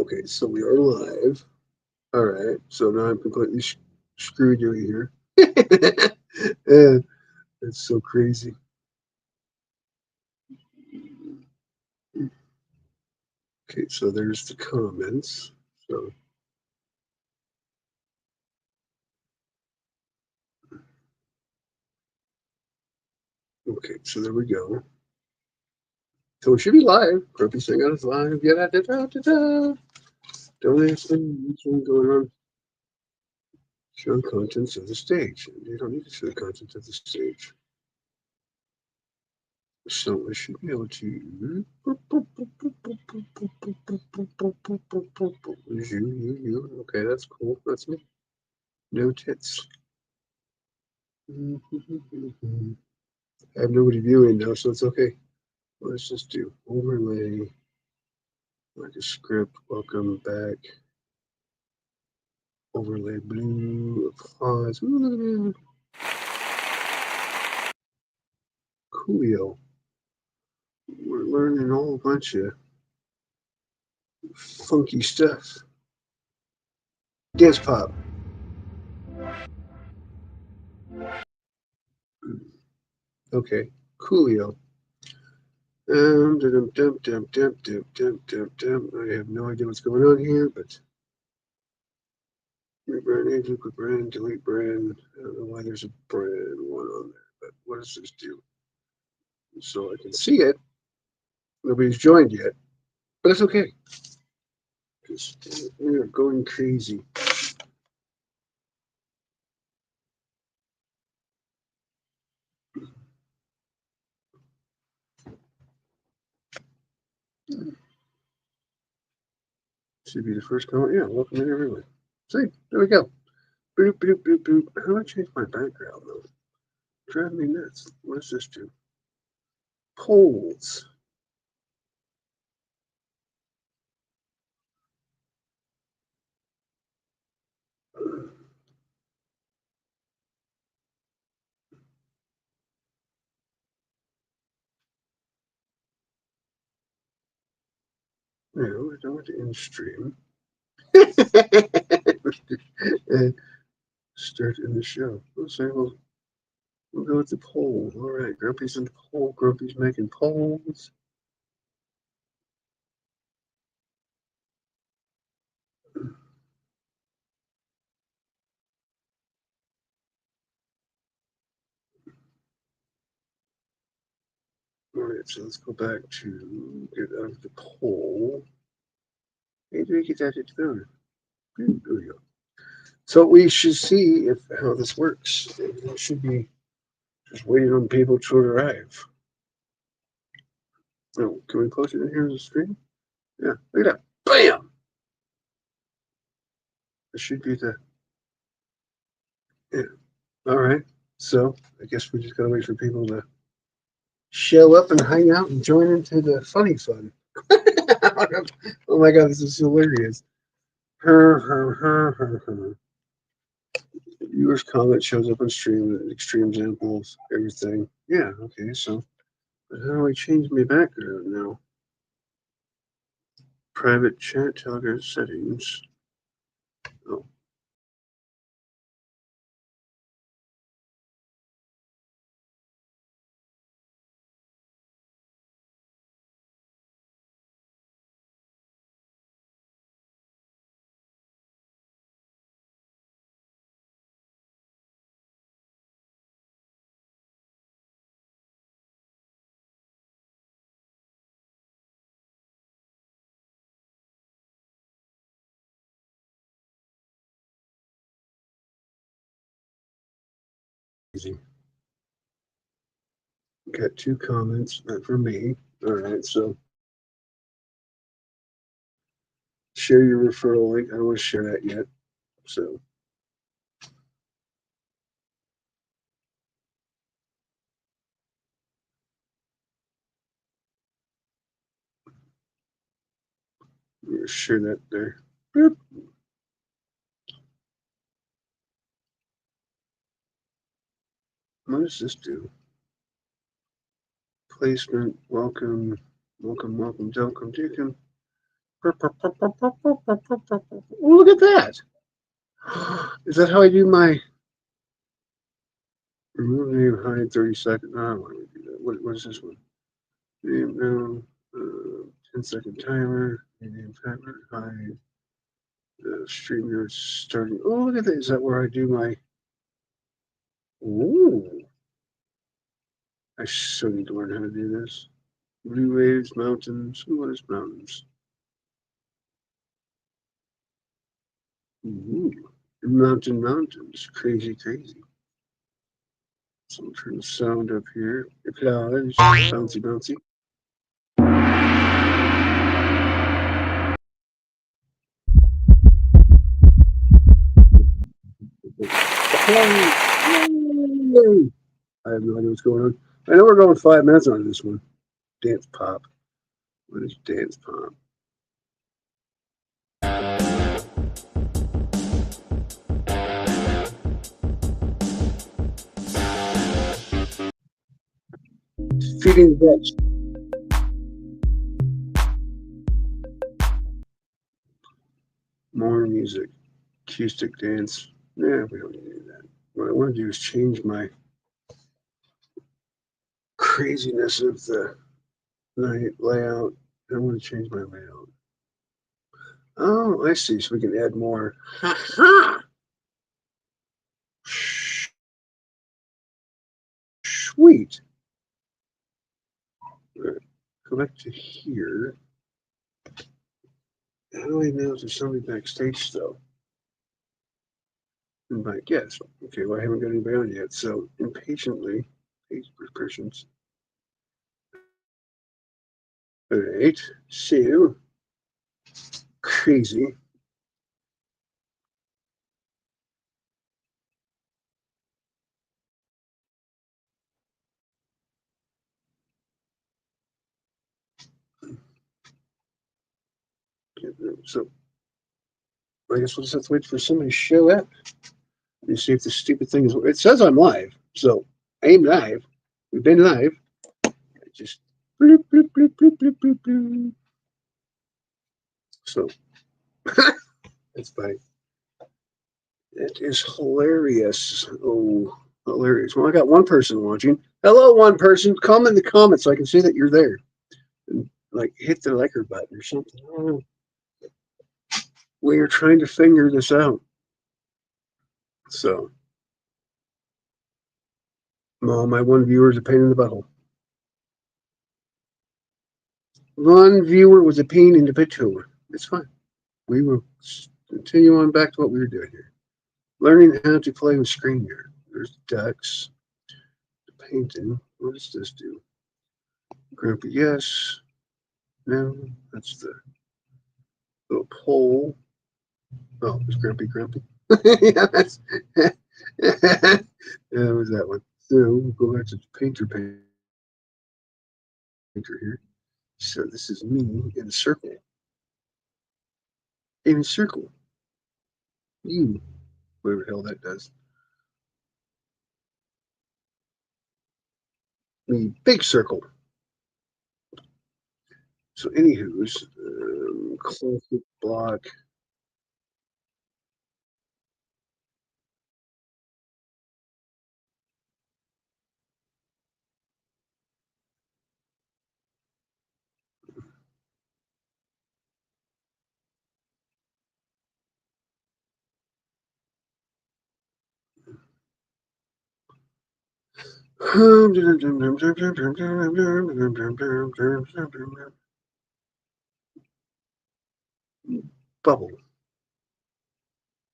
Okay, so we are live. All right, so now I'm completely screwed you here. Yeah, that's so crazy. Okay, so there's the comments. So, okay, so there we go. So we should be live. Grumpy Sing Out is live. Yeah, da, da, da, da, da. Don't ask me what's going on. Show contents of the stage. You don't need to show the contents of the stage. So I should be able to. You. Okay, that's cool. That's me. No tits. I have nobody viewing now, so it's okay. Let's just do overlay, like a script. Welcome back. Overlay blue. Applause. Ooh, look at that. Coolio. We're learning a whole bunch of funky stuff. Dance pop. Okay. Coolio. Dum, dum, dum, dum, dum, dum, dum, dum. I have no idea what's going on here, but rebrand agent, quit brand, delete brand. I don't know why there's a brand one on there, but what does this do? So I can see it. Nobody's joined yet, but it's okay because we are going crazy. Should be the first comment. Yeah, welcome in everyone. See, there we go. Boop, boop, boop, boop. How do I change my background though? Drive me nuts. What does this do? Polls. No, I don't want to end stream. And start in the show. We'll say we'll go with the poll. All right, Grumpy's in the poll. Grumpy's making polls. All right, so let's go back to get out of the poll. Hey, do we get that into there? There we go. So we should see if how this works. It should be just waiting on people to arrive. Oh, can we close it in here on the screen? Yeah, look at that. Bam! It should be the. Yeah. All right. So I guess we just gotta wait for people to show up and hang out and join into the funny fun. Oh my god, this is hilarious. Her. Viewers comment shows up on stream, extreme examples, everything. Yeah, okay, so but how do I change my background now? Private chat, Telegram settings. Oh, easy. Got two comments for me. All right, so share your referral link. I don't want to share that yet. So I'm going to share that there. Boop. What does this do? Placement, welcome, welcome, welcome, welcome, welcome. Oh, look at that. Is that how I do my remove name, hide 30 seconds? I don't want to do that. What is this one? Name now, 10-second timer, name timer, hide, stream your starting. Oh, look at that. Is that where I do my. Ooh, I so need to learn how to do this. Blue waves, mountains. What is mountains? Ooh, mountains. Crazy, crazy. So I'll turn the sound up here. Applause. Bouncy, bouncy. Yay! I have no idea what's going on. I know we're going 5 minutes on this one. Dance pop. What is dance pop? Feeding the veg. More music. Acoustic dance. Yeah, we don't need any of that. What I want to do is change my craziness of the night layout. I want to change my layout. Oh, I see. So we can add more. Ha ha! Sweet. Right. Go back to here. How do I know if there's somebody backstage still? Invite guests. Okay, well, I haven't got anybody on yet. So impatiently, page persons. All right. So crazy. So I guess we'll just have to wait for somebody to show up and see if this stupid thing is. It says I'm live, so I'm live. We've been live. It just bloop bloop bloop bloop bloop bloop bloop. So that's funny. It is hilarious. Oh, hilarious. Well, I got one person watching. Hello, one person. Comment in the comments so I can see that you're there. And like hit the liker button or something. I don't know. We are trying to figure this out. So, well, my one viewer is a pain in the butthole. One viewer was a pain in the butthole. It's fine. We will continue on back to what we were doing here. Learning how to play with ScreenYard. There's ducks. The painting. What does this do? Grumpy, yes. No, that's the little pole. Oh, it's Grumpy Grumpy. Yeah, that's. That was that one. So we'll go back to painter here. So this is me in a circle. In a circle. You, whatever the hell that does. Me, big circle. So, anywho's, classic block. Bubble.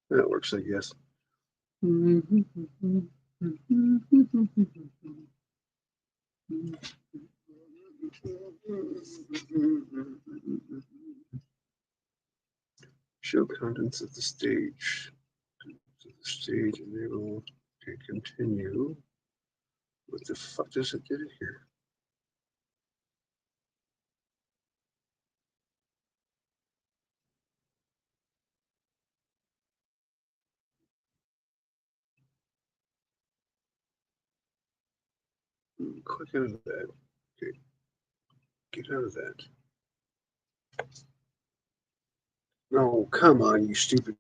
That works, I guess. Show contents of the stage. The stage enable to continue. What the fuck does it get in here? Click out of that. Okay, get out of that. Oh, come on, you stupid.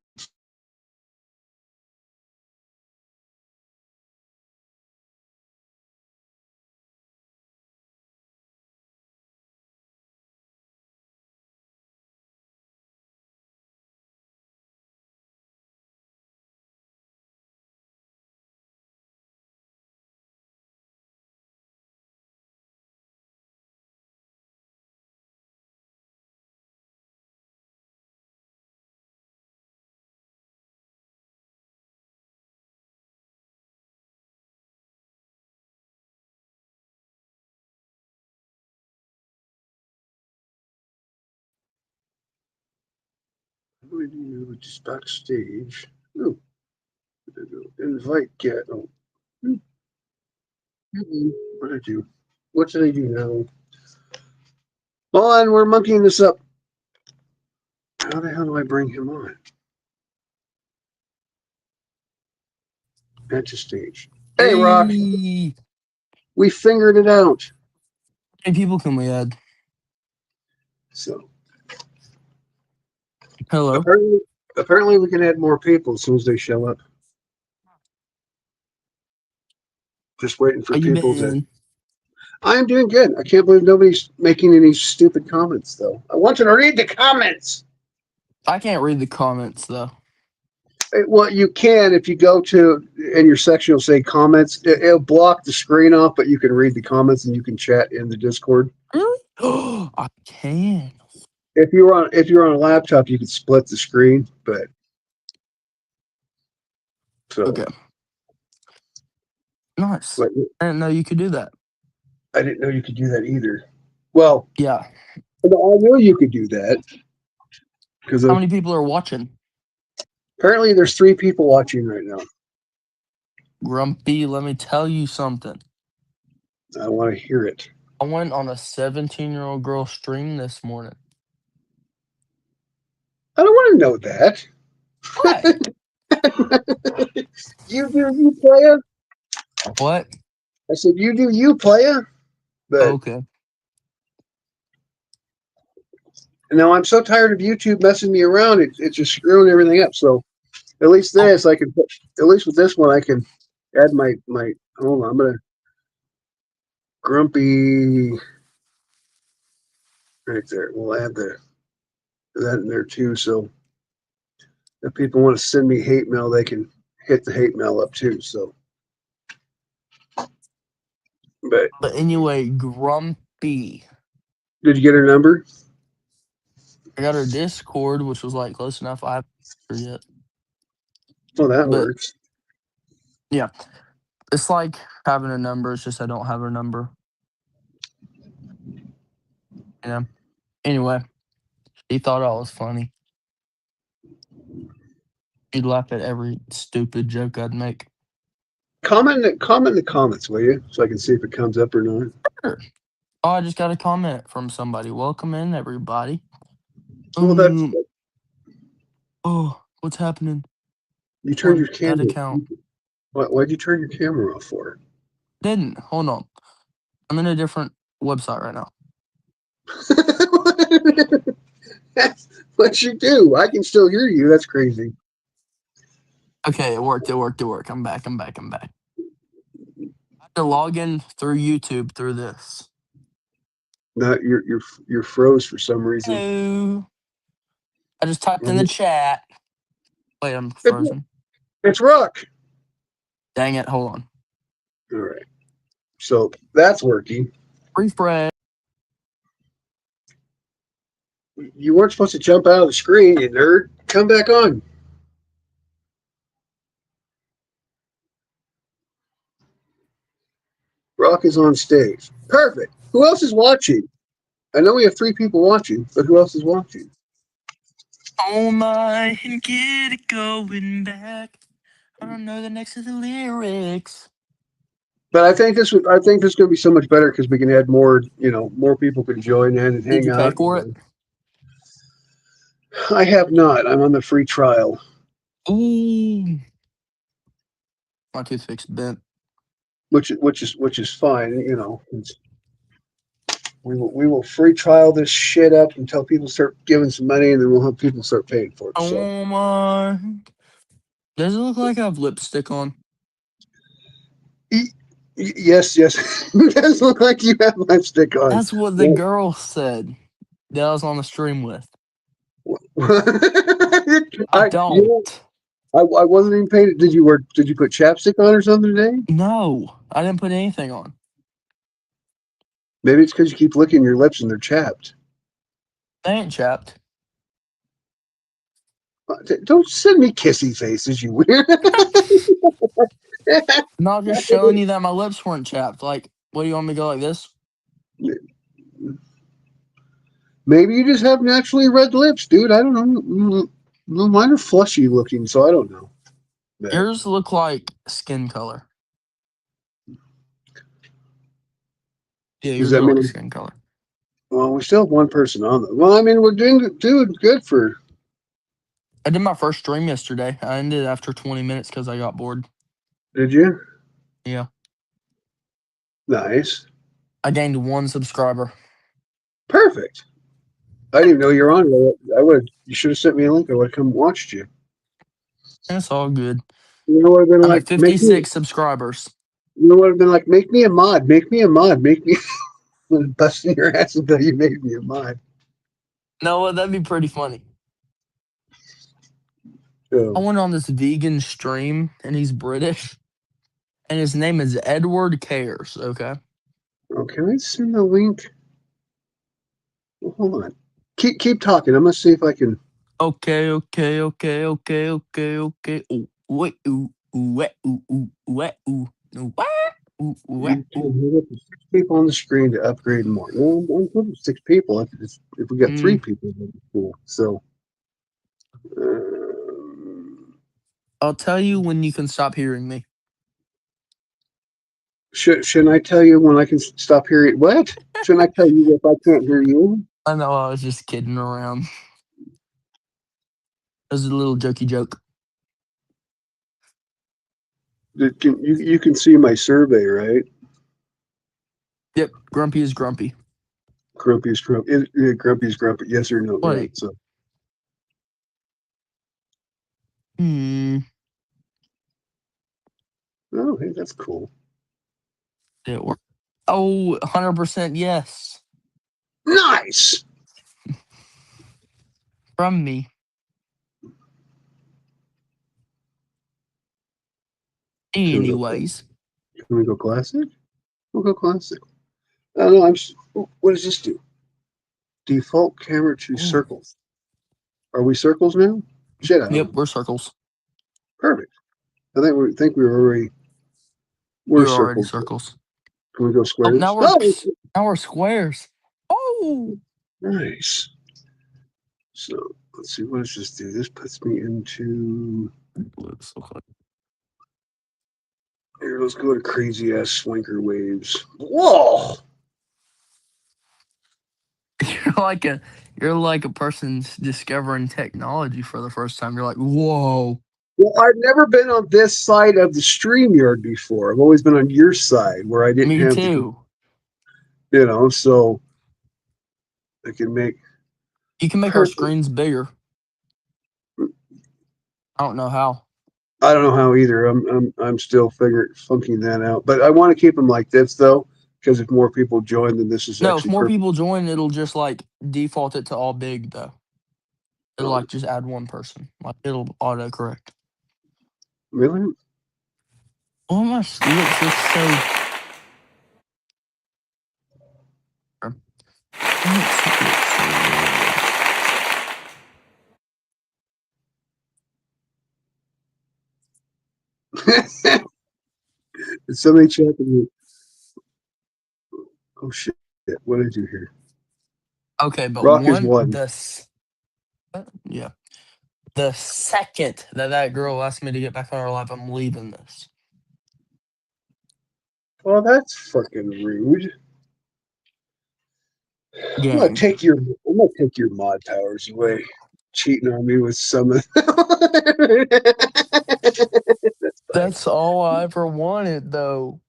What do you do? Just backstage. Oh, invite get. Oh, what did I do? What did I do now? Hold on, we're monkeying this up. How the hell do I bring him on? Add to stage. Hey, Rock, Hey, we figured it out. how many people can we add? So Hello, apparently we can add more people as soon as they show up. Just waiting for how you people to. been? I'm doing good. I can't believe nobody's making any stupid comments though. I want you to read the comments. I can't read the comments though. Well, you can if you go to in your section. You'll say comments. It'll block the screen off, but you can read the comments and you can chat in the Discord. Really? Oh, I can. If you're on a laptop, you can split the screen. But so, Okay, nice. but I didn't know you could do that. I didn't know you could do that either. Well, Yeah. I know you could do that because How many people are watching? apparently there's 3 people watching right now. Grumpy, let me tell you something. I want to hear it. I went on a 17-year-old girl stream this morning. I don't want to know that. Why? You playa. What? I said you playa. But Okay. now I'm so tired of YouTube messing me around. It's just screwing everything up. So at least Oh, this I can put. At least with this one I can add my. Hold on, I'm gonna grumpy right there. We'll add that in there too. So if people want to send me hate mail, they can hit the hate mail up too. So, but but anyway, Grumpy. did you get her number? I got her Discord, which was like close enough. I haven't her yet. Oh, that But works. yeah, it's like having a number. It's just I don't have her number. You know. Anyway, he thought I was funny. He'd laugh at every stupid joke I'd make. Comment in the comments, will you? So I can see if it comes up or not. Sure. Oh, I just got a comment from somebody. Welcome in, everybody. Well, that's What's happening you turned on your that camera. account? Why'd you turn your camera off for? Didn't. Hold on. I'm in a different website right now. That's what you do. I can still hear you. That's crazy. Okay, it worked. It worked. It worked. I'm back. I'm back. I'm back. I have to log in through YouTube through this. No, you're froze for some reason. Hello. I just typed in the chat. Wait, I'm It's, frozen. it's Rock. Dang it. Hold on. All right. So that's working. Refresh. You weren't supposed to jump out of the screen, you nerd. Come back on. Rock is on stage. Perfect. Who else is watching? I know we have 3 people watching, but who else is watching? Oh my, and get it going back. I don't know the next of the lyrics. But I think this is going to be so much better because we can add more. More people can join in and Did hang you pay out. for it? I have not. I'm on the free trial. Ooh. My toothpick's bent. Which is fine. We will free trial this shit up until people start giving some money, and then we'll have people start paying for it. So Oh my. Does it look like I have lipstick on? yes, yes, it does look like you have lipstick on. That's what the girl said that I was on the stream with. I I, you know, don't. I wasn't even paying. Did you put chapstick on or something today? No, I didn't put anything on. Maybe it's because you keep licking your lips and they're chapped. They ain't chapped. Don't send me kissy faces, you weird. I'm not just showing you that my lips weren't chapped. Like, what do you want me to go like this? Maybe you just have naturally red lips, dude. I don't know. Mine are fleshy looking, so I don't know. But Yours look like skin color. Yeah, does yours that are like mean? skin color. Well, we still have one person on them. Well, I mean, we're doing good for. I did my first stream yesterday. I ended after 20 minutes because I got bored. Did you? Yeah. Nice. I gained 1 subscriber. Perfect. I didn't even know you were on. I would. You should have sent me a link. I would have come watched you. It's all good. You know what I've been I'm at like? Make me. 56 subscribers. You know what I've been like? Make me a mod. Make me a mod. Make me. Busting your ass until you made me a mod. No, well, that'd be pretty funny. I So, went on this vegan stream and he's British and his name is Edward Cares. Okay. can I send the link? Well, hold on. Keep talking. I'm gonna see if I can. Okay, okay, okay, okay, okay, okay. Ooh, wait, ooh, ooh, wet, ooh, ooh, wet, ooh, ooh, wet, ooh, wet, You ooh. can hit up to 6 people on the screen to upgrade more. Well, I'm putting 6 people. If we got three Mm, people, that'd be cool. So, um, I'll tell you when you can stop hearing me. shouldn't I tell you when I can stop hearing? What? Shouldn't I tell you if I can't hear you? I know I was just kidding around. It was a little jokey joke. You can see my survey, right? Yep, grumpy is grumpy. Grumpy's grumpy. Grumpy's grumpy. Yes or no? Yeah. Wait. So, Hmm. oh, hey, that's cool. Did it work? Oh, 100% yes. Nice. From me. Can we go? Anyways. Can we go classic? We'll go classic. I don't know. What does this do? Default camera to Ooh. circles. Are we circles now? Shit, I don't Yep, know. we're circles. Perfect. I think we're We were already circles. circles. Can we go Oh, squares? Oh, now we're squares. Oh, nice. So let's see. What does this do? This puts me into looks so close. here. Let's go to crazy ass swanker waves. Whoa! You're like a you're like a person discovering technology for the first time. You're like, whoa. Well, I've never been on this side of the stream yard before. I've always been on your side where I didn't Me have the, too. so I can make You can make our perfect. screens bigger. I don't know how. I don't know how either. I'm still funking that out. But I want to keep them like this though, because if more people join, then this is No, if actually more perfect. people join, it'll just like default it to all big though. It'll Oh, like just add one person. Like it'll auto correct. really? Oh my lips look so. My lips look so red. Somebody checking me. Oh shit! What did I do here? Okay, but Rock is one. yeah, the second that girl asked me to get back on her live, I'm leaving this Oh, that's fucking rude. gang. I'm gonna take your mod powers away. Cheating on me with some of. That's fine. That's all I ever wanted, though.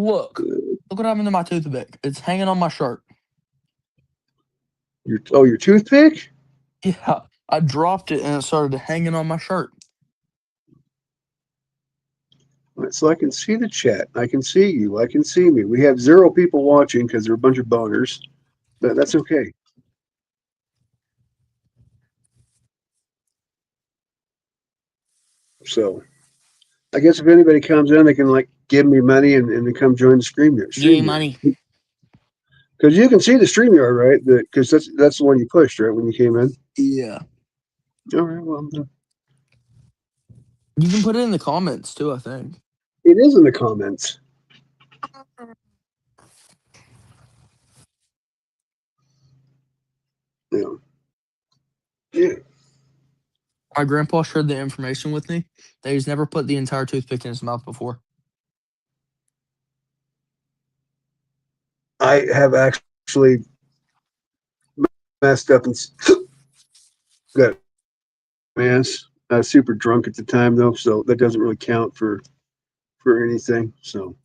Look what happened to my toothpick. It's hanging on my shirt. Your toothpick? Yeah, I dropped it and it started hanging on my shirt. So I can see the chat. I can see you. I can see me. We have 0 people watching because they're a bunch of boners. But that's okay. So I guess if anybody comes in, they can like give me money and then come join the Yay, StreamYard. money. Because you can see the StreamYard, right? Because that's the one you pushed, right, when you came in. Yeah. All right. Well, You can put it in the comments too, I think. it is in the comments. Yeah. Yeah. My grandpa shared the information with me that he's never put the entire toothpick in his mouth before. I have actually messed up and got mass. I was super drunk at the time though, so that doesn't really count for anything. So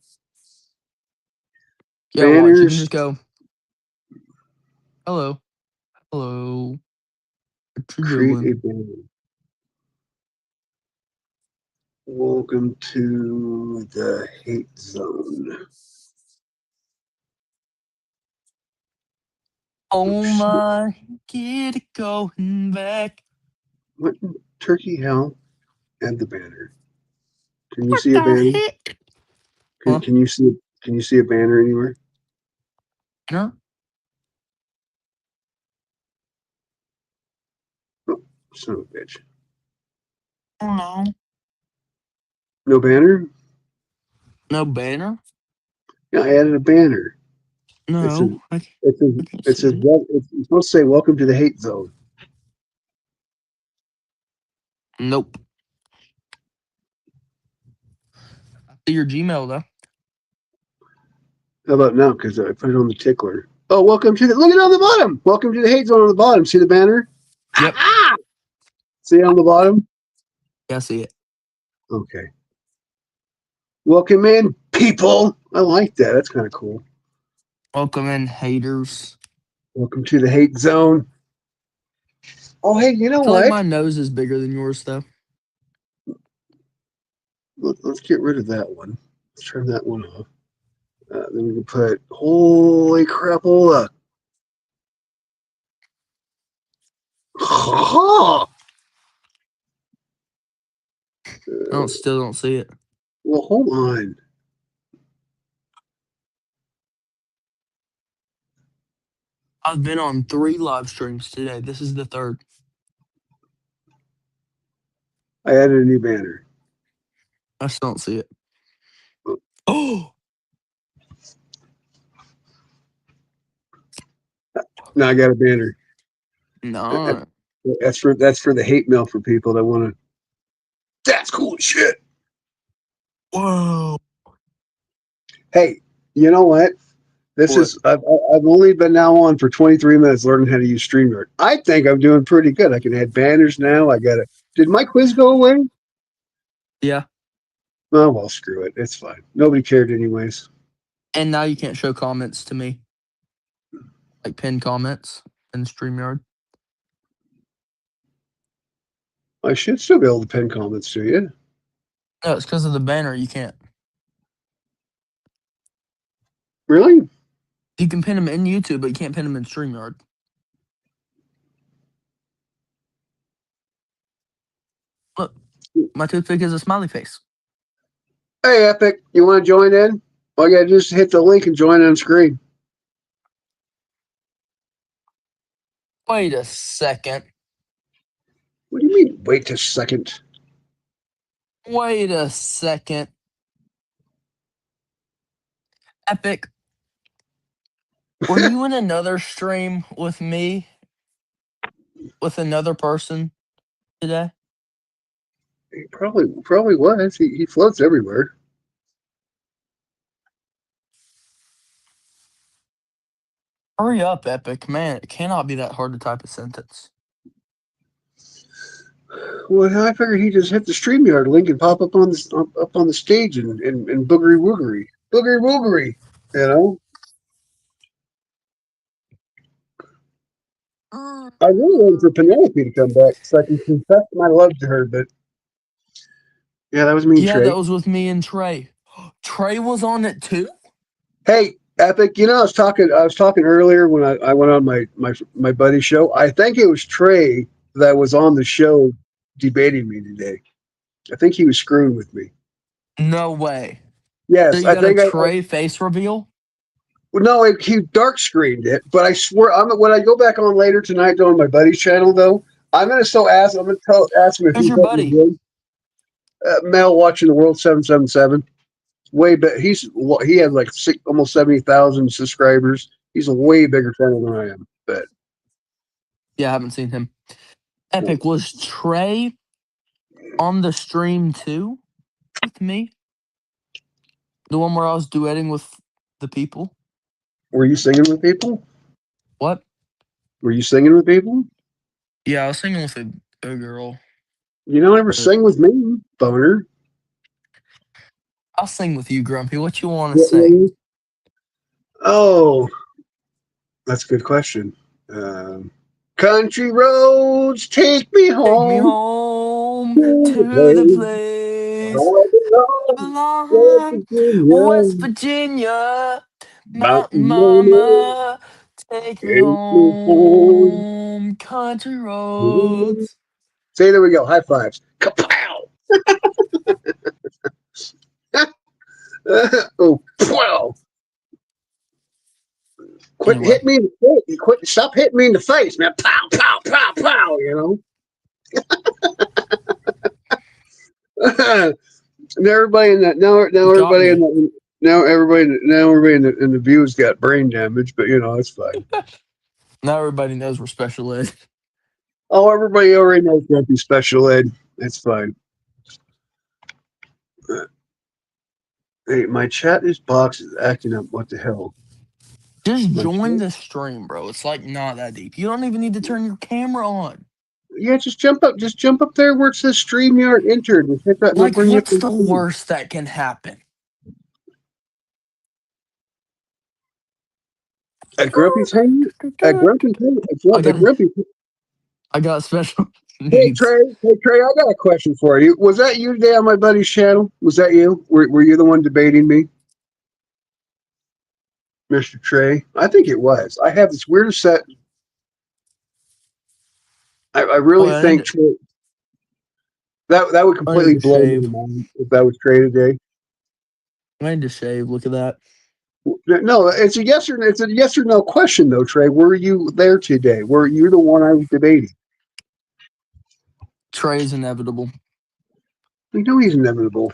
Yeah, watch. You can banners, just go, hello, hello, what you create a doing? banner. Welcome to the hate zone. Oh Oops. my, get it going back. What in turkey hell? And the banner. Can you What see a the banner? heck? Can, Huh? can you see? Can you see a banner anywhere? Banner? Oh, son of a bitch. Oh no. No banner? No banner? Yeah, I added a banner. It says No, it says I can't it see says it. well, it's supposed to say welcome to the hate zone. Nope. I see your Gmail though. How about now? Because I put it on the tickler. Oh, welcome to the look at it on the bottom. Welcome to the hate zone on the bottom. See the banner? Yep. See it on the bottom? Yeah, I see it. Okay. Welcome in, people. I like that. That's kind of cool. Welcome in, haters. Welcome to the hate zone. Oh, hey, you I know feel like what? my nose is bigger than yours though. Let's get rid of that one. Let's turn that one off. Then we can put holy crapola. Still don't see it. Well, hold on. I've been on 3 live streams today. This is the 3rd. I added a new banner. I still don't see it. Oh Now I got a banner. no. That's for the hate mail for people that want to. That's cool as shit. Whoa. Hey, you know what? This What? is I've only been now on for 23 minutes learning how to use StreamYard. I think I'm doing pretty good. I can add banners now. I got it. Did my quiz go away? Yeah. Oh well, screw it. It's fine. Nobody cared anyways. And now you can't show comments to me. Like pinned comments in StreamYard. I should still be able to pin comments to you. No, it's because of the banner you can't. Really? You can pin them in YouTube, but you can't pin them in StreamYard. Look, my toothpick is a smiley face. Hey, Epic, you want to join in? All you gotta do is hit the link and join on screen. Wait a second. What do you mean? Wait a second. Wait a second. Epic. Were you in another stream with me with another person today? He probably was. He floats everywhere. Hurry up, Epic. Man, it cannot be that hard to type a sentence. Well, I figured he just hit the StreamYard link and pop up on the stage and boogery woogery. Boogery woogery. You know, I really waited for Penelope to come back so I can confess my love to her. But yeah, that was me and Yeah, Trey. that was with me and Trey. Trey was on it too? Hey, Epic. You know, I was talking earlier when I went on my buddy's show. I think it was Trey that was on the show debating me today. I think he was screwing with me. No way. So Yes, you I got a think I Trey face reveal? well, no, he dark screened it. But I swear, when I go back on later tonight on my buddy's channel, though, I'm gonna still ask. I'm gonna ask him if Who's he's your letting me buddy? do. Mel watching the world 777. Way better. He had like almost 70,000 subscribers. He's a way bigger channel than I am. But Yeah, I haven't seen him. Epic, was Trey on the stream too with me? The one where I was duetting with the people? were you singing with people? What? Were you singing with people? Yeah, I was singing with a girl. You don't ever But sing with me, boner. I'll sing with you, Grumpy. What you want to What sing? were Oh, that's a good question. Um, Country roads take me Take me home home to the to the place place I I belong. West belong. West Virginia, Virginia, Mountain mountain mama, Mama, take me take me home. home. Country roads. See, there we go. High fives. Kapow! Oh, wow. Quit Anyway, hitting me in the face. Stop hitting me in the face, man. Pow, pow, pow, pow, you know? And everybody in that now you got everybody in me. the now everybody in the views got brain damage, but you know it's fine. Now everybody knows we're special ed. Oh, everybody already knows Grumpy special ed. It's fine. Hey, my chat is box is acting up. What the hell? Just My join chat? the stream, bro. It's like not that deep. You don't even need to turn your camera on. Yeah, just jump up. Just jump up there where it says StreamYard entered. And hit that, and it'll Like, bring you up what's to the the screen. worst that can happen? At Grumpy's hanging. At Grumpy's hanging. I At got Grumpy's. I got special Hey needs. Trey, I got a question for you. Was that you today on my buddy's channel? Was that you? Were you the one debating me, Mr. Trey? I think it was. I have this weird set. I really Oh, I need think to, Trey, that would I need completely to blow my shave. mind if that was Trey today. I need to shave. Look at that. No, it's a yes or no question though, Trey. Were you there today? Were you the one I was debating? Trey is inevitable. We know he's inevitable.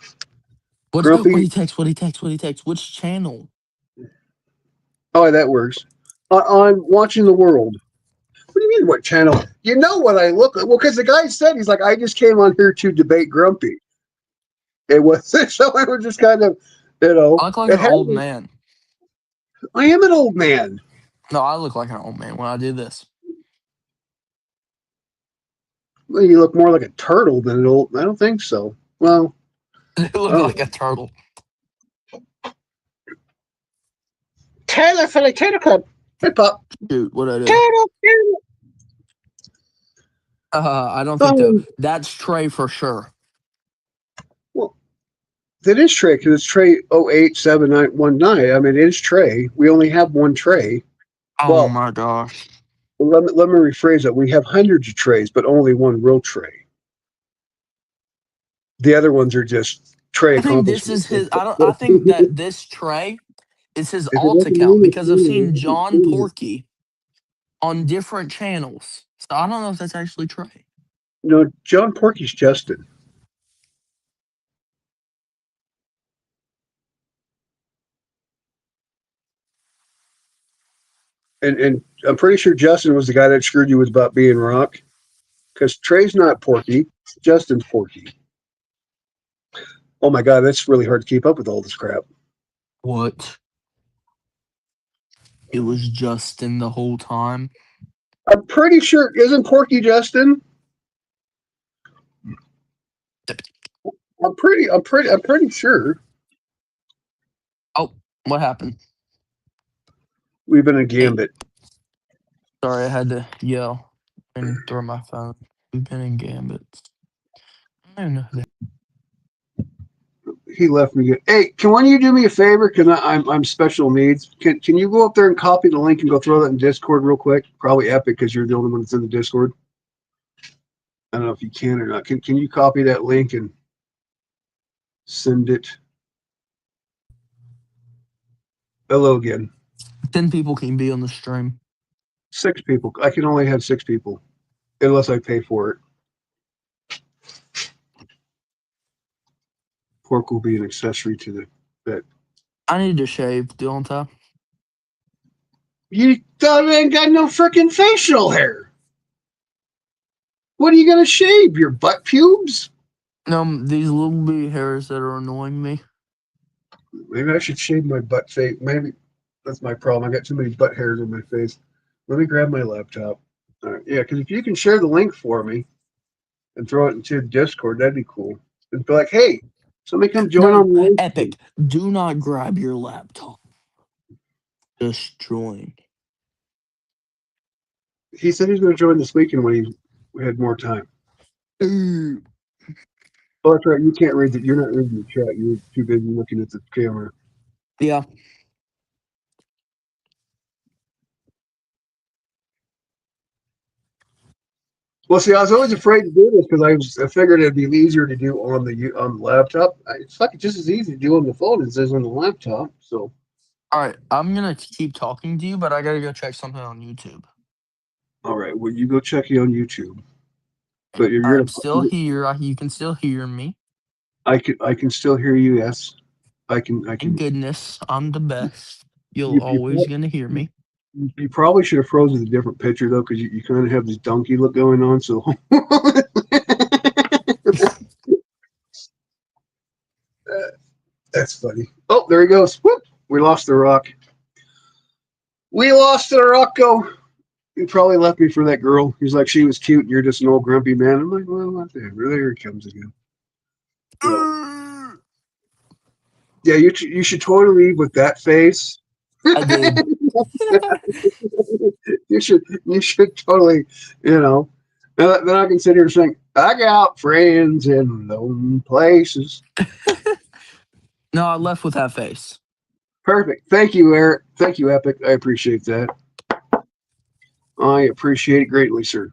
What Grumpy. he takes? What he takes? What he takes? Which channel? Oh, that works. On watching the world. What do you mean? What channel? You know what I look like? Well, because the guy said he's like, I just came on here to debate Grumpy. It was so I was just kind of, I look like it an had. old man. I am an old man. No, I look like an old man when I do this. Well, you look more like a turtle than an old. I don't think so. Well, You look oh, like a turtle. Taylor for the Taylor Club. Hey, Pop. Shoot, what I do? Taylor. I don't think Oh, that's Trey for sure. well, that is Trey because it's Trey 087919. I mean, it is Trey. We only have one Trey. Oh Well, my gosh. let me rephrase that. We have hundreds of trays, but only one real tray. The other ones are just tray I think this is accomplishments. his. I don't. I think that this Trey is his If it alt doesn't account mean because I've seen it, John Porky on different channels. So I don't know if that's actually Trey. no, John Porky's Justin. And I'm pretty sure Justin was the guy that screwed you with about being rock. Because Trey's not Porky, Justin's Porky. Oh my god, that's really hard to keep up with all this crap. What? It was Justin the whole time. I'm pretty sure isn't Porky Justin? I'm pretty sure. Oh, what happened? We've been a Hey, gambit. sorry, I had to yell and throw my phone. We've been in gambits. I don't even know who that. He left me. Hey, can one of you do me a favor? Because I'm special needs. Can you go up there and copy the link and go throw that in Discord real quick? Probably Epic because you're the only one that's in the Discord. I don't know if you can or not. Can you copy that link and send it? Hello again. 10 people can be on the stream. 6 people. I can only have 6 people unless I pay for it. Pork will be an accessory to the that. I need to shave, don't I? You ain't got no freaking facial hair. What are you gonna shave? Your butt pubes? No, these little bitty hairs that are annoying me. Maybe I should shave my butt face. Maybe that's my problem. I got too many butt hairs on my face. Let me grab my laptop. All right. Yeah, because if you can share the link for me and throw it into Discord, that'd be cool. And be like, hey, somebody come join No, on the live stream. Epic, do not grab your laptop. Just join. He said he's going to join this weekend when we had more time. Uh, Oh, that's right. You can't read that. You're not reading the chat. You're too busy looking at the camera. Yeah. Well, see, I was always afraid to do this because I figured it'd be easier to do on the laptop. It's like just as easy to do on the phone as it is on the laptop. So, All right, I'm gonna keep talking to you, but I gotta go check something on YouTube. all right, well, you go check it on YouTube. But you're I'm gonna. still here. You can still hear me. I can still hear you. Yes, I can. I Thank can. goodness, I'm the best. You'll You you, always gonna hear me. you probably should have frozen a different picture though, because you kind of have this donkey look going on. So that's funny. Oh, there he goes. Whoop! We lost the rock. We lost the Rocco. He probably left me for that girl. He's like, she was cute, and you're just an old grumpy man. I'm like, well, what the heck? There he comes again. So, yeah, you should totally leave with that face. I did. You should totally, you know. And then I can sit here and sing, I got friends in lone places. No, I left with that face. Perfect. Thank you, Eric. Thank you, Epic. I appreciate that. I appreciate it greatly, sir.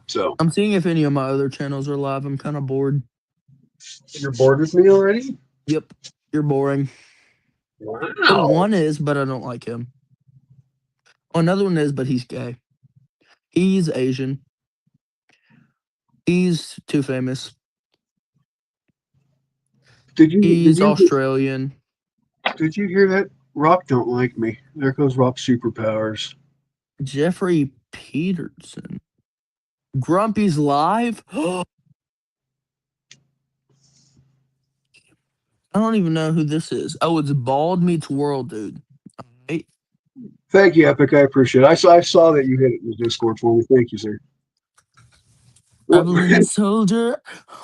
So, I'm seeing if any of my other channels are live. I'm kind of bored. you're bored with me already? Yep, you're boring. Oh, Wow. one is, but I don't like him. Oh, another one is, but he's gay. He's Asian. He's too famous. Did you did He's you Australian. did you hear that? Rock don't like me. There goes Rock superpowers. Jeffrey Peterson. Grumpy's live. I don't even know who this is. Oh, it's Bald Meets World, dude. Alright. Thank you, Epic. I appreciate it. I saw that you hit it in the Discord for me. Thank you, sir. What, Traveling soldier,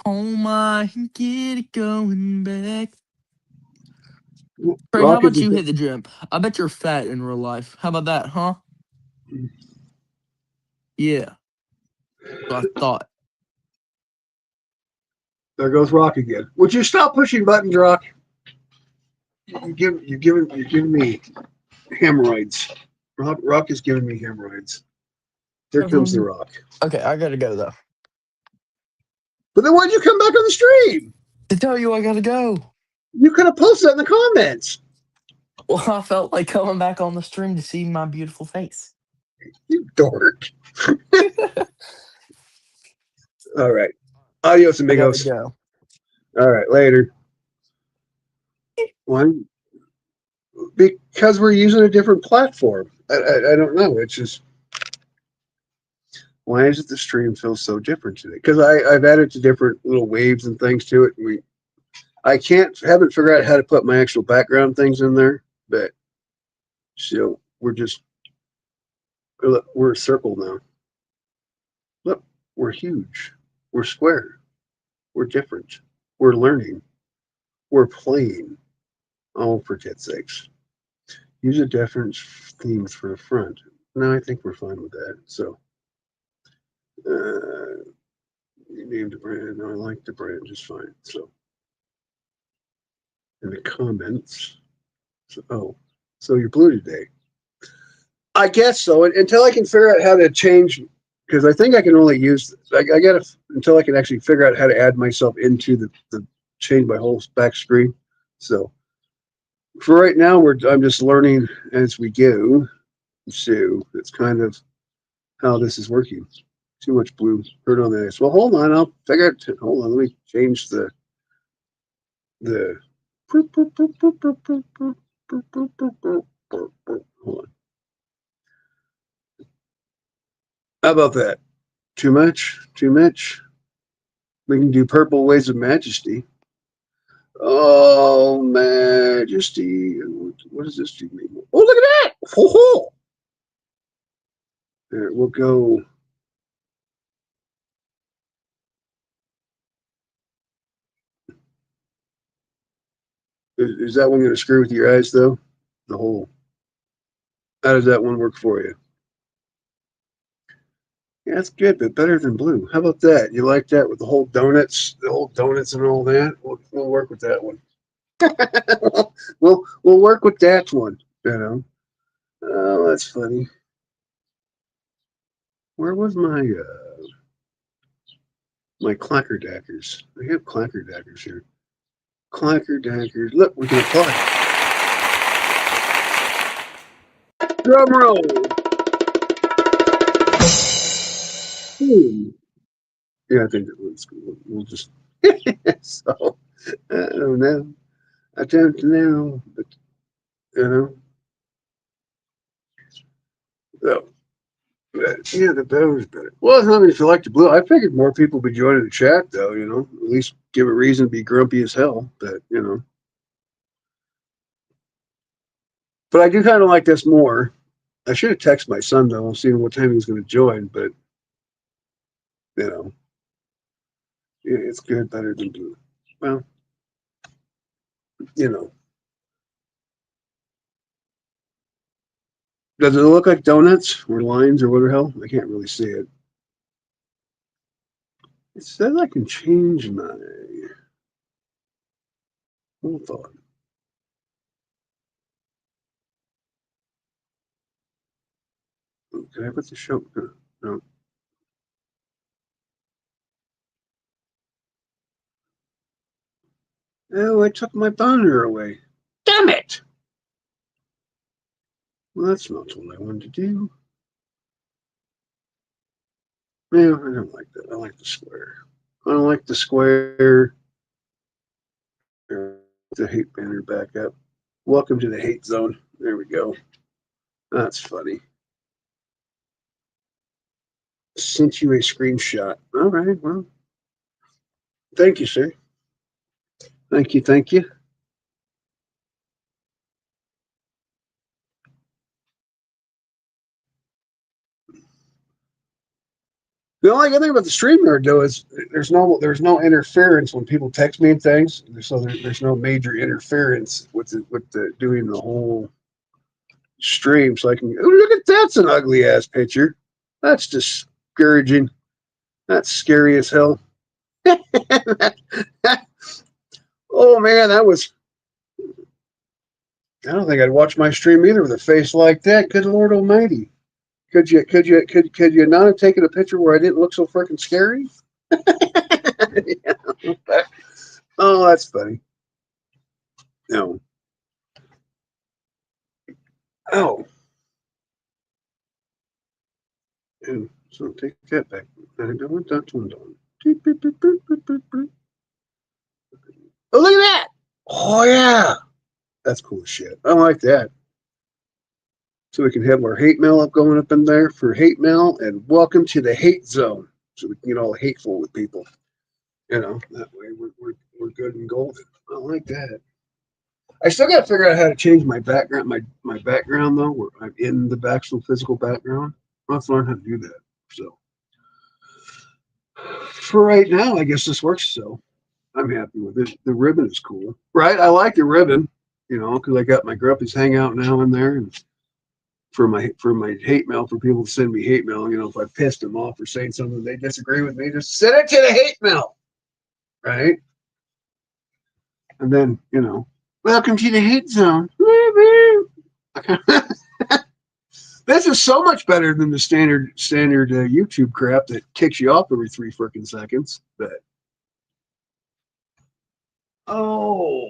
oh my, get it going back. Trey, how Rock is about you hit the gym? I bet you're fat in real life. How about that, huh? Yeah, so I thought. there goes Rock again. Would you stop pushing buttons, Rock? You're giving me hemorrhoids. Rock is giving me hemorrhoids. There comes the Rock. Okay, I gotta go though. But then why'd you come back on the stream? To tell you I gotta go. You could have posted that in the comments. Well, I felt like coming back on the stream to see my beautiful face. You dork. All right. Adios, I gotta amigos. go. All right, later. One, because we're using a different platform. I don't know. It's just why is it the stream feels so different today? Because I've added to different little waves and things to it. I haven't figured out how to put my actual background things in there, but so we're a circle now. Look, we're huge. We're square. We're different. We're learning. We're playing. Oh, for tits sakes. Use a different theme for the front. No, I think we're fine with that. So, you named the brand. No, I like the brand just fine. So, in the comments. So, oh, so you're blue today. I guess so. Until I can figure out how to change, because I think I can only use. I got to until I can actually figure out how to add myself into the change my whole back screen. So for right now, I'm just learning as we go. So that's kind of how this is working. Too much blue hurt on the ice. Well, hold on. I'll figure it. Hold on. Let me change the. Hold on. How about that? Too much? Too much? We can do Purple Ways of Majesty. Oh, Majesty. What does this do mean? Oh, look at that! Ho ho! There, we'll go. Is that one going to screw with your eyes, though? The whole. How does that one work for you? Yeah, that's good, but better than blue. How about that? You like that with the whole donuts and all that? We'll work with that one. We'll work with that one. You know. Oh, that's funny. Where was my clackerdackers? I have clackerdackers here. Clackerdackers. Look, we can apply. Drum roll. Hmm. Yeah, I think that was cool. We'll just. So I don't know. I don't know, but you know. So, yeah, the better is better. Well, I mean, if you like the blue, I figured more people would be joining the chat, though. You know, at least give a reason to be grumpy as hell. But you know, but I do kind of like this more. I should have texted my son though, seeing what time he was going to join. But you know, it's good, better than blue. Well, you know, does it look like donuts or lines or what the hell? I can't really see it. It says I can change my. Hold on. Can I put the show? No. Oh, I took my banner away. Damn it! Well, that's not what I wanted to do. Yeah, I don't like that. I like the square. I don't like the square. The hate banner back up. Welcome to the hate zone. There we go. That's funny. Sent you a screenshot. All right. Well, thank you, sir. Thank you. Thank you. The only good thing about the StreamYard though is there's no interference when people text me and things. So there's no major interference with the doing the whole stream. So I can oh, look at that's an ugly ass picture. That's discouraging. That's scary as hell. Oh man, that was. I don't think I'd watch my stream either with a face like that. Good Lord Almighty! Could you not have taken a picture where I didn't look so freaking scary? Oh, that's funny. No. Oh. And so take that back. I don't want that one done. Oh, look at that! Oh yeah, that's cool as shit. I like that. So we can have our hate mail up going up in there for hate mail, and welcome to the hate zone. So we can get all hateful with people. You know, that way we're good and golden. I like that. I still got to figure out how to change my background. My background though, where I'm in the actual physical background. I'll have to learn how to do that. So for right now, I guess this works. So I'm happy with it. The ribbon is cool, right? I like the ribbon. because I got my Gruppies Hangout now in there, and for my hate mail, for people to send me hate mail. If I pissed them off or saying something they disagree with me, just send it to the hate mail, right? And then welcome to the hate zone. This is so much better than the standard YouTube crap that kicks you off every 3 freaking seconds. But oh,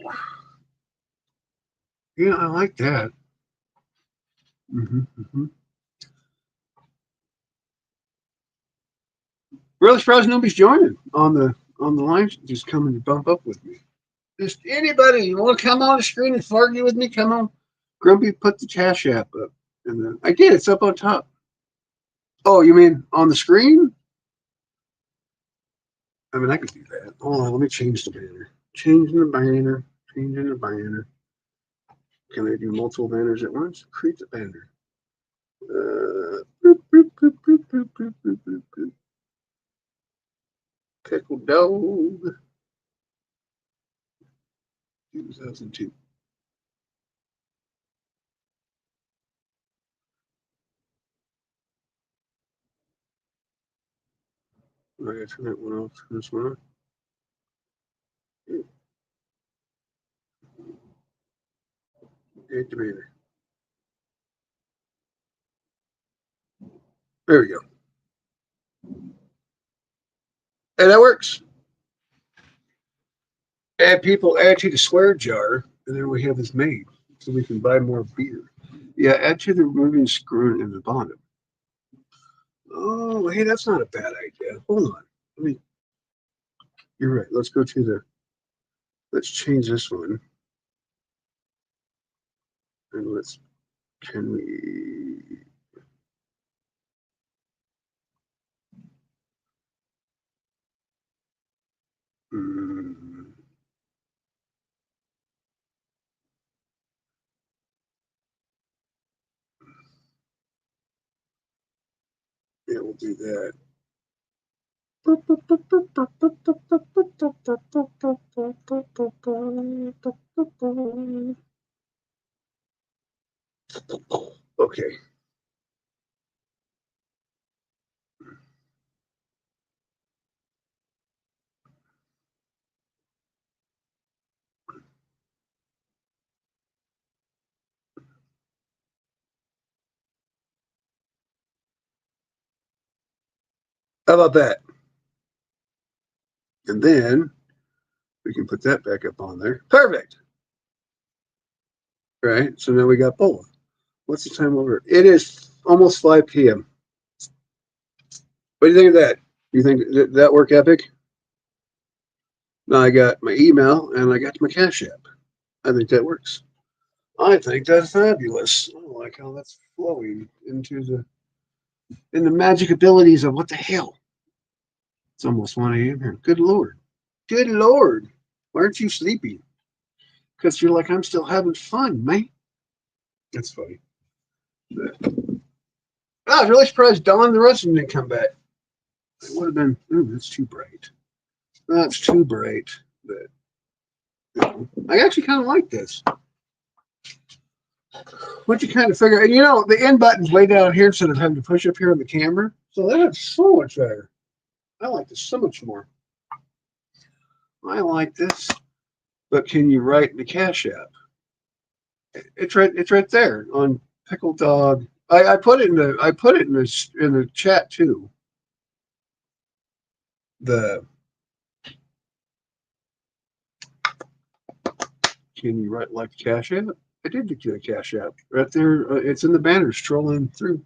yeah, I like that. Mm-hmm. Really surprised nobody's joining on the line. Just coming to bump up with me. Just anybody you want to come on the screen and argue with me? Come on. Grumpy put the Cash App up, and then I did. It's up on top. Oh, you mean on the screen? I mean, I could do that. Hold on, let me change the banner. Changing the banner. Changing the banner. Can I do multiple banners at once? Create the banner. Boop, boop, boop, boop, boop, boop, boop, boop, boop. Pickle dog. 2002. I gotta turn that one off. Turn this one on. Create the banner. There we go. And that works. Add to the swear jar, and then we have this made, so we can buy more beer. Yeah, add to the removing screw in the bottom. Oh, hey, that's not a bad idea. Hold on. Let me. You're right. Let's go to the. Let's change this one, and let's. Can we? Mm, yeah, we'll do that. Okay. How about that? And then we can put that back up on there. Perfect. Right. So now we got both. What's the time over? It is almost 5 p.m. What do you think of that? You think that work epic? Now I got my email and I got my Cash App. I think that works. I think that's fabulous. I like how that's flowing in the magic abilities of what the hell. It's almost 1 a.m. here. Good lord. Good lord. Why aren't you sleeping? Because you're like, I'm still having fun, man. That's funny. I was really surprised Dawn the rest of them didn't come back. It would have been, that's too bright. That's too bright. But I actually kind of like this. Once you kind of figure, and the end button's way down here instead of having to push up here on the camera. So that's so much better. I like this so much more. I like this. But can you write in the Cash App? It's right. It's right there on Pickle Dog. I put it in the chat too. The Can you write like the Cash App? I did the Cash App right there. It's in the banner scrolling through.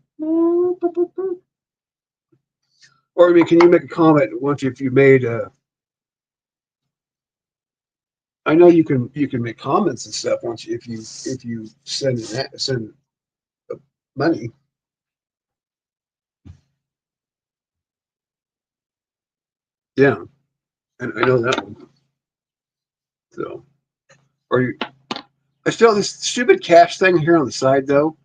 Or I mean, can you make a comment once if you made I know you can make comments and stuff once if you send money. Yeah, and I know that one. So, or you, I still this stupid cash thing here on the side though.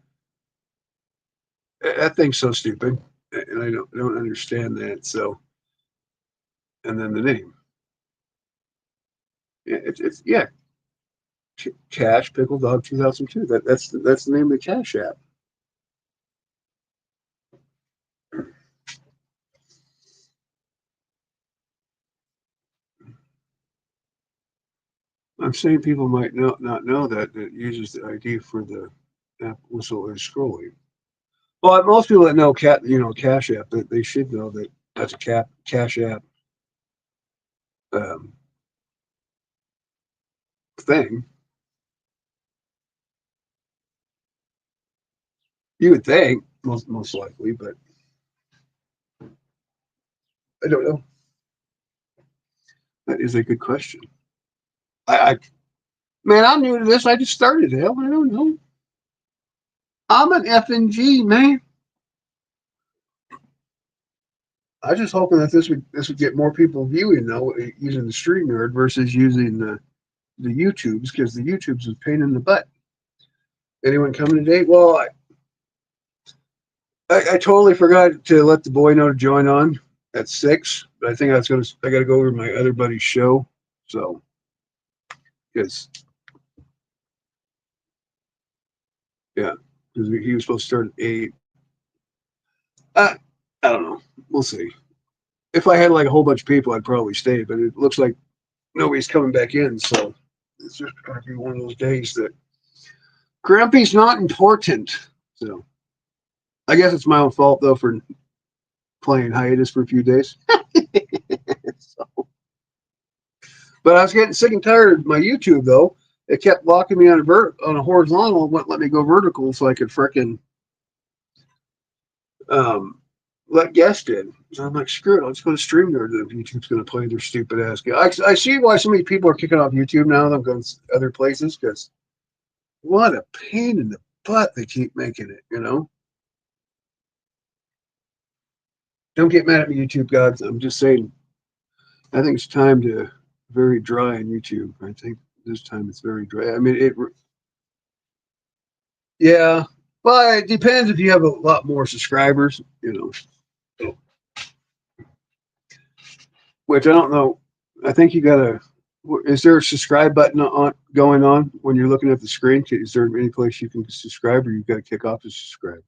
That thing's so stupid, and I don't understand that. So, and then the name. Yeah, it's yeah. Cash Pickle Dog 2002. That's the name of the Cash app. I'm saying people might not know that uses the ID for the app whistle is scrolling. Well, most people that know Cash App, they should know that that's a Cash App um, thing. You would think most likely, but I don't know. That is a good question. I man, I'm new to this. I just started. Hell, I don't know. I'm an F and G man. I was just hoping that this would get more people viewing though, using the StreamYard versus using the YouTubes because the YouTubes is a pain in the butt. Anyone coming today? Well, I totally forgot to let the boy know to join on at 6, but I think I got to go over to my other buddy's show. So, because yeah, because he was supposed to start at 8. I I don't know. We'll see. If I had like a whole bunch of people, I'd probably stay. But it looks like nobody's coming back in, so it's just going to be one of those days that Grumpy's not important. So I guess it's my own fault though for playing hiatus for a few days. So, but I was getting sick and tired of my YouTube though. It kept locking me on a horizontal, and wouldn't let me go vertical, so I could frickin' um, let guest in. So I'm like, screw it, let's go to StreamYard. If YouTube's going to play their stupid ass game. I see why so many people are kicking off YouTube now. They're going to other places because what a pain in the butt they keep making it. Don't get mad at me, YouTube gods. I'm just saying. I think it's time to very dry on YouTube. I think this time it's very dry. I mean, yeah. Well, it depends if you have a lot more subscribers. Which I don't know. I think you got to. Is there a subscribe button going on when you're looking at the screen? Is there any place you can subscribe, or you've got to kick off to subscribe?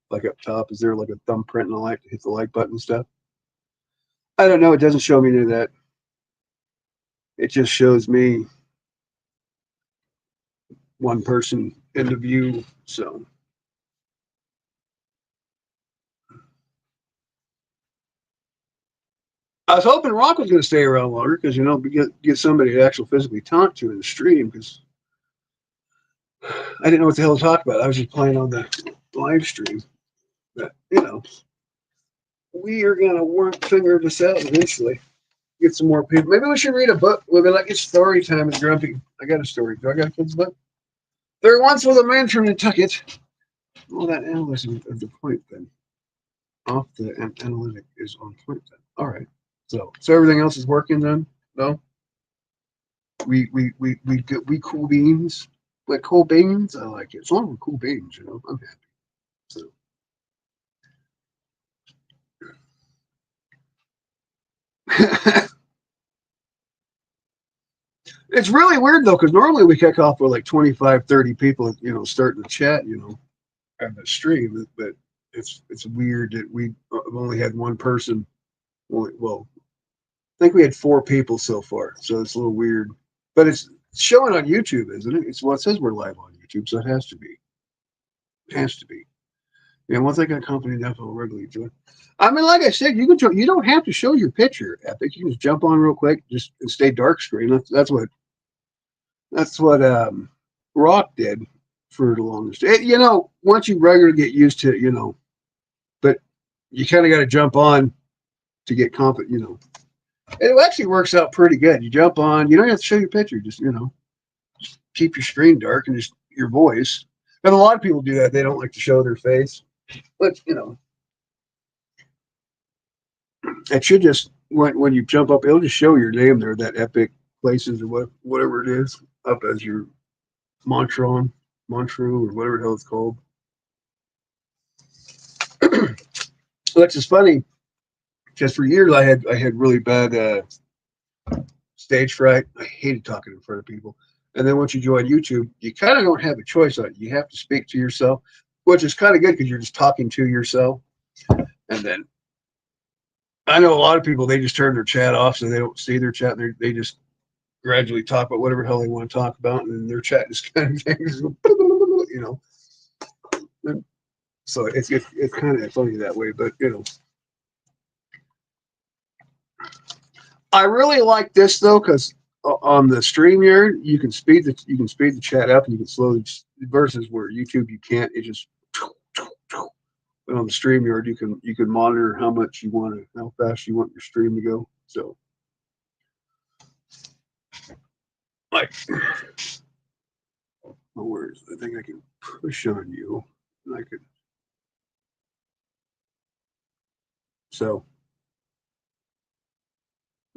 Like up top, is there like a thumbprint and a like to hit the like button and stuff? I don't know. It doesn't show me any of that. It just shows me one person in the view. So I was hoping Rock was going to stay around longer because get somebody to actually physically talk to in the stream because I didn't know what the hell to talk about. I was just playing on the live stream. But we are gonna figure this out eventually. Get some more people. Maybe we should read a book. We'll be like it's story time with Grumpy. I got a story. Do I got a kid's book? There once was a man from Nantucket. Well, that analysis of the point then. Off the analytic is on point then. All right. So everything else is working then? No? We cool beans. Like cool beans? I like it. As long as we're cool beans, I'm happy. So it's really weird though, because normally we kick off with like 25, 30 people, starting to chat, on the stream. But it's weird that we've only had one person. Well, I think we had 4 people so far, so it's a little weird. But it's showing on YouTube, isn't it? It says we're live on YouTube, so it has to be. It has to be. Yeah, once I got company enough, I'll regularly join. I mean, like I said, you can join. You don't have to show your picture, Epic. You can just jump on real quick, just and stay dark screen. That's what Rock did for the longest. Once you regularly get used to it, but you kind of got to jump on to get confident. It actually works out pretty good. You jump on, you don't have to show your picture, just keep your screen dark and just your voice. And a lot of people do that. They don't like to show their face, but it should just when you jump up, it'll just show your name there, that Epic Places or whatever it is, up as your Montron, Montrew, or whatever the hell it's called. Which is funny, because for years I had really bad stage fright. I hated talking in front of people. And then once you join YouTube, you kind of don't have a choice on it. You have to speak to yourself, which is kind of good because you're just talking to yourself. And then I know a lot of people, they just turn their chat off so they don't see their chat. They just gradually talk about whatever the hell they want to talk about. And then their chat just kind of, you know. And so it's kind of funny that way. But, you know, I really like this though because on the StreamYard you can speed the chat up and you can slowly versus where YouTube you can't. It just but on the StreamYard you can monitor how much you want to how fast you want your stream to go. So like no worries. I think I can push on you. I could so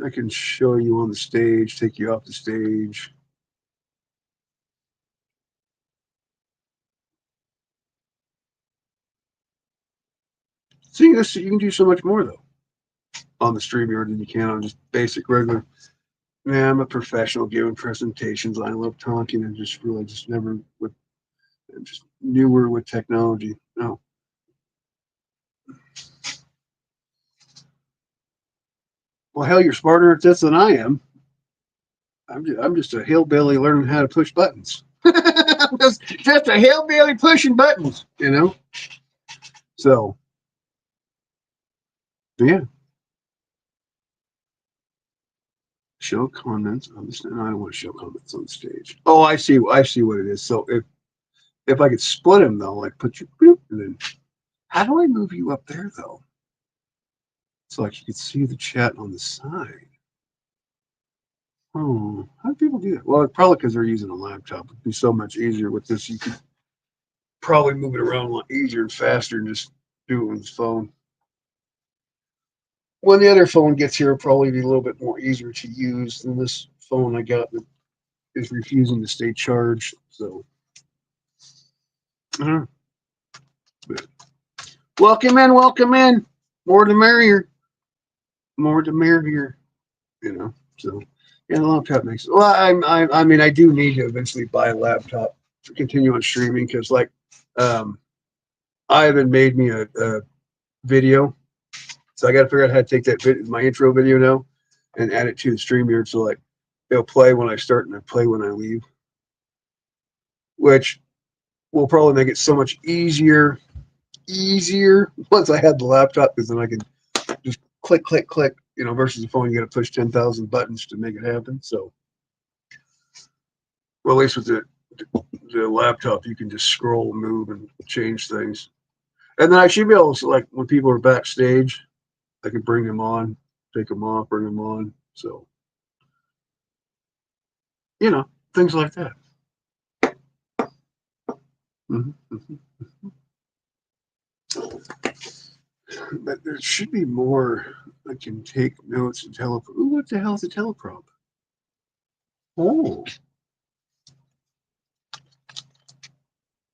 I can show you on the stage, take you off the stage. See this you can do so much more though on the StreamYard than you can on just basic regular. Yeah, I'm a professional giving presentations. I love talking and just really just never with just newer with technology. No. Well, hell, you're smarter at this than I am. I'm just a hillbilly learning how to push buttons. just a hillbilly pushing buttons, you know? So, yeah. Show comments on the no, I don't want to show comments on the stage. Oh, I see what it is. So if I could split them though, like put you boop, and then how do I move you up there though? So like you could see the chat on the side. Oh, how do people do that? Well, probably because they're using a laptop. It'd be so much easier with this. You could probably move it around a lot easier and faster and just do it with his phone. When the other phone gets here, it'll probably be a little bit more easier to use than this phone I got that is refusing to stay charged. So, but welcome in, welcome in. More the merrier. More the merrier. You know. So, yeah, the laptop makes. Well, I mean, I do need to eventually buy a laptop to continue on streaming because, like, um, Ivan made me a video, so I got to figure out how to take that my intro video now, and add it to the StreamYard so like it'll play when I start and I play when I leave, which will probably make it so much easier once I have the laptop because then I can just click click click, you know, versus the phone you got to push 10,000 buttons to make it happen. So, well, at least with the laptop, you can just scroll, move, and change things. And then I should be able to, like, when people are backstage, I can bring them on, take them off, bring them on. So, you know, things like that. Mm-hmm. But there should be more. I can take notes and teleprompt. Ooh, what the hell is a teleprompt? Oh,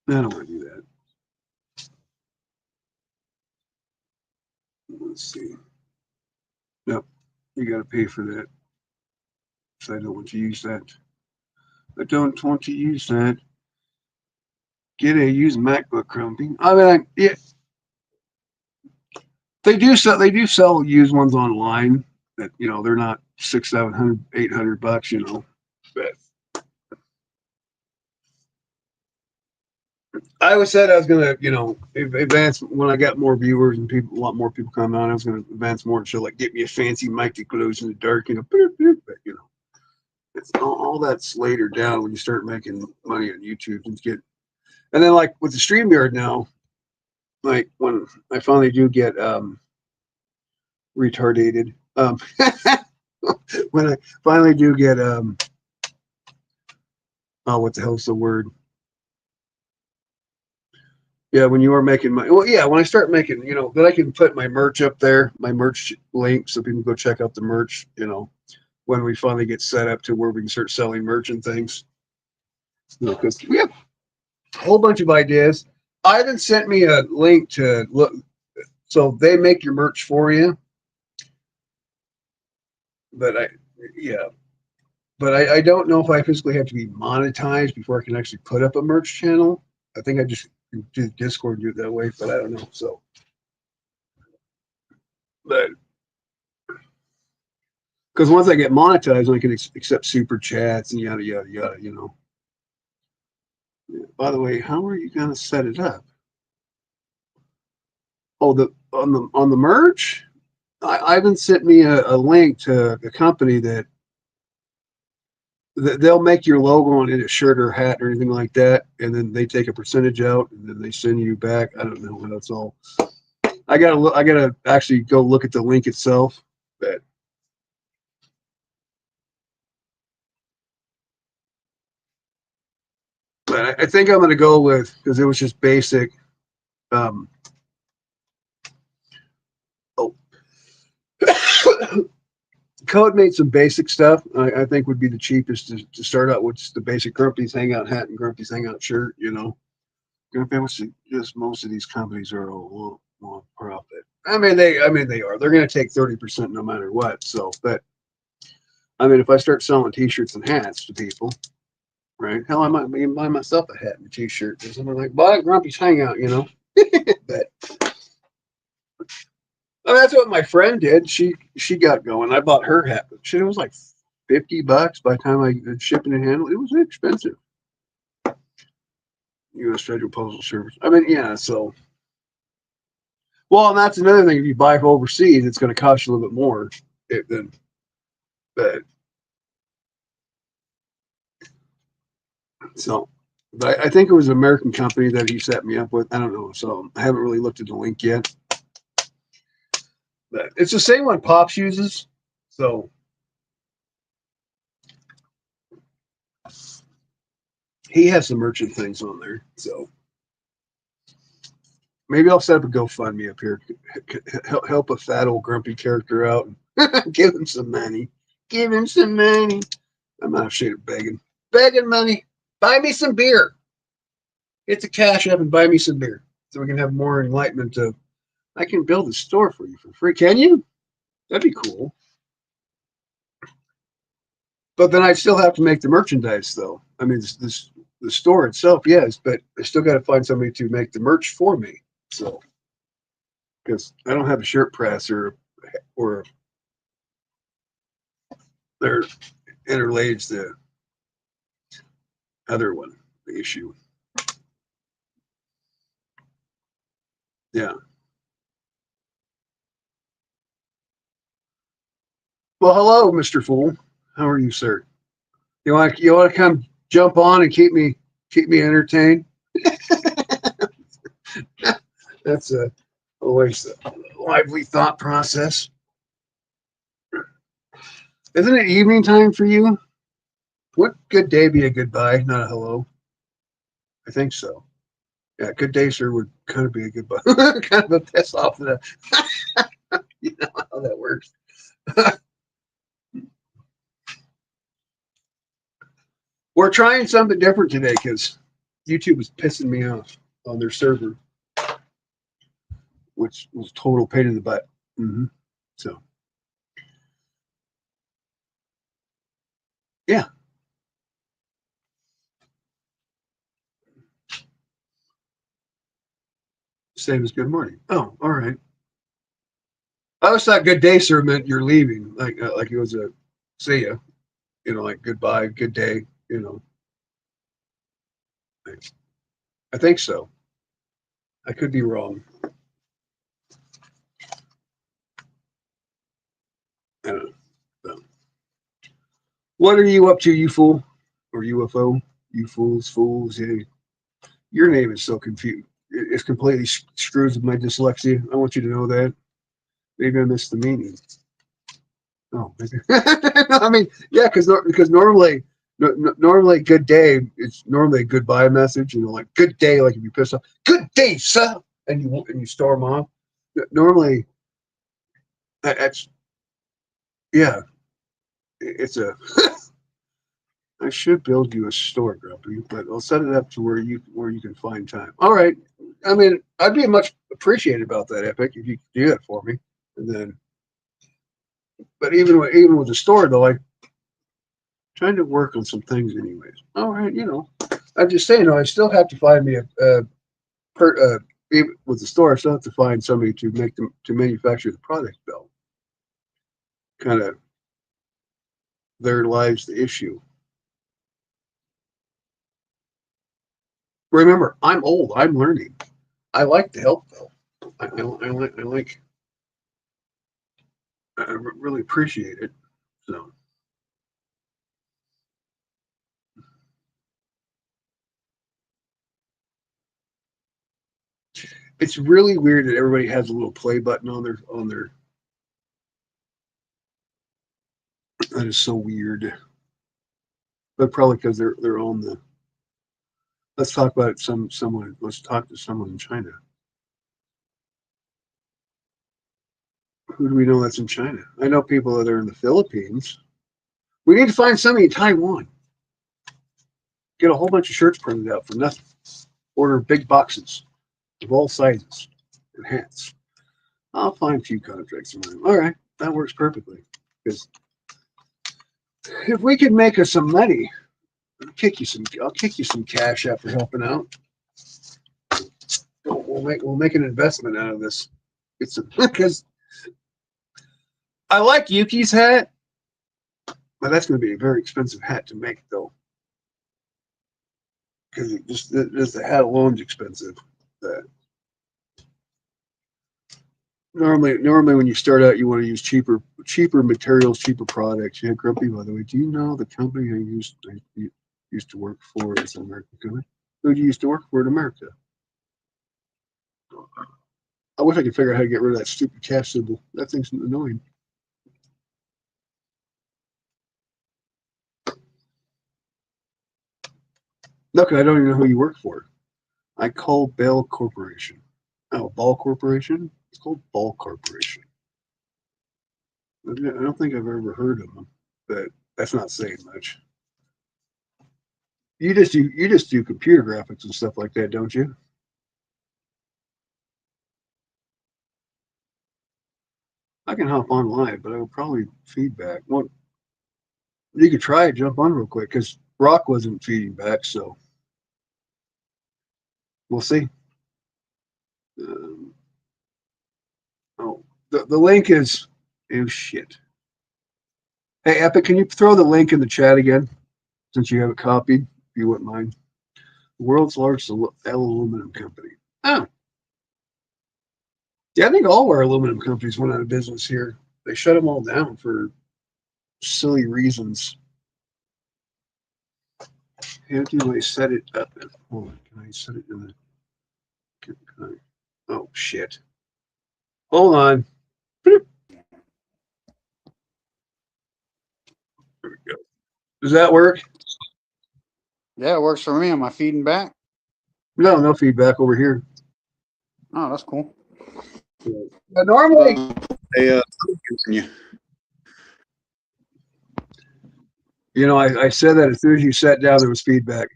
I don't want to do that. Let's see. No, you got to pay for that. So I don't want to use that. I don't want to use that. Get a used MacBook, Grumpy. I mean, yeah, they do sell used ones online. That you know they're not 600, 700, 800 bucks. You know, but I always said I was gonna, you know, advance when I got more viewers and people, a lot more people coming on. I was gonna advance more and show like get me a fancy mic that glows in the dark, you know. But you know, it's all that's later down when you start making money on YouTube and get. And then like with the StreamYard now, like when I finally do get retarded, when I finally do get oh what the hell's the word? Yeah, when you are making money. Well, yeah, when I start making, you know, then I can put my merch up there, my merch link, so people go check out the merch. You know, when we finally get set up to where we can start selling merch and things. You know, because we have a whole bunch of ideas. Ivan sent me a link to look, so they make your merch for you. But yeah, but I don't know if I physically have to be monetized before I can actually put up a merch channel. I think I just do Discord and do it that way, but I don't know. So, but because once I get monetized, I can accept super chats and yada yada yada. By the way, how are you gonna set it up? Oh, the on the merch. Ivan sent me a link to a company that they'll make your logo on it, a shirt or hat or anything like that, and then they take a percentage out, and then they send you back. I don't know how that's all. I gotta actually go look at the link itself. But I think I'm gonna go with because it was just basic. Um, oh, Code made some basic stuff. I think would be the cheapest to start out with just the basic Grumpy's Hangout hat and Grumpy's Hangout shirt. Grumpy, just most of these companies are a little profit. I mean they are. They're going to take 30% no matter what. So, but I mean, if I start selling T-shirts and hats to people, right? Hell, I might even buy myself a hat and a T-shirt. And someone like, buy Grumpy's Hangout. But I mean, that's what my friend did. She got going. I bought her hat. Shit, it was like $50 by the time I did shipping and handling. It was expensive. U.S. Federal Postal Service. I mean, yeah. So, well, and that's another thing. If you buy from overseas, it's going to cost you a little bit more than. But so, but I think it was an American company that he set me up with. I don't know. So I haven't really looked at the link yet. But it's the same one Pops uses. So he has some merchant things on there. So maybe I'll set up a GoFundMe up here. Help a fat old grumpy character out and give him some money. Give him some money. I'm not ashamed of begging. Begging money. Buy me some beer. Get the cash up and buy me some beer. So we can have more enlightenment of I can build a store for you for free. Can you? That'd be cool. But then I'd still have to make the merchandise though. I mean the store itself, yes, but I still gotta find somebody to make the merch for me. So because I don't have a shirt press or they're interlaced the other one, the issue. Yeah. Well, hello, Mr. Fool. How are you, sir? You want to come jump on and keep me entertained? That's always a lively thought process. Isn't it evening time for you? Would good day be a goodbye, not a hello? I think so. Yeah, good day, sir, would kind of be a goodbye. Kind of a piss off of that. You know how that works. We're trying something different today because YouTube is pissing me off on their server, which was total pain in the butt. Mm-hmm. So, yeah, same as good morning. Oh, all right. I always thought good day, sir, meant you're leaving, like it was a see ya, like goodbye, good day, I think so. I could be wrong. I don't know. So, what are you up to, you fool? Or UFO? You fools. Yeah. Your name is so confused. It's completely screws with my dyslexia. I want you to know that. Maybe I missed the meaning. Oh, maybe. I mean, yeah, because normally good day it's normally a goodbye message. Like good day, like if you piss off, good day, sir, and you storm off. Normally, that's yeah, it's a. I should build you a store, Grumpy, but I'll set it up to where you can find time. All right. I mean, I'd be much appreciated about that, Epic, if you could do that for me. And then, but even with the store though, Trying to work on some things, anyways. All right, I'm just saying, I still have to find me even with the store. I still have to find somebody to make them to manufacture the product, though. Kind of their lives the issue. Remember, I'm old. I'm learning. I like to help, though. I really appreciate it. So it's really weird that everybody has a little play button on their. That is so weird. But probably because they're on the. Let's talk about someone. Let's talk to someone in China. Who do we know that's in China? I know people that are in the Philippines. We need to find somebody in Taiwan. Get a whole bunch of shirts printed out for nothing. Order big boxes of all sizes and hats. I'll find a few contracts. All right, that works perfectly. Because if we can make us some money, I'll kick you some cash after helping out. We'll make an investment out of this. It's because I like Yuki's hat, but that's going to be a very expensive hat to make, though. Because just the hat alone's expensive. That normally when you start out, you want to use cheaper materials, cheaper products. Yeah, Grumpy, by the way, do you know the company I used to work for is an American company? Who do you used to work for in America? I wish I could figure out how to get rid of that stupid cash symbol. That thing's annoying. Look, I don't even know who you work for. I call Bell Corporation. Oh, Ball Corporation? It's called Ball Corporation. I don't think I've ever heard of them, but that's not saying much. You just do computer graphics and stuff like that, don't you? I can hop on live, but I will probably feedback. Well, you could try it, jump on real quick, because Rock wasn't feeding back, so we'll see. Um, oh, the link is oh shit. Hey Epic, can you throw the link in the chat again since you have it copied, if you wouldn't mind? The world's largest aluminum company. Oh, yeah, I think all our aluminum companies went out of business here. They shut them all down for silly reasons. How do I set it up? Hold on, can I set it in the? Can I, oh shit! Hold on. There we go. Does that work? Yeah, it works for me. Am I feeding back? No, no feedback over here. Oh, that's cool. Normally, Continue. I said that as soon as you sat down, there was feedback.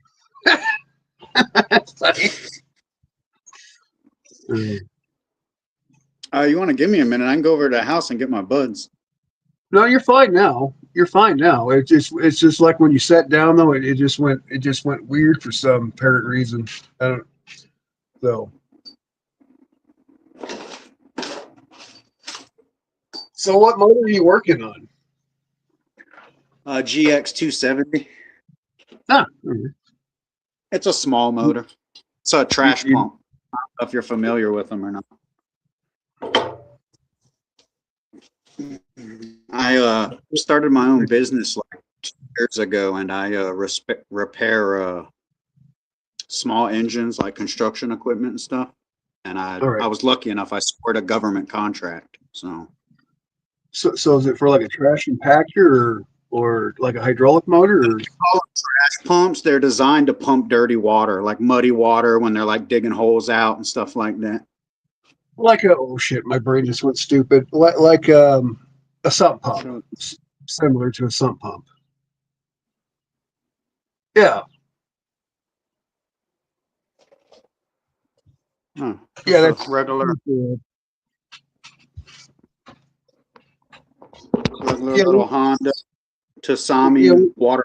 That's funny. You want to give me a minute? I can go over to the house and get my buds. No, you're fine now. You're fine now. It's just like when you sat down though, it just went weird for some apparent reason. I don't so. So what motor are you working on? GX 270. Ah, It's a small motor. It's a trash You- pump. I don't know if you're familiar with them or not. I started my own business like 2 years ago, and I repair small engines like construction equipment and stuff. And all right. I was lucky enough I scored a government contract. So So is it for like a trash compactor or like a hydraulic motor? Or? pumps, they're designed to pump dirty water, like muddy water when they're like digging holes out and stuff like that. Like oh shit, my brain just went stupid. Like a sump pump, similar to a sump pump. Yeah, yeah, that's regular yeah. little Honda to Sami Yeah, water.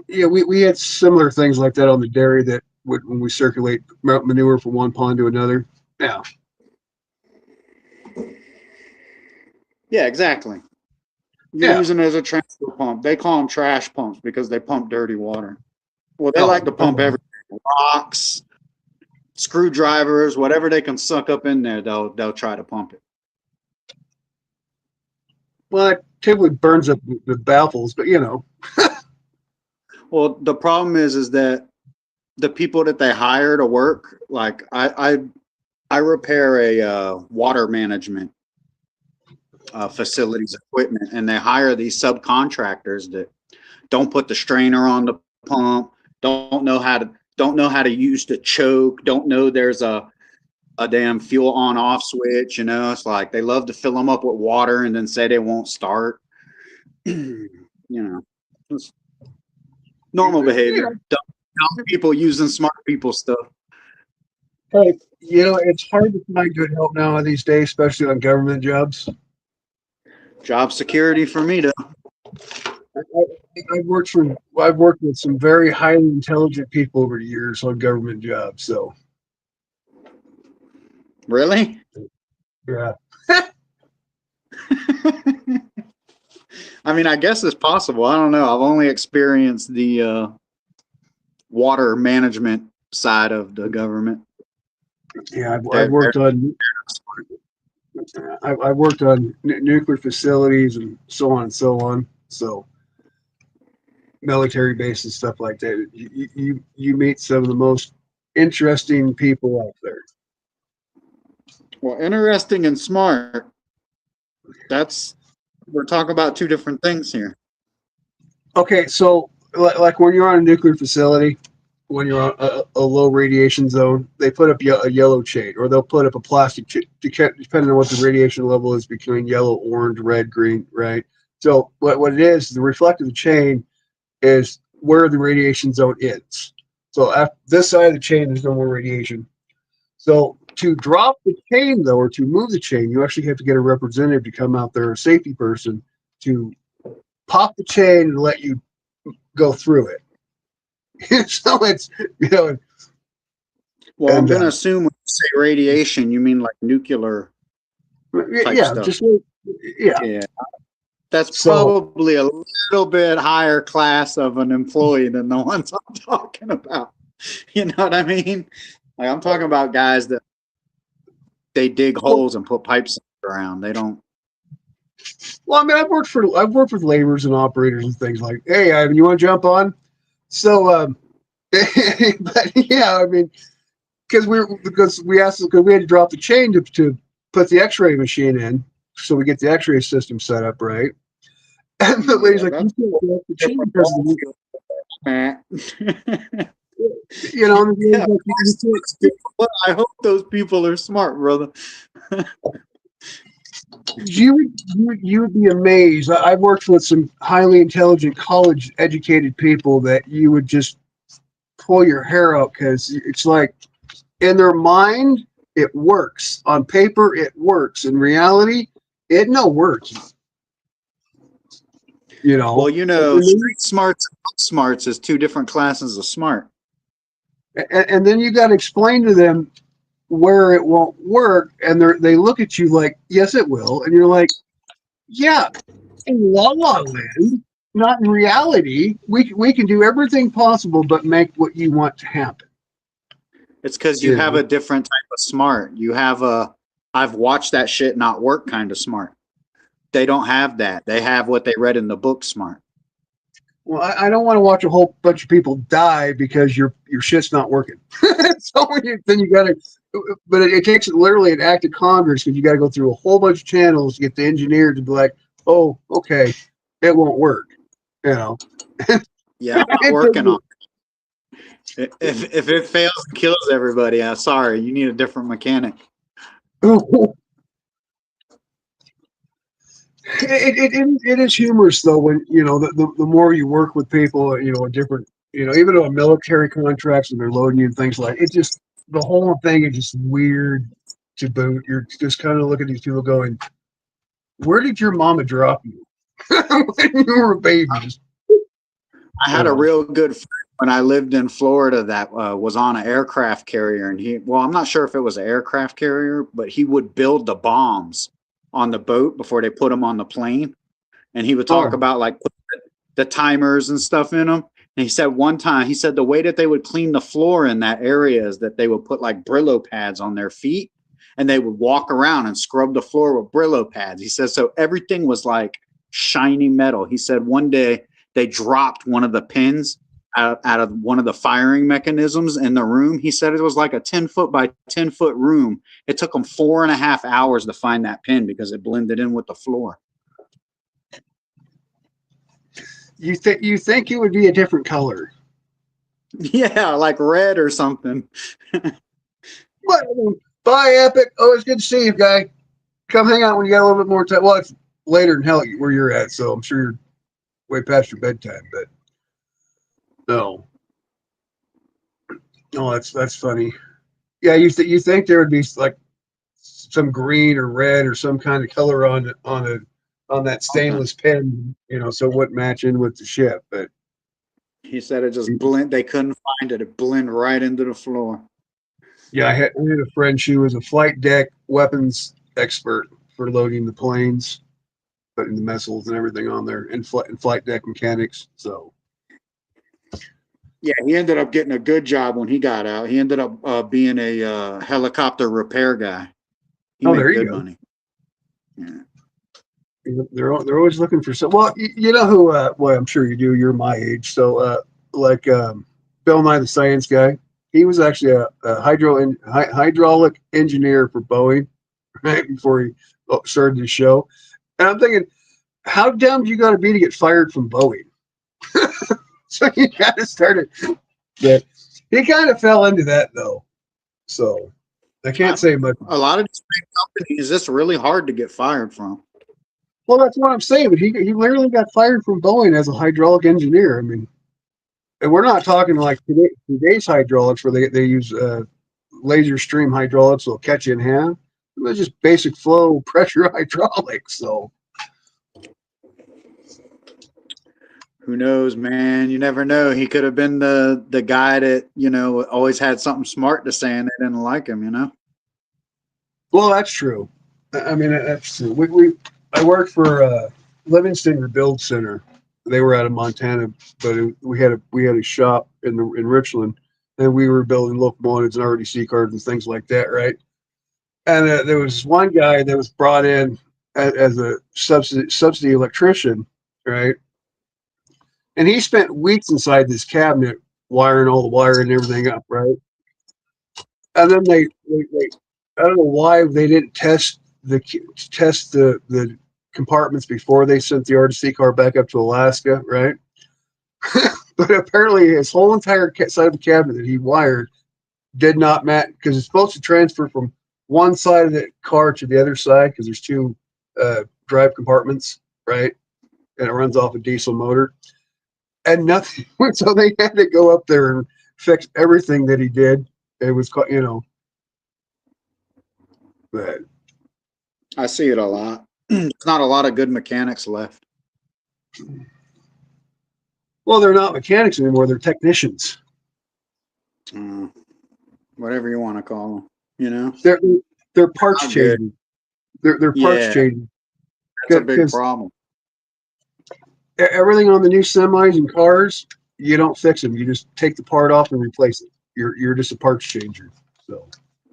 yeah, we had similar things like that on the dairy that would, when we circulate manure from one pond to another. Yeah, Yeah, exactly. You're yeah. using it as a transfer pump. They call them trash pumps because they pump dirty water. Well, they like to Oh, pump everything. Rocks, screwdrivers, whatever they can suck up in there, they'll try to pump it. well, it typically burns up the baffles, but you know, Well, the problem is that the people that they hire to work, like I repair a water management facilities equipment, and they hire these subcontractors that don't put the strainer on the pump, don't know how to use the choke, don't know there's a damn fuel on off switch. You know, it's like they love to fill them up with water and then say they won't start. You know, it's normal you know, behavior. Dumb people using smart people stuff. hey, you know, it's hard to find good help now these days, especially on government jobs. Job security for me to. I've worked with some very highly intelligent people over the years on government jobs. So Really? yeah, I mean, I guess it's possible. I don't know. I've only experienced the water management side of the government. yeah, They're, they're I've worked on nuclear facilities and so on and so on. So military bases, stuff like that. You meet some of the most interesting people out there. well, interesting and smart. That's we're talking about two different things here. Okay, so like when you're on a nuclear facility, when you're on a low radiation zone, they put up a yellow chain, or they'll put up a plastic chain, depending on what the radiation level is between yellow, orange, red, green, right? So what it is, the reflective chain is where the radiation zone ends. So after this side of the chain, there's no more radiation. So to drop the chain, though, or to move the chain, you actually have to get a representative to come out there, a safety person, to pop the chain and let you go through it. So it's, you know, Well, I'm and going to assume when you say radiation, you mean like nuclear type yeah, stuff. just yeah. Yeah. That's So probably a little bit higher class of an employee than the ones I'm talking about. You know what I mean? Like I'm talking about guys that they dig holes and put pipes around. They don't. well, I mean, I've worked with laborers and operators and things like, hey, Ivan, you want to jump on? So, but yeah, I mean, because we asked because we had to drop the chain to put the X-ray machine in, so we get the X-ray system set up right. And the lady's Yeah, like, you that's can't drop the chain different because of the, you know, and the lady's Yeah, like, I hope those people are smart, brother. you would be amazed. I've worked with some highly intelligent, college educated people that you would just pull your hair out because it's like in their mind it works. On paper it works. In reality, it no works. You Well, know. you know, street smarts and book smarts is two different classes of smart. And then you got to explain to them where it won't work, and they look at you like, yes, it will, and you're like, yeah, in La La Land, not in reality. We can do everything possible, but make what you want to happen. It's because you You have know? a different type of smart. You have a I've watched that shit not work kind of smart. They don't have that. They have what they read in the book smart. Well, I don't want to watch a whole bunch of people die because your shit's not working. So then you got to, but it takes literally an act of Congress because you got to go through a whole bunch of channels to get the engineer to be like, oh, okay, it won't work. You know, Yeah, I'm not working on it. If it fails and kills everybody, I'm sorry. You need a different mechanic. It is humorous though when you know the more you work with people, you know, different, you know, even on military contracts and they're loading you and things like it, just the whole thing is just weird to boot. You're just kind of looking at these people going, where did your mama drop you? when you were a baby. Just, I had a real good friend when I lived in Florida that was on an aircraft carrier, and I'm not sure if it was an aircraft carrier, but he would build the bombs on the boat before they put them on the plane, and he would talk about like the timers and stuff in them. And he said one time, he said the way that they would clean the floor in that area is that they would put like Brillo pads on their feet, and they would walk around and scrub the floor with Brillo pads. He says so everything was like shiny metal. He said one day they dropped one of the pins out of one of the firing mechanisms in the room. He said it was like a 10-foot by 10-foot room. It took them 4.5 hours to find that pin because it blended in with the floor. you think it would be a different color? Yeah, like red or something. What? Bye, Epic. Always good to see you, guy. Come hang out when you got a little bit more time. Well, it's later in hell where you're at, so I'm sure you're way past your bedtime. But no, that's funny. Yeah, you think there would be like some green or red or some kind of color on that stainless pen, so it wouldn't match in with the ship. But he said it just blend. They couldn't find it. It blend right into the floor. yeah, I had a friend. She was a flight deck weapons expert for loading the planes, putting the missiles and everything on there, and flight deck mechanics. So yeah, he ended up getting a good job when he got out. He ended up being a helicopter repair guy. He made good money. Yeah. They're always looking for some. Well, you know who? Well, I'm sure you do. You're my age, so like Bill Nye the Science Guy. He was actually a hydraulic engineer for Boeing, right before he started the show. And I'm thinking, how dumb do you got to be to get fired from Boeing? So he kind of started. Yeah, he kind of fell into that though. So I can't say much. A lot of these big companies, it's really hard to get fired from. Well, that's what I'm saying. But he literally got fired from Boeing as a hydraulic engineer. I mean, and we're not talking like today's hydraulics where they use laser stream hydraulics will catch you in hand. It's just basic flow pressure hydraulics. So who knows, man? You never know. He could have been the guy that always had something smart to say, and they didn't like him. Well, that's true. I mean, that's true. I worked for Livingston Rebuild Center. They were out of Montana, but we had a shop in Richland, and we were building locomotives and RDC cars and things like that, right? And there was one guy that was brought in as a subsidy electrician, right? And he spent weeks inside this cabinet wiring all the wire and everything up, right? And then they I don't know why they didn't test the compartments before they sent the RTC car back up to Alaska, right? But apparently his whole entire side of the cabinet that he wired did not match because it's supposed to transfer from one side of the car to the other side because there's two drive compartments, right? And it runs off a diesel motor. And nothing, so they had to go up there and fix everything that he did. It was, but I see it a lot. There's not a lot of good mechanics left. Well, they're not mechanics anymore; they're technicians. Whatever you want to call them, they're parts changing. They're parts changing. That's a big problem. Everything on the new semis and cars, you don't fix them. You just take the part off and replace it. You're just a parts changer. So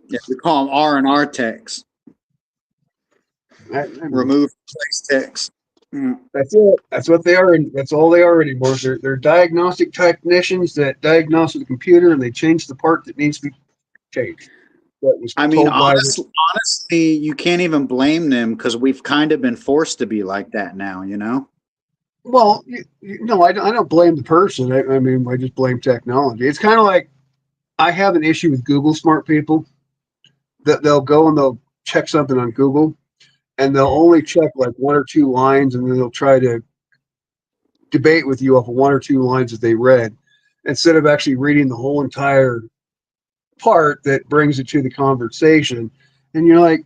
yeah, we call them R&R techs. Remove replace techs. That's it. That's what they are. That's all they are anymore. They're diagnostic technicians that diagnose with the computer and they change the part that needs to be changed. Honestly, you can't even blame them because we've kind of been forced to be like that now, Well, no, I don't blame the person. I mean, I just blame technology. It's kind of like I have an issue with Google smart people that they'll go and they'll check something on Google and they'll only check like one or two lines and then they'll try to debate with you off of one or two lines that they read instead of actually reading the whole entire part that brings it to the conversation. And you're like,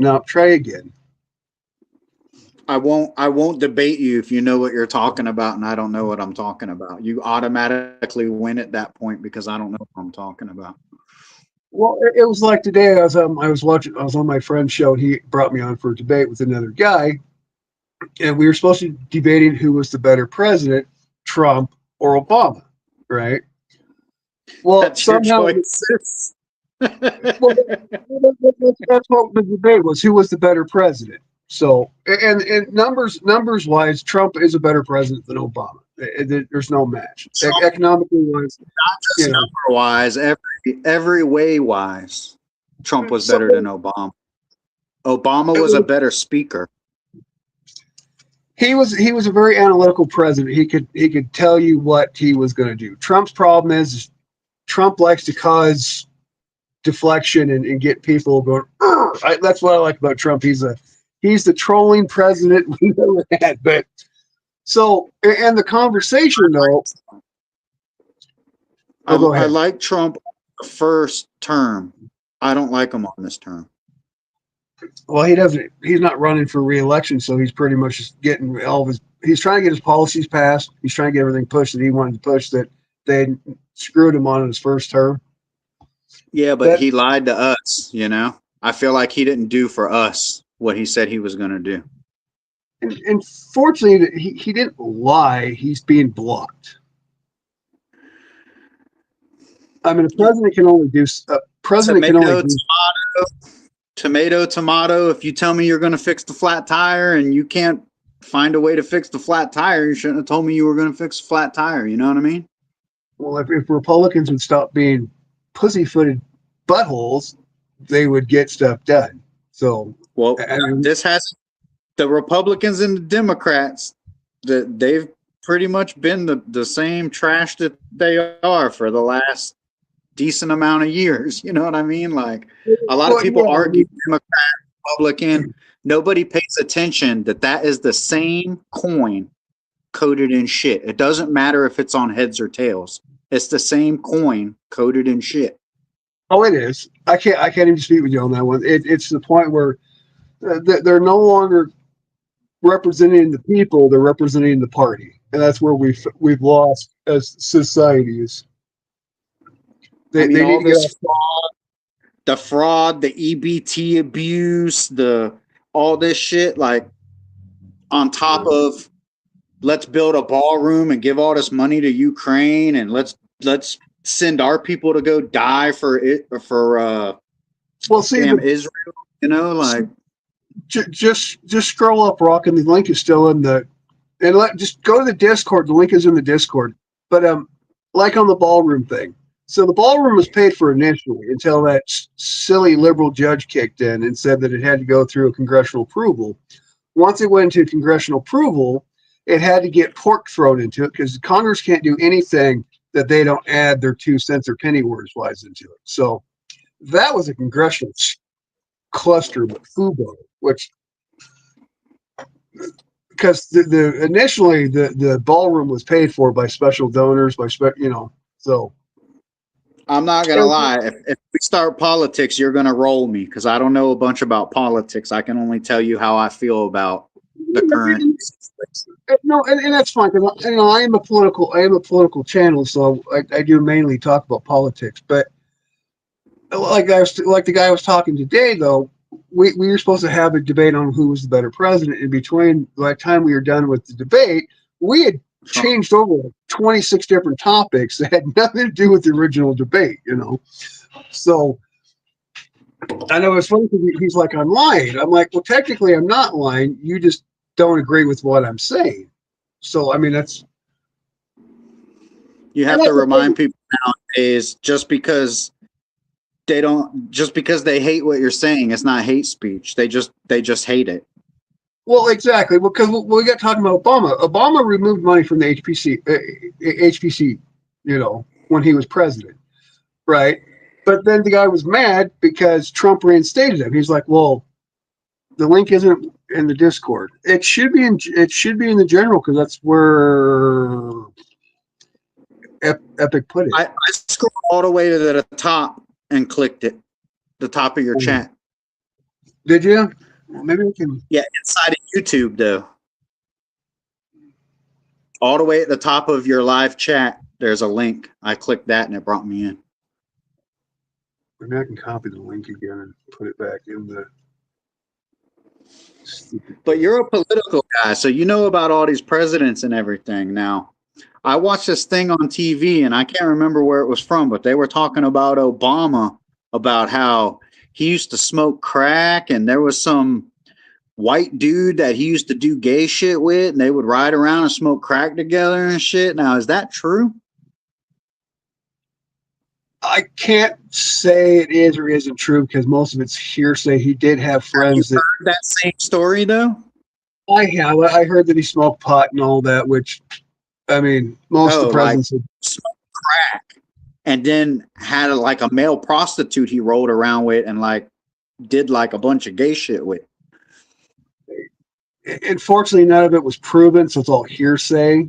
no, try again. I won't debate you if you know what you're talking about and I don't know what I'm talking about. You automatically win at that point because I don't know what I'm talking about. Well, it was like today. I was on my friend's show. And he brought me on for a debate with another guy, and we were supposed to be debating who was the better president, Trump or Obama, right? Well, That's your somehow, choices. well, that's what the debate was: who was the better president. So, and numbers wise, Trump is a better president than Obama. There's no match. Trump, Economically wise, not you just know. number wise, every way wise, Trump was So better than Obama. Obama was a better speaker. he was a very analytical president. He could tell you what he was going to do. Trump's problem is Trump likes to cause deflection and get people going. That's what I like about Trump. He's the trolling president we've ever had. But so and the conversation though. Go I ahead. like Trump the first term. I don't like him on this term. Well, he doesn't. He's not running for re-election, so he's pretty much just getting all of his. He's trying to get his policies passed. He's trying to get everything pushed that he wanted to push that they screwed him on in his first term. Yeah, but That he lied to us, you know? I feel like he didn't do for us what he said he was going to do. and fortunately, he didn't lie. He's being blocked. I mean, a president can only do. A president can only Tomato, do. tomato. If you tell me you're going to fix the flat tire and you can't find a way to fix the flat tire, you shouldn't have told me you were going to fix a flat tire. You know what I mean? Well, if Republicans would stop being pussyfooted buttholes, they would get stuff done. So, Well, and this has the Republicans and the Democrats that they've pretty much been the same trash that they are for the last decent amount of years. You know what I mean? Like a lot of people argue Democrat, Republican. Nobody pays attention that is the same coin coated in shit. It doesn't matter if it's on heads or tails. It's the same coin coated in shit. Oh, it is. I can't even dispute with you on that one. It's the point where they're no longer representing the people; they're representing the party, and that's where we've lost as societies. I mean, They need all to get this off. fraud, the EBT abuse, all this shit, like on top of let's build a ballroom and give all this money to Ukraine and let's send our people to go die for Well, see, damn Israel, you know, like just scroll up, Rock, and the link is still in the. And just go to the Discord. The link is in the Discord. But like on the ballroom thing. So the ballroom was paid for initially until that silly liberal judge kicked in and said that it had to go through a congressional approval. Once it went into congressional approval, it had to get pork thrown into it because Congress can't do anything that they don't add their 2 cents or penny words wise into it. So that was a congressional cluster with FUBO, which because the initially the ballroom was paid for by special donors so I'm not gonna lie. If we start politics, you're gonna roll me because I don't know a bunch about politics. I can only tell you how I feel about the current. no, and that's fine because I am a political channel, so I do mainly talk about politics. But like the guy I was talking today, though, we were supposed to have a debate on who was the better president. In between, by the time we were done with the debate, we had changed over 26 different topics that had nothing to do with the original debate. So I know it's funny because he's like, I'm lying. I'm like, well, technically, I'm not lying. You just don't agree with what I'm saying. So I mean, You have to remind people nowadays just because they hate what you're saying, it's not hate speech. They just hate it. Well, exactly. Because we got talking about Obama. Obama removed money from the HPC, when he was president, right? But then the guy was mad because Trump reinstated him. He's like, "Well, the link isn't in the Discord. It should be in the general because that's where Epic put it." I scrolled all the way to the top and clicked it, the top of your chat. Did you? Well, maybe I can. Yeah, inside of YouTube though. All the way at the top of your live chat, there's a link. I clicked that and it brought me in. Maybe I can copy the link again and put it back in the. But you're a political guy, so you know about all these presidents and everything. Now, I watched this thing on TV and I can't remember where it was from, but they were talking about Obama, about how he used to smoke crack and there was some white dude that he used to do gay shit with and they would ride around and smoke crack together and shit. Now, is that true? I can't say it is or isn't true because most of it's hearsay. He did have friends that. Heard that same story though? I have. I heard that he smoked pot and all that, which, I mean, most of the like presidents. smoked crack and then had like a male prostitute he rolled around with and like did like a bunch of gay shit with. Unfortunately, none of it was proven, so it's all hearsay.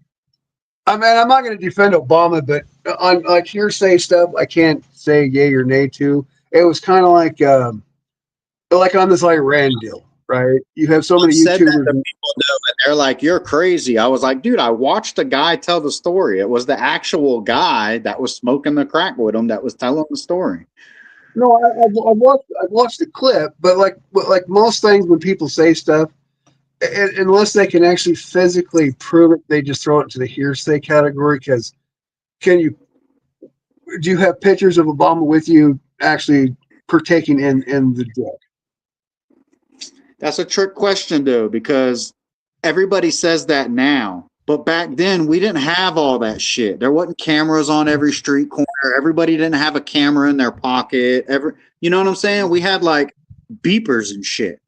I mean, I'm not going to defend Obama, but on like hearsay stuff, I can't say yay or nay to. It was kind of like on this Iran deal, right? You have so many Said that YouTubers. to people though, and they're like, "You're crazy." I was like, "Dude, I watched the guy tell the story. It was the actual guy that was smoking the crack with him that was telling the story." No, I've watched the clip, but like most things, when people say stuff, unless they can actually physically prove it, they just throw it into the hearsay category. Because do you have pictures of Obama with you actually partaking in the drug? That's a trick question though, because everybody says that now. But back then, we didn't have all that shit. There wasn't cameras on every street corner. Everybody didn't have a camera in their pocket. You know what I'm saying? We had like beepers and shit.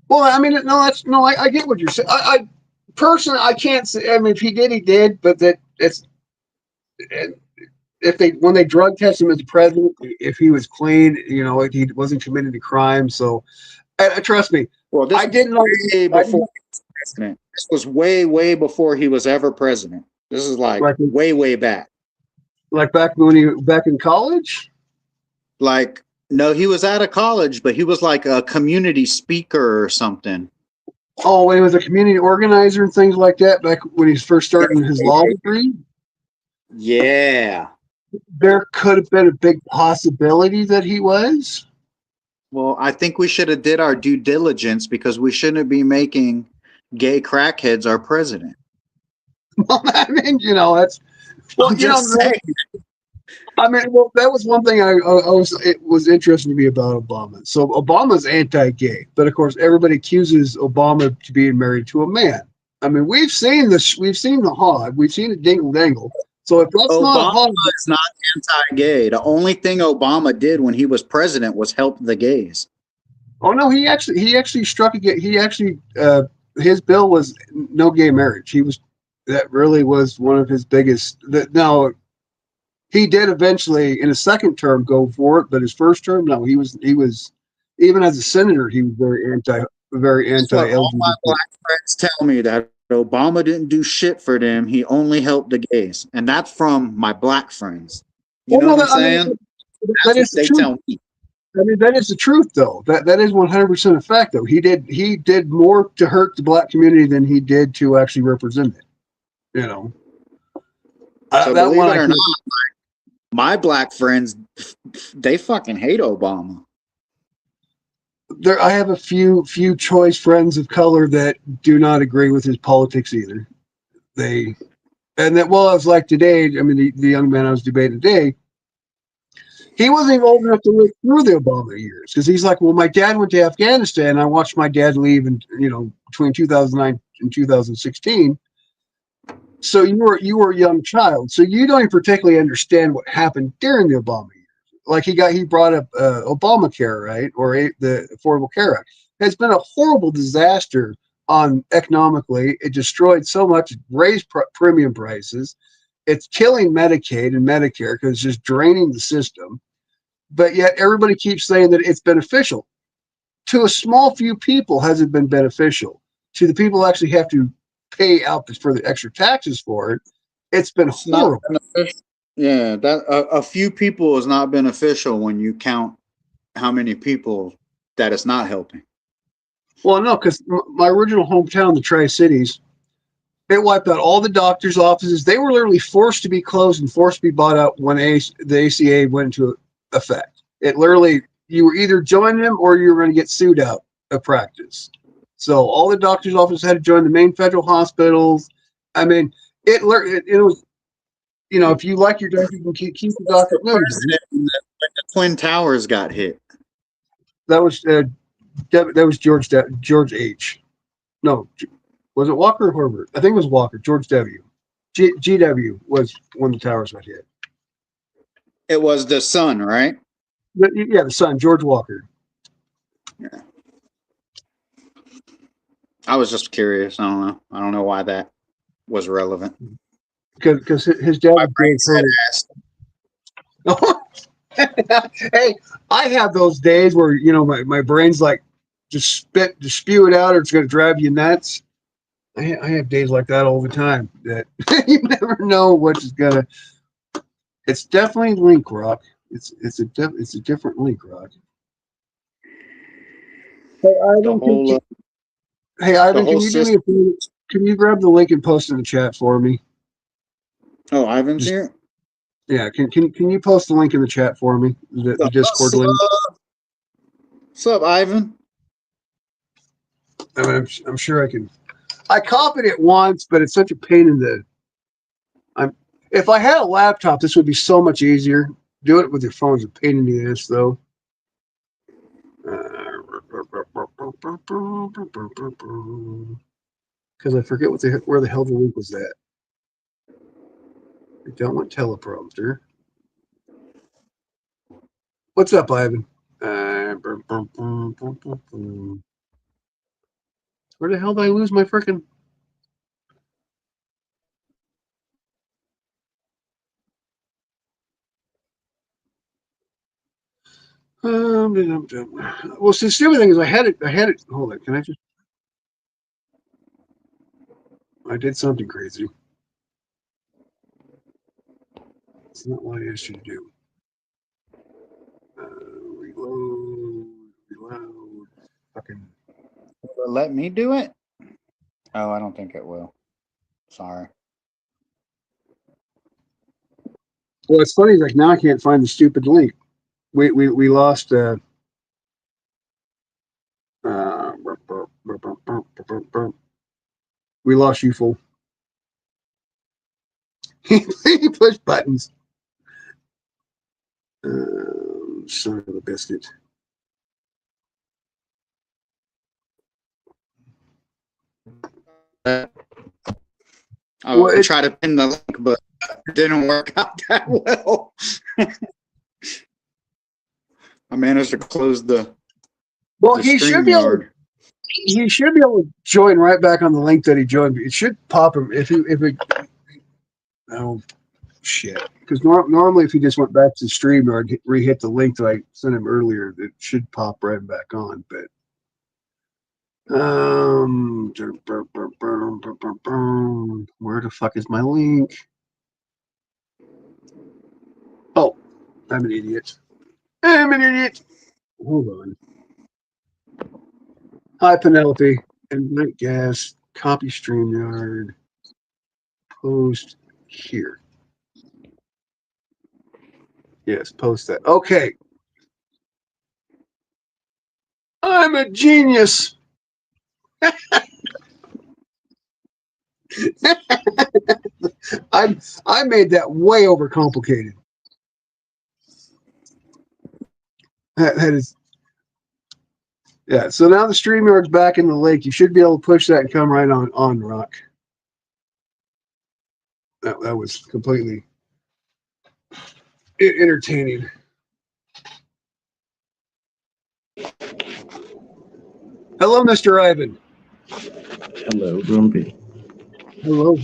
Well, I mean, I get what you're saying. I personally, I can't say. I mean, if he did, he did. But that it's when they drug test him as a president, if he was clean, if he wasn't committing a crime. So, trust me. Well, this I didn't know. way before he was president. This was way, way before he was ever president. This is like way, way back. Like back in college. Like, no, he was out of college, but he was like a community speaker or something. Oh, when he was a community organizer and things like that, back when he's first starting his law degree. Yeah. There could have been a big possibility that he was. Well, I think we should have did our due diligence because we shouldn't be making gay crackheads our president. Well, I mean, that's. Well, saying. I mean, well, that was one thing it was interesting to me about Obama. So Obama's anti-gay, but of course, everybody accuses Obama to being married to a man. I mean, we've seen this. We've seen the hog. We've seen it dingle dangle. So if that's Obama not a hog, is not anti-gay. The only thing Obama did when he was president was help the gays. Oh no, he actually struck a gay. He actually his bill was no gay marriage. That really was one of his biggest. Now he did eventually in his second term go for it, but his first term, no, he was even as a senator, he was very anti LGBT. All my black friends tell me that Obama didn't do shit for them. He only helped the gays, and that's from my black friends. You know what I'm saying? That is the truth. Tell me. I mean, that is the truth, though. That is 100% a fact, though. He did more to hurt the black community than he did to actually represent it. So believe it or not, my black friends, they fucking hate Obama. I have a few choice friends of color that do not agree with his politics either. I was like today. I mean, the young man I was debating today, he wasn't even old enough to live through the Obama years because he's like, well, my dad went to Afghanistan. I watched my dad leave, between 2009 and 2016. So you were a young child, so you don't even particularly understand what happened during the Obama years. Like he brought up Obamacare, right, or the Affordable Care Act. It's been a horrible disaster on economically. It destroyed so much, raised premium prices. It's killing Medicaid and Medicare because it's just draining the system. But yet everybody keeps saying that it's beneficial. To a small few people, has it been beneficial? To the people who actually have to pay out for the extra taxes for it, it's been horrible. Yeah, that a few people is not beneficial when you count how many people that it's not helping. Well, no, because my original hometown, the Tri-Cities, it wiped out all the doctors' offices. They were literally forced to be closed and forced to be bought out when the ACA went into effect. It literally, you were either joining them or you were going to get sued out of practice. So all the doctors' offices had to join the main federal hospitals. I mean, it was, if you like your doctor, you can keep the doctor. No, you didn't. When the Twin Towers got hit. That was George H. No, was it Walker or Herbert? I think it was Walker. George W. GW was when the towers got hit. It was the sun, right? But, yeah, the son, George Walker. Yeah. I was just curious. I don't know. I don't know why that was relevant. Because his dad My was brain said Herbert. Hey, I have those days where my brain's like just spew it out, or it's going to drive you nuts. I have days like that all the time. That you never know what is gonna. It's definitely Link Rock. It's a different Link Rock. Hey the Ivan, whole can you do me a system. favor? Can you grab the link and post in the chat for me? Oh, Ivan's Just here. yeah, can you post the link in the chat for me? The Discord link. What's up, Ivan? I mean, I'm sure I can. I copied it once, but it's such a pain in the. If I had a laptop, this would be so much easier. Do it with your phone is a pain in the ass, though. Because I forget where the hell the link was at. I don't want teleprompter. What's up, Ivan? Where the hell did I lose my freaking? Well, see, the stupid thing is, I had it. Hold on, can I just? I did something crazy. It's not what I asked you to do. Reload. Fucking. Let me do it. Oh, I don't think it will. Sorry. Well, it's funny. Like now, I can't find the stupid link. We lost. We lost you, fool. He pushed buttons. Son of a biscuit. I would try to pin the link, but it didn't work out that well. I managed to close the. Well, the he should be able. StreamYard. He should be able to join right back on the link that he joined. It should pop him if it. Oh shit! Because normally, if he just went back to the stream or re-hit the link that I sent him earlier, it should pop right back on. But where the fuck is my link? Oh, I'm an idiot. I'm an idiot. Hold on. Hi, Penelope. Invite guest. Copy StreamYard. Post here. Yes, post that. Okay. I'm a genius. I made that way overcomplicated. That is, yeah. So now the StreamYard's back in the lake. You should be able to push that and come right on Rock. That was completely entertaining. Hello, Mr. Ivan. Hello, Grumpy. Hello.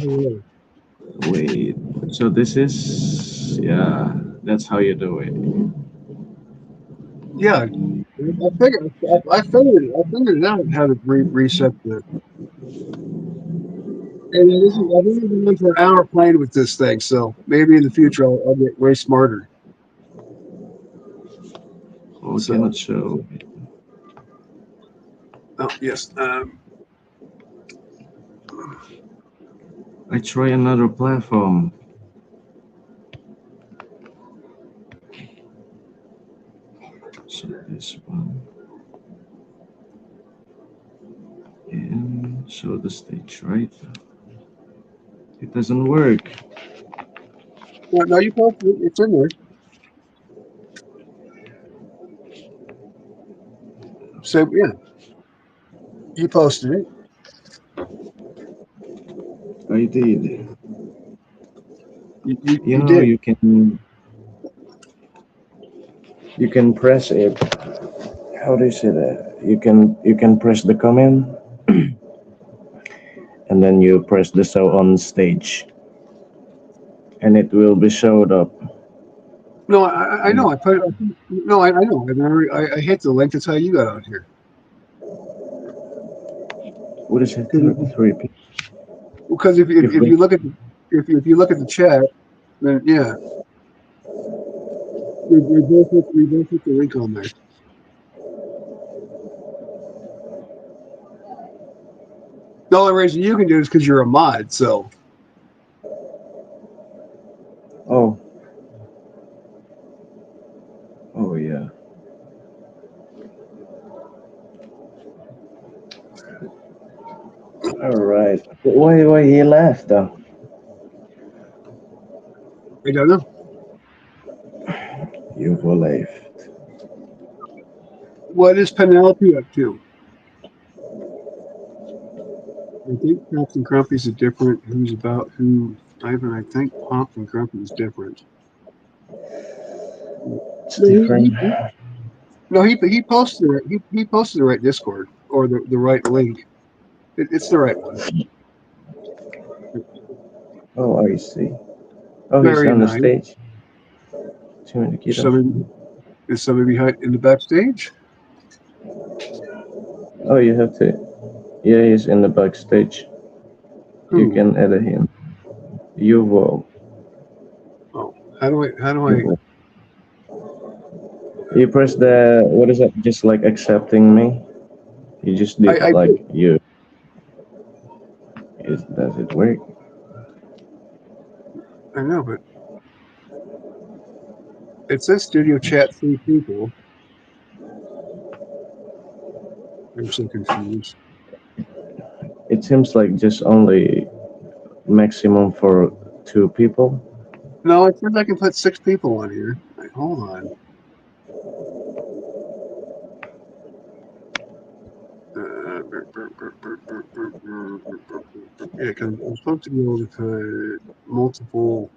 Wait, so this is, yeah, that's how you do it. Yeah, I figured it out how to reset the. And I've only been on for an hour playing with this thing, so maybe in the future I'll get way smarter. Oh, So cannot show. Oh yes. I try another platform. So this one. And show the stage, right? It doesn't work. No, you posted it. It's in there. So yeah, you posted it. I did. You You know, did. you can press it. How do you say that? You can press the comment, and then you press the show on stage, and it will be showed up. No, I know. I put. No, I know. I hit the link. That's how you got out here. What is it? Three people. Because If if the, you look at if you look at the chat, then yeah, we both put the link on there. The only reason you can do it is because you're a mod. So oh, oh yeah. All right. Why he left though? I don't know You left. what is Penelope up to. I think Pops and Grumpy's are different. Who's about who? Ivan, I think Pop and Grumpy is different. It's No, different. no, he posted it. He posted the right Discord or the right link. It's the right one. Oh, I see. Oh, he's Very on the nice. stage. Too many kiddos. Is somebody behind in the backstage? Oh, you have to. Yeah, he's in the backstage. You Who? can edit him. You will. Oh, how do You I? will. You press the what is it? Just like accepting me. You just did I like did. you. Does it work? I know, but it says studio chat 3 people. I'm so confused. It seems like just only maximum for 2 people. No, it says I can put 6 people on here. Wait, hold on. Yeah, because I'm supposed to be able to put multiple.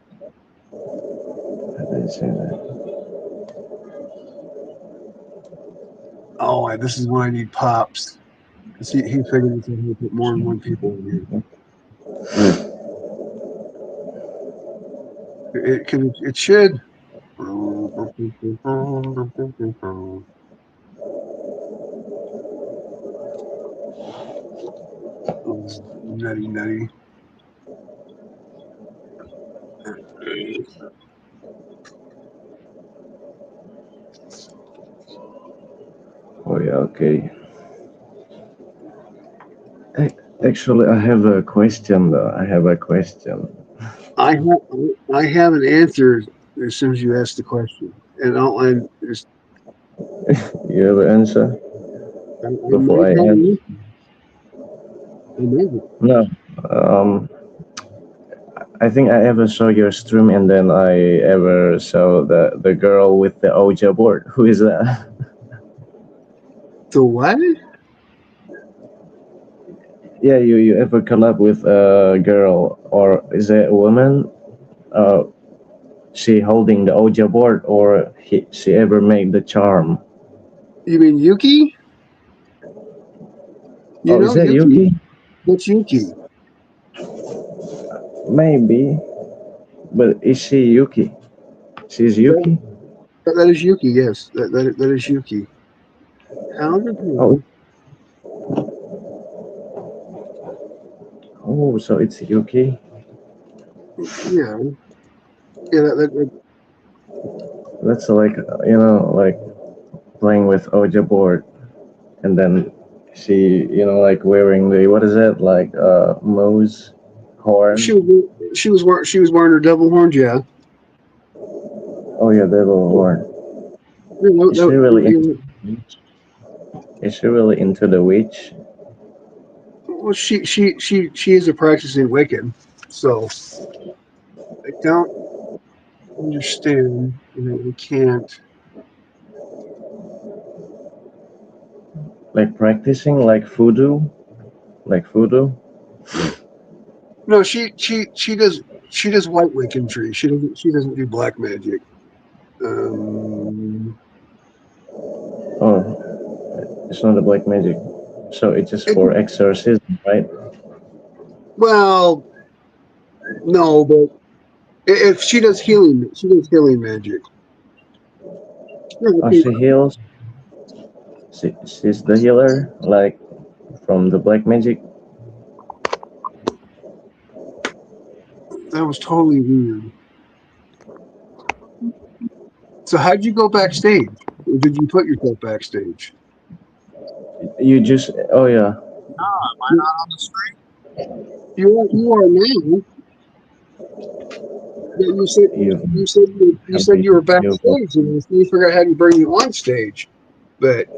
I didn't say that. Oh, this is when I need pops. Because he figured it's going to put more than 1 people in here. It should. Oh, nutty, nutty. Oh yeah, okay. Actually, I have a question though. I have a question. I have an answer as soon as you ask the question, and You have an answer I before might I have ask? an answer. I might have. No. Um, I think I ever saw your stream, and then I ever saw the girl with the Ouija board. Who is that? So what? Yeah, you ever collab with a girl, or is it a woman? Uh, she holding the Ouija board, or she ever made the charm? You mean Yuki? You Oh, is know that Yuki? Yuki? That's Yuki. Maybe, but is she Yuki? She's That, Yuki. that is Yuki. Yes, that is Yuki. How did Oh, you? oh, so it's Yuki. Yeah, yeah. That's like like playing with Ouija board, and then She, like wearing the what is it like Moe's She horn? was wearing her devil horns. Yeah. Oh yeah, devil horn. You know, Is she really into you the witch? Is she really into the witch? well, she is a practicing Wiccan, so I don't understand. We can't. Like practicing like voodoo? Like voodoo? No, she does white Wiccan. She doesn't do black magic. Um, Oh, it's not a black magic. So it's just it, for exorcism, right? well, no, but if she does healing magic. Yeah, Oh, she heals. She's the healer, like from the black magic. that was totally weird. So how'd you go backstage? Or did you put yourself backstage? You just, oh yeah, No, am I not on the screen? You are now. Yeah, you you have said been, you were you backstage, and we figured out how to bring you on stage. But It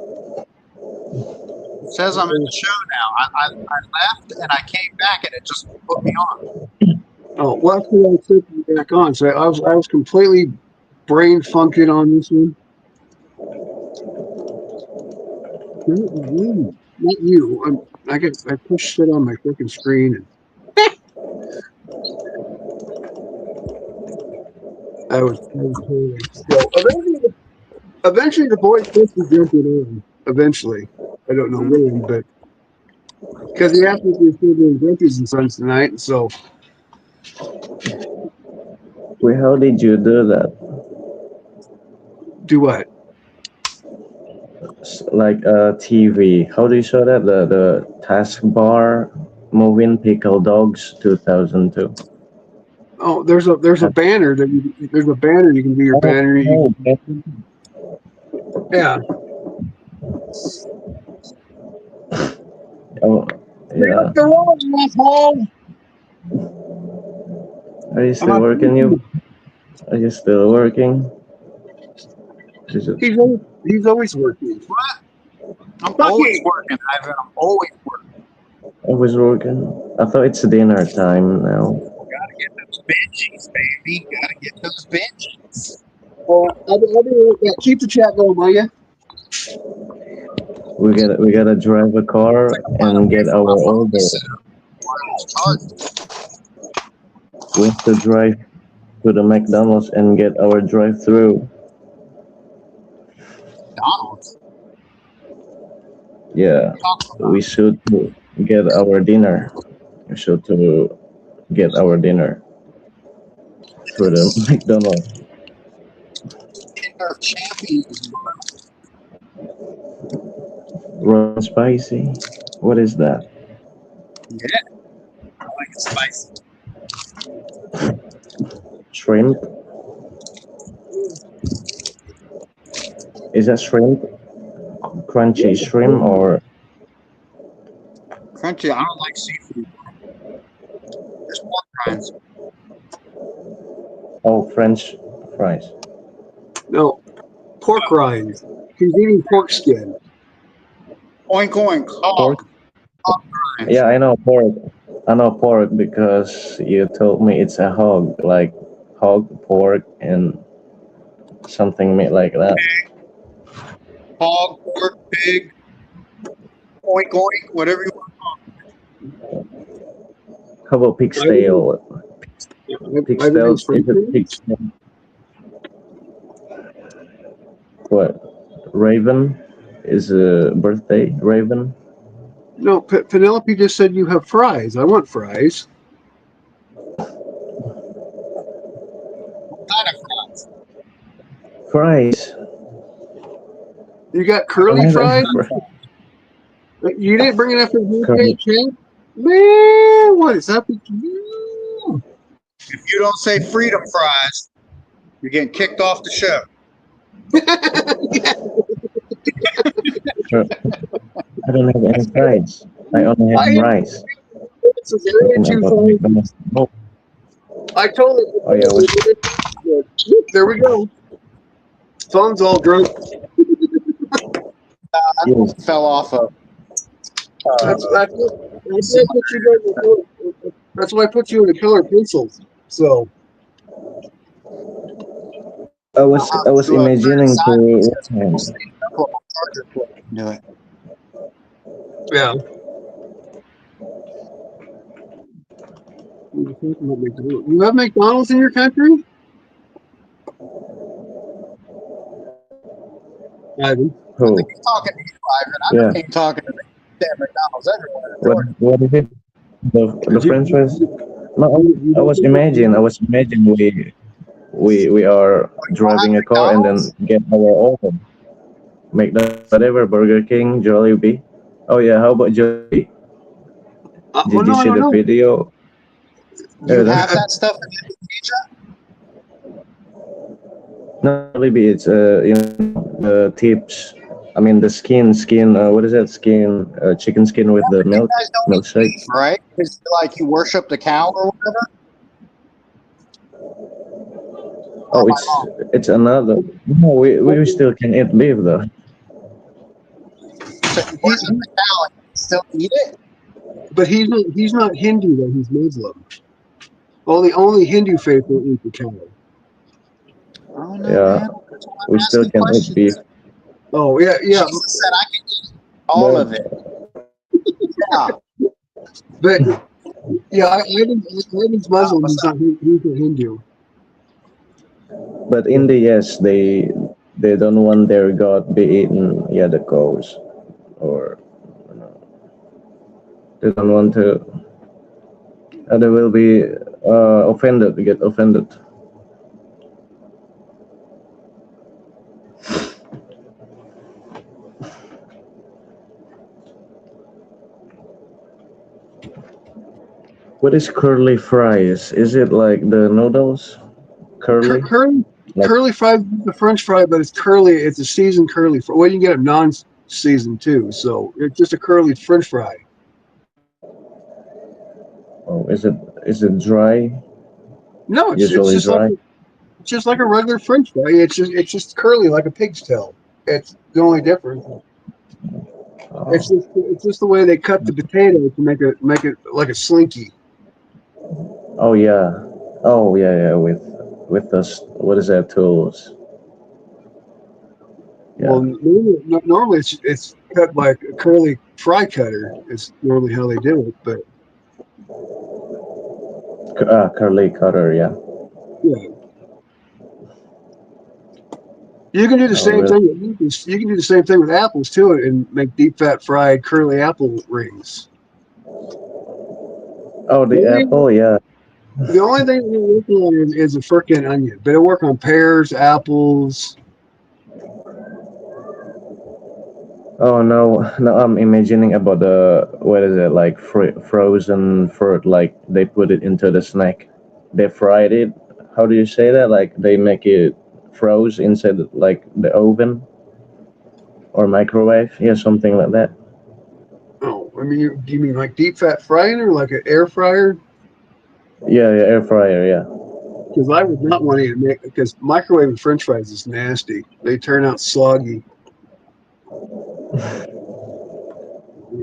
says I'm in the show now. I left and I came back and it just put me on. oh, well, that's what I took you back on. So I was completely brain funked on this one. Not you. I pushed shit on my freaking screen, and I was totally so. Eventually, the boys supposed to jump it in. Eventually, I don't know when, but because he asked me if we were still doing Grumpies and Sons tonight, and so Wait, how did you do that? do what? Like TV. How do you show that? The taskbar moving pickle dogs 2002. Oh, there's a That, banner there's a banner you can do your oh, banner. oh, Yeah. oh, Pick up yeah. the road, asshole. Are you I'm still not working? talking. Are you still working? Is it He's always working. I'm always Fucking. working, Ivan. I'm always working. always working? I thought it's dinner time now. Gotta get those Benjis, baby. Gotta get those Benjis. I'll be right back. Keep the chat going, will you? We gotta drive a car It's like a mile and away get from our my phone order. set up. Wireless charger. We have to drive to the McDonald's and get our drive-through. McDonald's. Yeah, Talking we about should get our dinner. We should to get our dinner through the McDonald's. dinner of champions, bro. Rum spicy. What is that? Yeah, I like it spicy. Shrimp? Is that shrimp? Crunchy shrimp or Crunchy. I don't like seafood. There's pork rinds. French fries? No, pork rinds. He's eating pork skin. Oink oink. Pork? Hog. Hog rinds. Yeah, I know pork. I know pork because you told me it's a hog, like hog, pork, and something made like that. Hog, pork, pig. Oink oink. Whatever you want. How about pig's tail? Pig's tail, is it pig's tail? What? Raven? Is a birthday? Raven? No, Penelope just said you have fries. I want fries. What kind of fries? Fries? You got curly fries? You didn't bring enough for birthday cake? Man, what is up with you? If you don't say freedom fries, you're getting kicked off the show. Sure. I don't have any fries. I only have I am rice. it's a very Talking too about far. McDonald's. Oh, I totally. oh yeah, what, There we go. Phone's all drunk. yes. Fell off of. That's why I put you guys in color. That's why I put you in the color pencils. So I was imagining to Do it. yeah. You have McDonald's in your country? Ivan. who? Talking to you, Ivan. I Yeah. ain't talking to the damn McDonald's everywhere. What is it? The Did French fries? No, you I was imagining we are driving a car and then get our oven. McDonald's, whatever, Burger King, Jollibee. Oh yeah, how about Jollibee? well, Did you no, see no, the no. video? You The- have that stuff in Indonesia? No, Jollibee, it's the tips. I mean the skin. What is that skin? Chicken skin with the You milk guys don't eat milkshake. beef, right? Because like you worship the cow or whatever. Oh, it's another. No, we still can eat beef though. So you worship the cow and you still eat it? But he's not Hindu though. He's Muslim. Only Hindu faith will eat the cow. I don't know, Yeah, man. That's why I'm we still asking can eat beef. questions. Oh yeah, yeah. Jesus said I could eat all of it. Yeah. But yeah, Ivan's Muslim. He's not. He's a Hindu. But in the yes, they don't want their god be eaten. Yeah, the cows, or you know, they don't want to. They will be offended. Get offended. What is curly fries? Is it like the noodles? Curly? Curly Like curly fries is the French fry, but it's curly. It's a seasoned curly fry. Well, you can get a non-seasoned too. So it's just a curly French fry. oh, is it dry? No, it's Usually dry. just like a regular French fry. It's just curly like a pig's tail. It's the only difference. Oh, It's just the way they cut the potato to make it like a slinky. oh yeah. Oh yeah. With those what is that tools? Yeah. Well, normally it's cut by a curly fry cutter. Is normally how they do it. But Curly cutter. Yeah. yeah, you can do the Oh same really? thing. You can do the same thing with apples too, and make deep fat fried curly apple rings. Oh The the only, apple. Yeah. the only thing we're working on is a frickin' onion, but it'll work on pears, apples. Oh no, no, I'm imagining about the what is it like frozen fruit? Like they put it into the snack, they fried it. How do you say that? Like they make it froze inside like the oven or microwave? Yeah, something like that. Oh, I mean, do you mean like deep fat frying or like an air fryer? Yeah, yeah, air fryer. Yeah. Because I would not want to make because microwave French fries is nasty. They turn out soggy.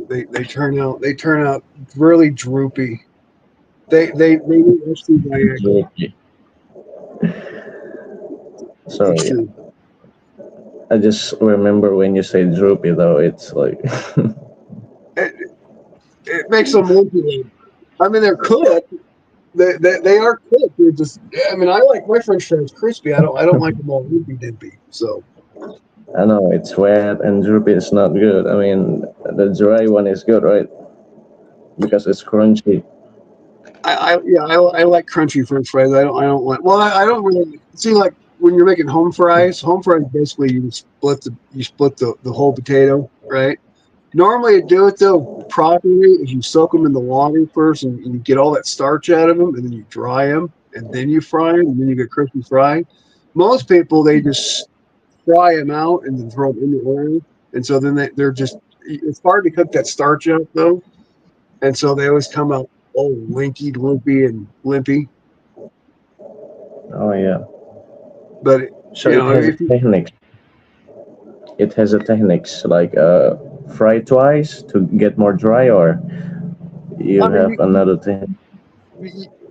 They turn out really droopy. They need extra Viagra. Okay. Sorry, Extra. I just remember when you say droopy though, it's like It, it makes them lumpy. I mean, they're cooked. They are cooked. They're just. I mean, I like my French fries crispy. I don't like them all loopy dippy. So I know it's wet and droopy is not good. I mean, the dry one is good, right? Because it's crunchy. I like crunchy French fries. I don't like. Well, I don't really see like when you're making home fries. Home fries basically you split the whole potato, right? Normally, to do it though properly is you soak them in the water first, and you get all that starch out of them, and then you dry them, and then you fry them, and then you get crispy fried. Most people they just fry them out and then throw them in the oil. And so then they're just, it's hard to cook that starch out though. And so they always come out all linky, lumpy, and limpy. Oh yeah. But, So you it know, has a if you, technique. It has a techniques like fry twice to get more dry, or I you mean, have another thing.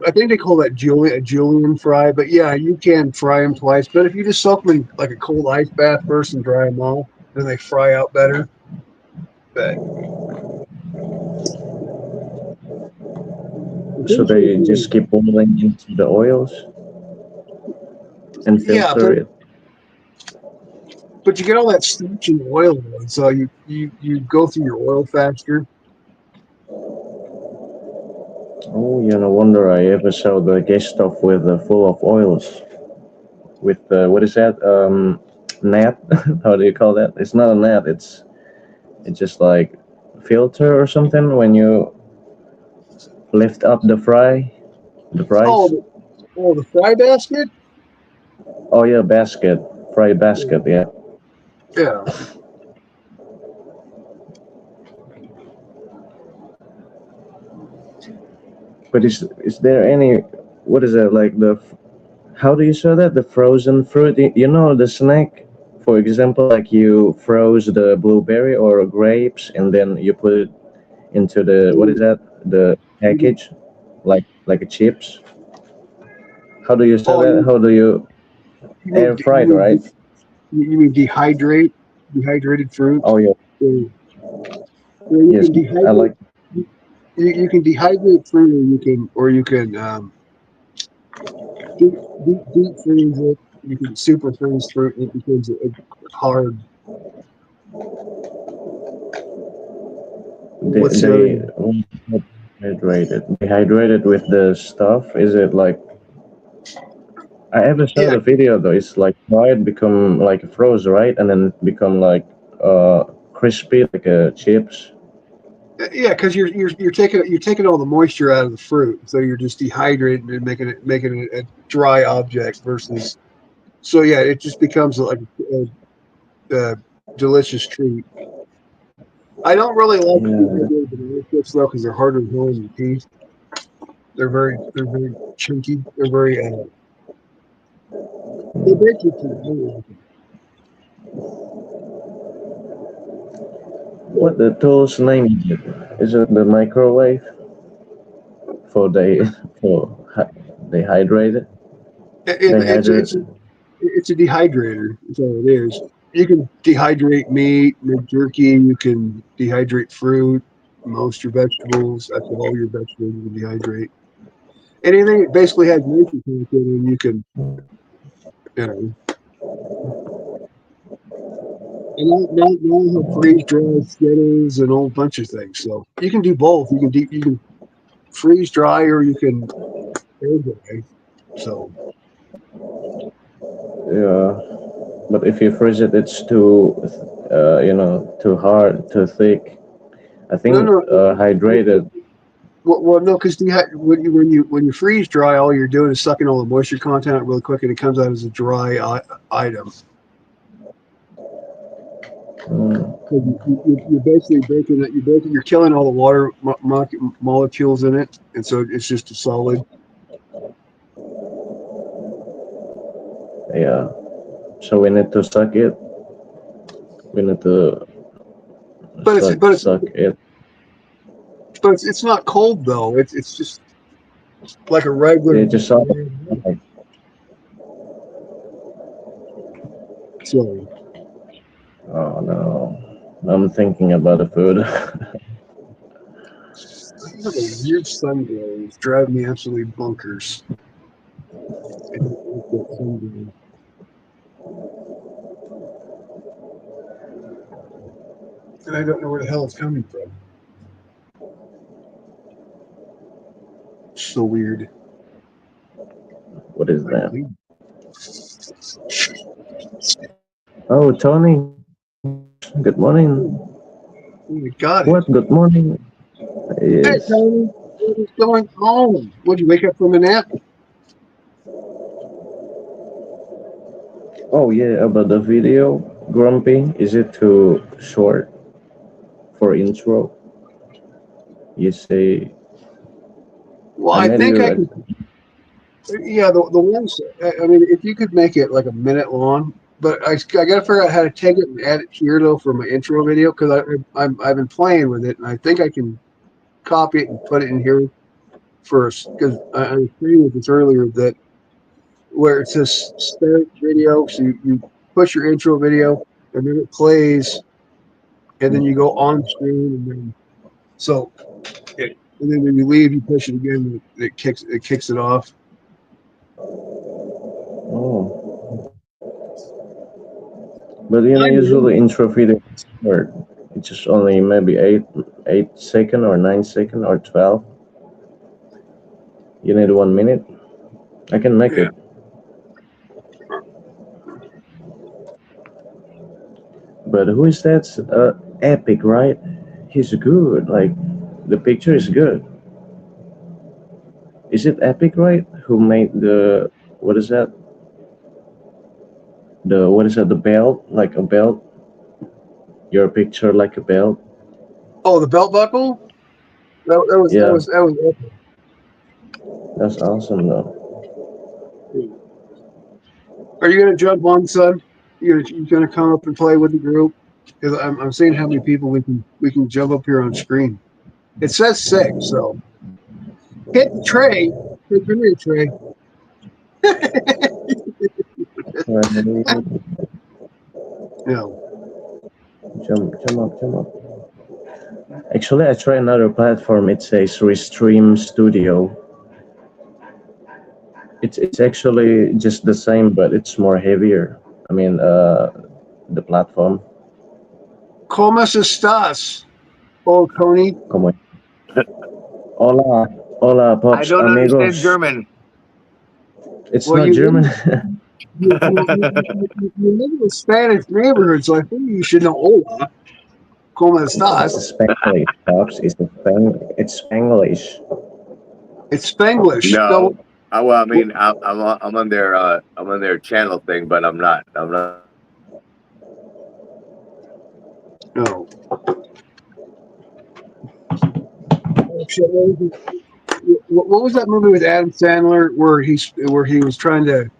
I think they call that a julienne fry. But yeah, you can fry them twice. But if you just soak them in like a cold ice bath first and dry them off, then they fry out better. But I'm So pretty sure if they just keep boiling into the oils and yeah, filter it. but you get all that starch and oil, and so you go through your oil faster. Oh, yeah, no wonder I ever saw the gas stove with full of oils. With what is that? Net? How do you call that? It's not a net. It's just like filter or something when you lift up the Oh, fries. the fry basket. Oh yeah, basket, fry basket. Yeah. Yeah. But is there any? What is that like the? How do you say that? The frozen fruit. You know the snack. For example, like you froze the blueberry or grapes, and then you put it into the what is You that? The mean, package, like a chips. How do you say oh, that? How do you air you fry it, mean right? you mean dehydrated fruit? Oh yeah, Or, or you yes. can I dehydrate like. you can dehydrate fruit, or you can deep freeze it. You can super freeze fruit, and it becomes a hard. What's the other? They dehydrated with the stuff. Is it like I ever saw Yeah, the video though? It's like fried become like froze, right, and then become like crispy like chips. yeah, because you're taking all the moisture out of the fruit, so you're just dehydrating and making it a dry object versus. So yeah, it just becomes like a delicious treat. I don't really like Yeah, dehydrated banana chips though because they're harder to hold in your teeth. They're very chunky. They're very they break your teeth. I don't like them. But what the tool's name is it? Is it the microwave for they for dehydrated? it's Dehydrated. it's a dehydrator. That's all it is. You can dehydrate meat, make jerky. You can dehydrate fruit, most your vegetables. That's all your vegetables you can dehydrate. Anything that basically has moisture content, and you can, you know. And now I have freeze dry Skittles and a whole bunch of things. So you can do both. You can freeze dry or you can air dry. So Yeah, but if you freeze it, it's too too hard, too thick. I no, think no. hydrated. Well, no, because when you freeze dry, all you're doing is sucking all the moisture content out really quick, and it comes out as a dry item. Mm, So you're basically you're killing all the water molecules in it, and so it's just a solid. yeah. So we need to suck it. We need to But it's but it's suck it. it's not cold though. It's just like a regular. Yeah, just suck it. So Oh no, I'm thinking about the food. I have a weird sun glow. It's driving me absolutely bonkers. I don't like that sun glow, and I don't know where the hell it's coming from. It's so weird. What is Like, that? Oh, Tony. Good oh morning. my god, it. What? Good morning. Hey, Yes. Tony, what is going on? Would you wake up from a nap? Oh yeah, about the video, Grumpy. Is it too short for intro? You say Well, I I made think you. I can. Yeah, the ones. I mean, if you could make it like a minute long, but I got to figure out how to take it and add it here though for my intro video because I've been playing with it and I think I can copy it and put it in here first because I was saying with this earlier that where it says start video, so you push your intro video and then it plays and then you go on screen and then so and then when you leave you push it again it kicks it off. Oh, but I usually know. intro video is short. It's just only maybe 8 second or 9 second or 12. You need 1 minute. I can make Yeah. it. But who is that? Epic, right? He's good. Like the picture is good. Is it Epic, right? Who made the what is that? The what is that? The belt, like a belt. Your picture like a belt. Oh, the belt buckle. Yeah, That was that's awesome though. epic. Are you gonna jump on, son? You gonna come up and play with the group? Because I'm seeing how many people we can jump up here on screen. It says six, so hit the tray. Hey, come here, Trey. Right. No. Jump up. Actually, I try another platform. It says Restream Studio. It's actually just the same, but it's more heavier. I mean, the platform. ¿Cómo estás? Oh, Tony. Como hola, hola, I pops, don't understand amigos. German. It's Well, not German. you live in a Spanish neighborhood, so I think you should know hola. ¿Cómo It's a estás? Spanglish, pops. It's Spanglish. It's Spanglish. No, No. Well, I mean, I'm on their channel thing, but I'm not. I'm not. no. Oh, shit, what was that movie with Adam Sandler where he was trying to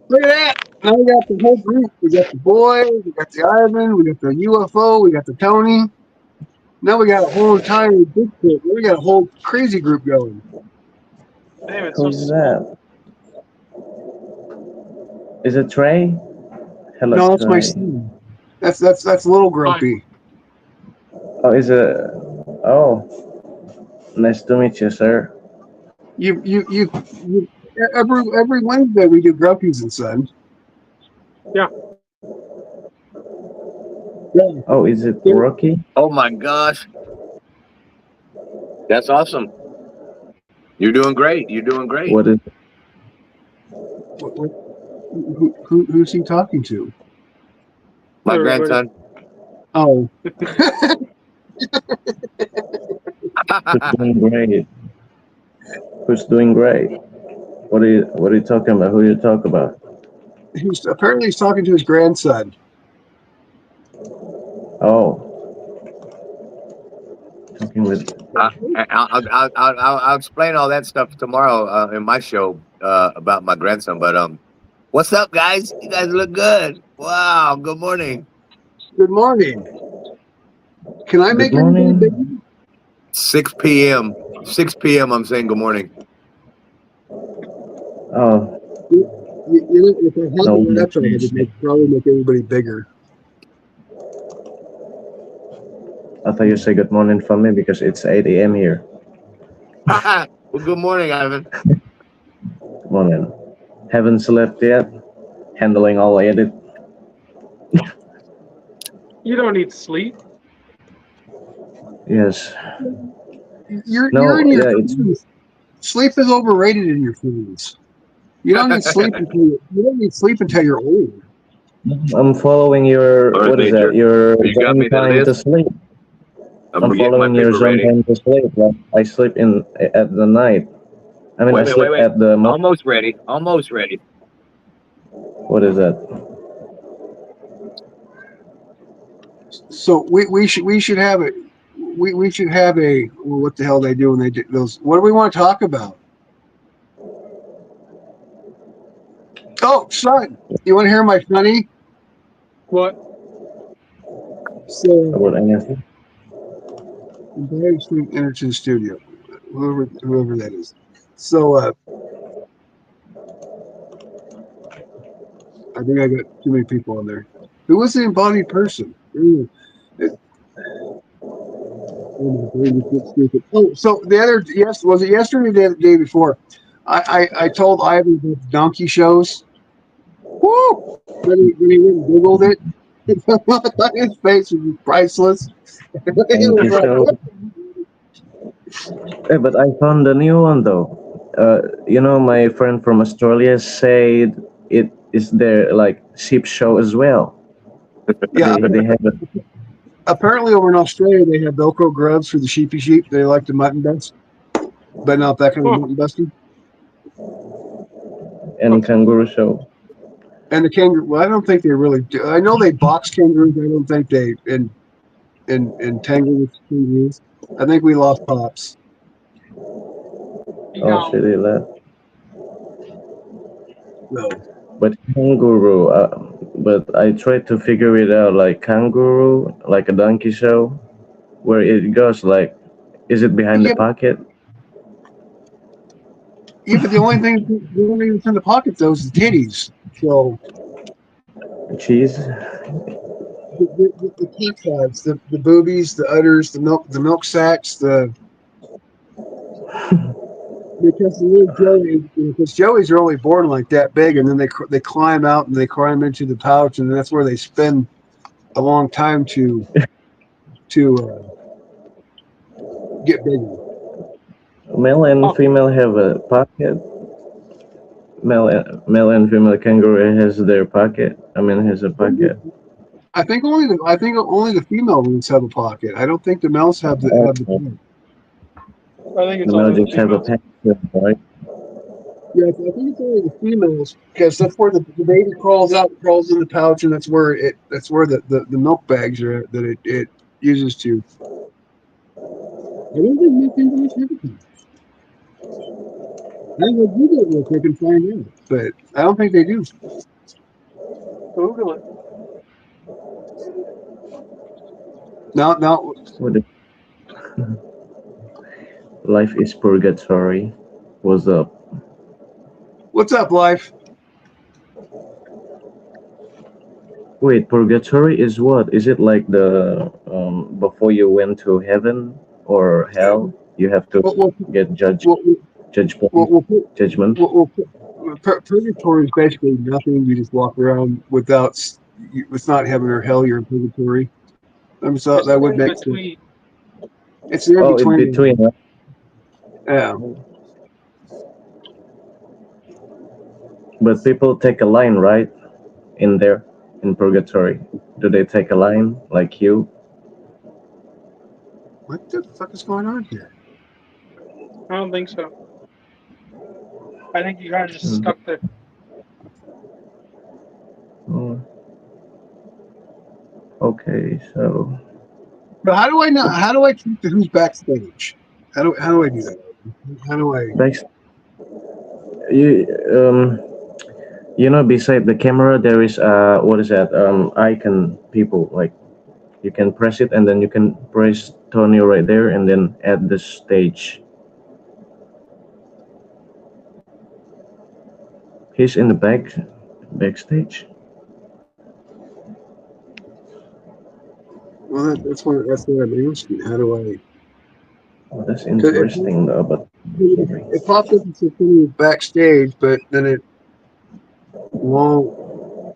look at that. Now we got the whole group. We got the boy, we got the Ivan, we got the UFO, we got the Tony. Now we got a whole entire big group. We got a whole crazy group going. Damn, it's so Who's small. that? Is it Trey? Hello, No, that's my Trey. son. That's little Grumpy. Oh, is it? Oh, nice to meet you, sir. You every Wednesday we do Grumpies and Sons. Yeah. Yeah. Oh, is it Yeah. Rocky? Oh my gosh, that's awesome. You're doing great. You're doing great. What is? Who's he talking to? My Everybody. grandson. Oh, Who's doing great? Who's doing great? What are you talking about? Who you talk about? he's talking to his grandson. Oh, talking with. I'll explain all that stuff tomorrow in my show about my grandson. But what's up, guys? You guys look good. Wow. Good morning. Good morning. Can I Good make everybody morning. bigger? 6 p.m. 6 p.m. I'm saying good morning. Oh, If I had no. the laptop, I would probably make everybody bigger. I thought you say good morning for me because it's 8 a.m. here. Well, good morning, Ivan. Good morning. Haven't slept yet. Handling all edit. You don't need sleep. Yes. You're No. in your Yeah. It's. 40s. Sleep is overrated in your 40s. You don't need sleep until you're old. I'm following your. Lord What is Major, that? Your you got zone me the time to list. sleep. I'm I'm getting my following your paper zone ready. time to sleep. Like, I sleep in at the night. I mean, I Wait, slept at the Almost ready. Almost ready. what is that? So we should have it. We should have a well, what the hell they do when they do those? What do we want to talk about? Oh, son, you want to hear my funny? What? So, About anything? Barry Street entered to the studio, whoever that is. So, I think I got too many people on there. Who was the embodied person? Ooh, it- oh, my brain is getting stupid. Oh, so the other was it yesterday or the day before? I told Ivan about the donkey shows. Woo! Then he went and Googled it. His face was just priceless. It Thank was you like, so. what? But I found a new one though. My friend from Australia said it is their like sheep show as well. Yeah, They have a apparently over in Australia they have Velcro gloves for the sheepy sheep. They like the mutton bust, but not that kind of Huh. mutton busting. and kangaroo show. And the kangaroo. Well, I don't think they really do. I know they box kangaroos. I don't think they and tangle with kangaroos. I think we lost pops. Oh shit, they left. So But kangaroo, but I tried to figure it out. Like kangaroo, like a donkey show, where it goes like, is it behind the yeah, pocket? yeah, but the only thing that's in the pocket though is the titties. So Cheese. the cat sides, the boobies, the udders, the milk sacks, the because the little Joey, because Joeys are only born like that big, and then they climb out and they climb into the pouch, and that's where they spend a long time to get bigger. Male and Okay. female have a pocket. Male and female kangaroo has their pocket. I mean, has a pocket. I think only the female ones have a pocket. I don't think the males have the Okay. pocket. I think The it's male only the just have a females. pocket, right? Yeah, I think it's only the females because that's where the baby crawls out, crawls in the pouch, and that's where the milk bags are at, that it uses to. I don't think milk kangaroos have a pouch. I'm gonna Google it real quick and find out, but I don't think they do. Google it. Now, What if life is purgatory? What's up? what's up, life? Wait, purgatory is what? Is it like the before you went to heaven or hell, you have to What get what judgment, what judgment? purgatory is basically nothing. You just walk around without. It's not heaven or hell. You're in purgatory. So It's that would in make sense. between. It's in Oh, in between. between. Huh? Yeah. But people take a line, right? In there, in purgatory, do they take a line like you? What the fuck is going on here? I don't think so. I think you guys are just Mhm. stuck there. Oh, okay, so But how do I know? How do I keep the who's backstage? How do I do that? How do I? next, you beside the camera there is what is that icon people like you can press it and then you can press Tony right there and then add the stage. He's in the backstage. Well, that's what I'm asking. How do I? Oh, that's Because interesting though, but sorry. it pops up and says somebody backstage, but then it won't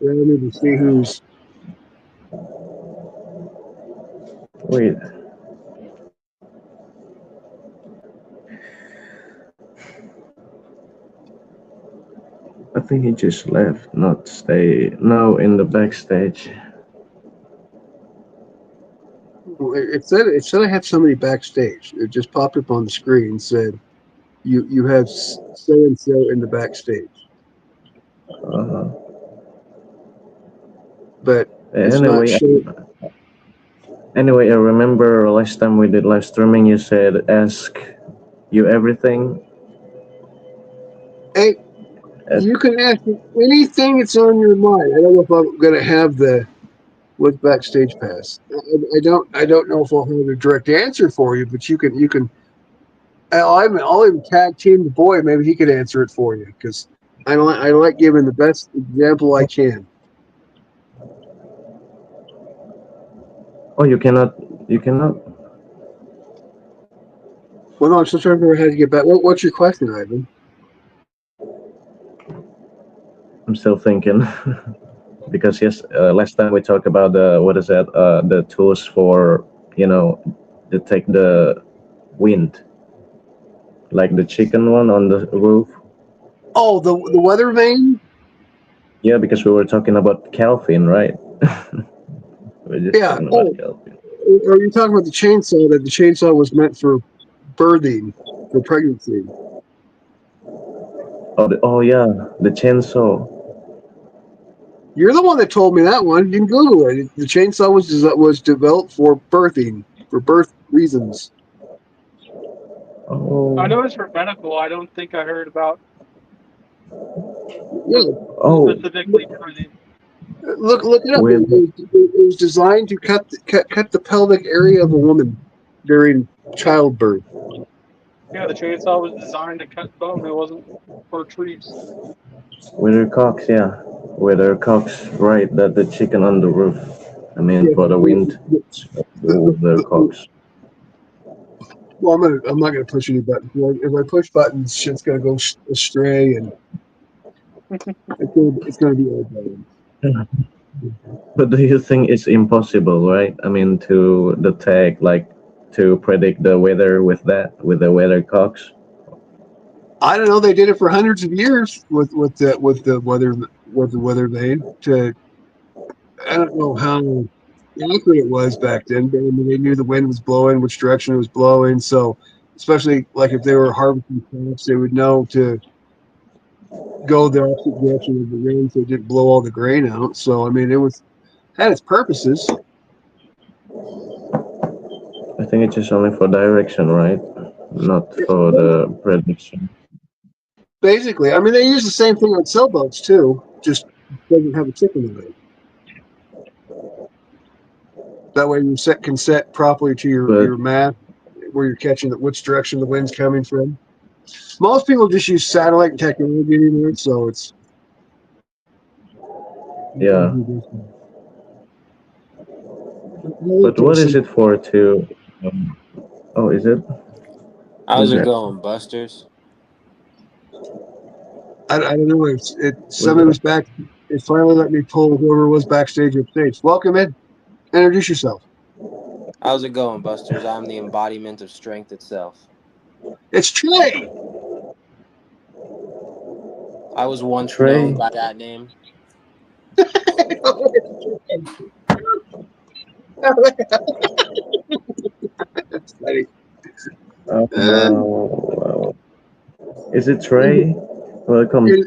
allow me to see who's. Wait, I think he just left, not stay. No, in the backstage. It said I had somebody backstage. It just popped up on the screen. Said you have so and so in the backstage, Uh-huh. but it's not Anyway, show. anyway, I remember last time we did live streaming, you said ask you everything. Hey, Ask, you can ask me anything that's on your mind. I don't know if I'm gonna have the with backstage pass. I don't know if I'll have a direct answer for you, but you can. I'll even tag team the boy. Maybe he could answer it for you because I like giving the best example I can. oh, you cannot. Well, no, I'm still trying to figure out how to get back. What's your question, Ivan? I'm still thinking because yes, last time we talked about the what is that? The tools for you know detect the wind, like the chicken one on the roof. Oh, the weather vane. Yeah, because we were talking about Calvin, right? We're just Yeah. talking about Oh, Calvin. are you talking about the chainsaw? That the chainsaw was meant for birthing, for pregnancy. Oh yeah, the chainsaw. You're the one that told me that one. You can Google it. The chainsaw was developed for birthing, for birth reasons. I know Oh, it's for medical. I don't think I heard about for Yeah, oh, specifically for the. look it up. with It was designed to cut the pelvic area of a woman during childbirth. Yeah, the chainsaw was designed to cut bone. It wasn't for trees. weathercocks, yeah, weathercocks, right? That the chicken on the roof. I mean, Yeah, for the wind, the weathercocks. well, I'm not gonna push any buttons. If I push buttons, shit's gonna go astray, and it's gonna be all bad. But do you think it's impossible, right? I mean, to detect, like, to predict the weather with that, with the weathercocks? I don't know. They did it for hundreds of years with the weather vane. I don't know how accurate it was back then, but I mean, they knew the wind was blowing, which direction it was blowing. So, especially like if they were harvesting crops, they would know to go the opposite direction of the rain so it didn't blow all the grain out. So, I mean, it was had its purposes. I think it's just only for direction, right? Not for the prediction. Basically, I mean, they use the same thing on sailboats too, just doesn't have a chicken in it. That way, can set properly to But your map where you're catching which direction the wind's coming from. Most people just use satellite technology anymore, so it's yeah, but what is interesting. it for to? Um, oh, is it? How's Who's it that? going, Busters? I don't know. Who's Somebody that? was back. It finally let me pull whoever was backstage up stage. Welcome in. Introduce yourself. How's it going, Busters? I'm the embodiment of strength itself. It's Trey. I was once known Trey. by that name. That's funny. Uh, Well, is it Trey? Welcome.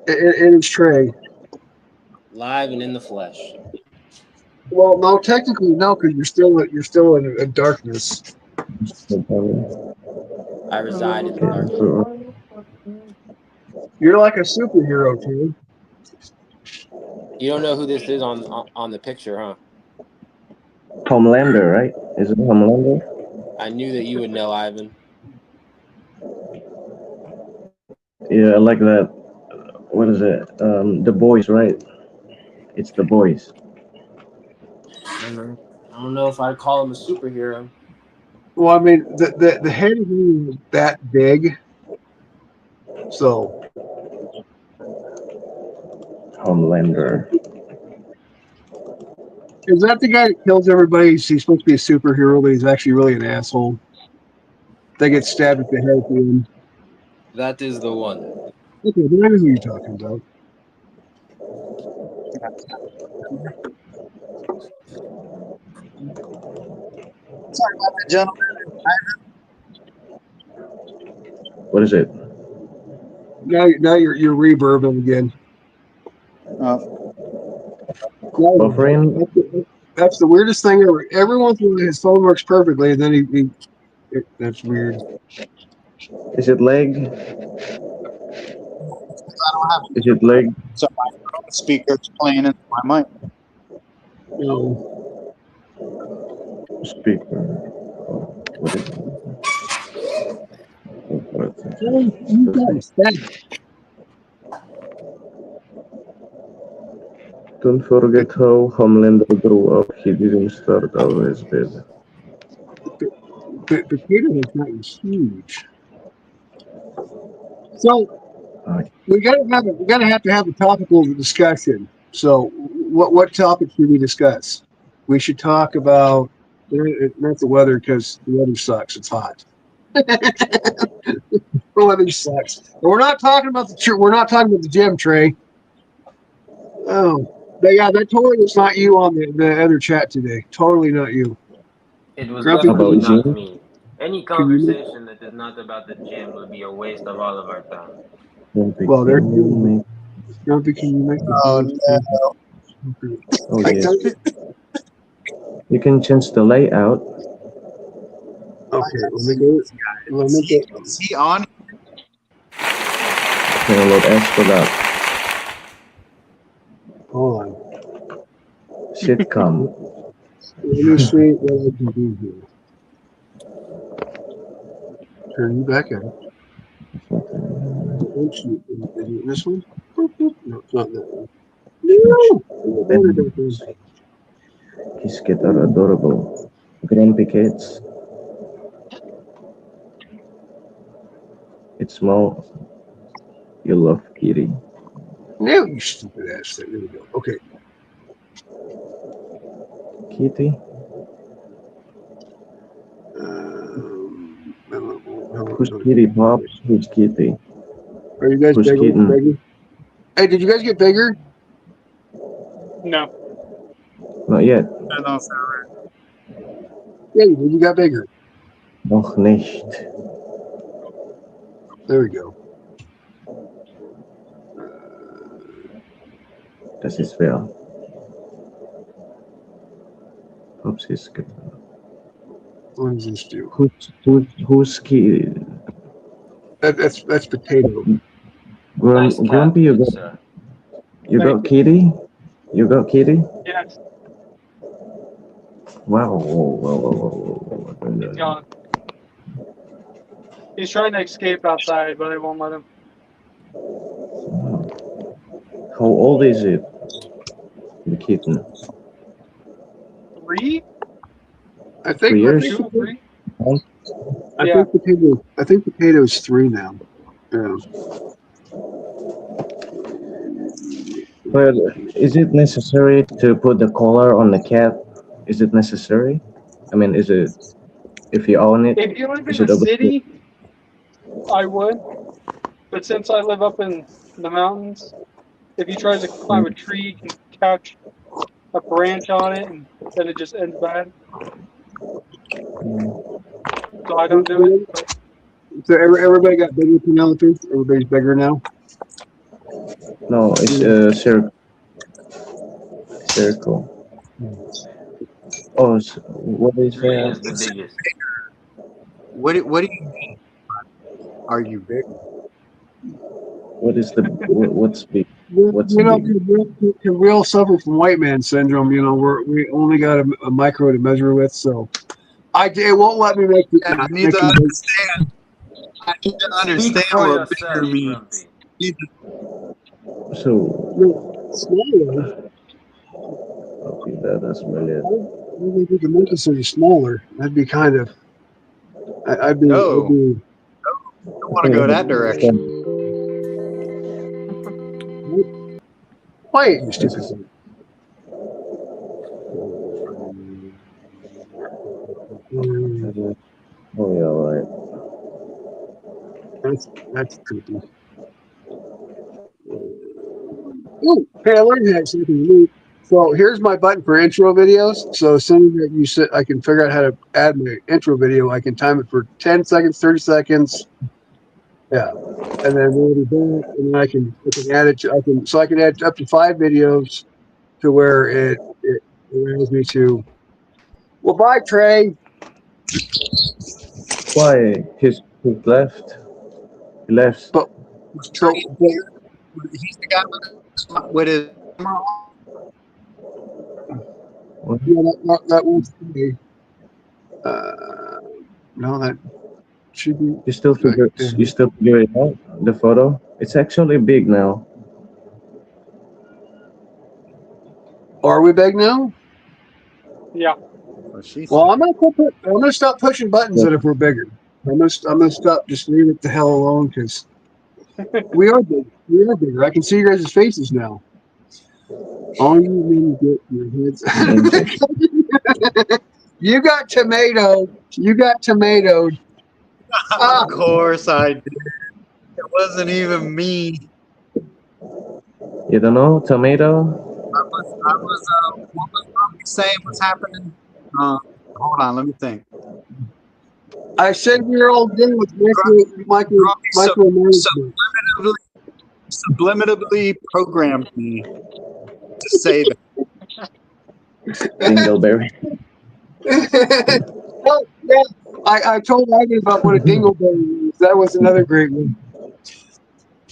it's Trey. Live and in the flesh. Well, no, technically no, because you're still in darkness. I reside in the darkness. You're like a superhero, Trey. You don't know who this is on the picture, huh? Homelander, right? Is it Homelander? I knew that you would know, Ivan. Yeah, I like that. What is it? The Boys, right? It's the Boys. I don't know if I'd call him a superhero. Well, I mean, the head is that big, so Homelander. is that the guy that kills everybody? He's supposed to be a superhero, but he's actually really an asshole. They get stabbed at the head at the end. That is the one. Okay, but I know who you're talking about. Gentlemen, What is it? Now you're reverbing again. Buffering? That's the weirdest thing ever. Every once in a while, his phone works perfectly, and then that's weird. Is it leg? I don't have Is it leg? so my speaker's playing into my mic. No. Speaker. Oh, what is it? You guys, Don't forget how Homelander grew up. He didn't start out as bad. potato has gotten huge. So we gotta have a topical discussion. So what topic should we discuss? We should talk about not the weather because the weather sucks. It's hot. The weather sucks. And we're not talking about the gym, Trey. Oh, but yeah, that totally was not you on the other chat today. Totally not you. It was Grumpy, definitely About not gym? me. Any Can you make- conversation that is not about the gym would be a waste of all of our time. Well, there's you. Grumpy, can you make the Oh, Oh yes. You can change the layout. Okay, let me go. Is he on? Download S for that. Hold on. Sitcom. Let me see what I can do here. Turn you back on. Oh, shoot. Is it this one? No, it's not that one. No! His kids are adorable. Grumpy kids. It's small. You love Kitty. No, you stupid ass thing. There we go. Okay. Kitty? Who's Kitty, Bob? Who's Kitty? Are you guys Who's bigger? kitten? Hey, did you guys get bigger? No. Not yet. Yeah, you got bigger. Noch nicht. There we go. Das ist wer? Ups, he's good. What does this do? Who's Kitty? That's potato. Nice cat, Grumpy, you got, sir. you got Kitty? You got Kitty? Yes. Wow. Whoa. He's gone. He's trying to escape outside, but I won't let him. How old is it? The kitten. 3? I think 3 years? 2, 3? I think potato's 3 now. Yeah. But is it necessary to put the collar on the cat? Is it necessary? I mean, is it, if you own it? If you live is in it the over- city, I would. But since I live up in the mountains, if he tries to climb a tree, he can catch a branch on it, and then it just ends bad. So I don't do it. But So everybody got bigger, Penelope? Everybody's bigger now? No, it's a circle. Oh, what is 3 that? is the biggest. What do you mean? Are you big? What is the what's big? What's You know, big? we all suffer from white man syndrome. You know, we only got a micro to measure with, so it won't let me make the. I need to understand. I need to understand Speak for what yourself, bigger means. Grumpy. So Smaller. okay, that's brilliant. Maybe we can make it smaller. That'd be kind of. I'd be. No. I don't want to go that direction. Quiet, you stupid thing. Oh yeah, right. That's creepy. Ooh, hey, I learned how something new. So here's my button for intro videos. So as soon as you sit, I can figure out how to add my intro video. I can time it for 10 seconds, 30 seconds, Yeah, and then we'll do that, and then I can add it. I can add up to 5 videos to where it allows me to. Well, bye, Trey. Why? He's left. He left. But Was but, Trey but here? He's the guy with his camera on. What? yeah, that was Trey. No, that should be. You still figure it out? The photo? It's actually big now. Are we big now? Yeah. Well, she's Well, I'm gonna stop pushing buttons that if we're bigger. I'm gonna stop. Just leave it the hell alone because we are big. We are bigger. I can see your guys' faces now. All you men get your heads. You got tomato. You got tomatoed. Ah, of course I did. It wasn't even me. You don't know tomato? What was Grumpy saying? What's happening? Hold on, let me think. I said we were all done with Grumpy micromanagement. subliminally programmed me to say that. Dingleberry. Oh, yeah. I told Ivan about what a dingleberry is. That was another great one.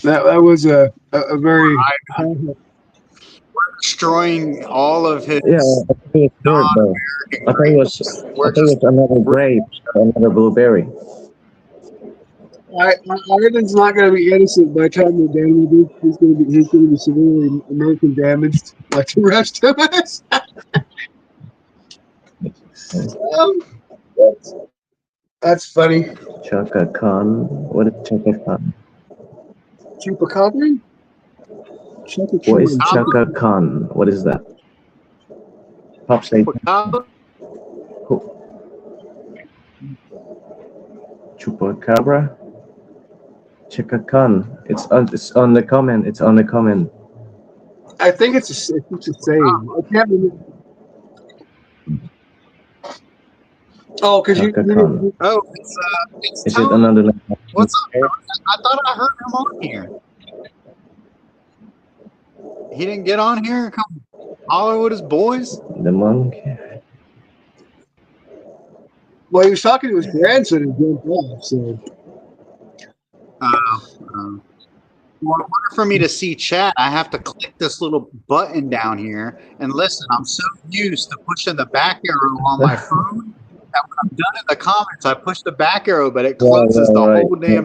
That was a very. Destroying all of his Yeah, I think it's weird though. I think it was another grape, another blueberry. Ivan's not going to be innocent by the time we're done with it. He's going to be severely American damaged like the rest of us. That's funny. Chaka Khan. What is Chaka Khan? Chupacabra? What is Chaka Khan? What is that? Pop say Chupacabra? Chaka Khan. It's on the comment. It's on the comment. I think it's a saying. I can't remember. Oh, because you. Oh, it's Is Tony. it another name? What's up, Tony? I thought I heard him on here. He didn't get on here and come holler with his boys? The monkey. Well, he was talking to his grandson and jumped off, so. Well, in order for me to see chat, I have to click this little button down here. And listen, I'm so used to pushing the back arrow on my phone that when I'm done in the comments, I push the back arrow, but it closes the whole damn.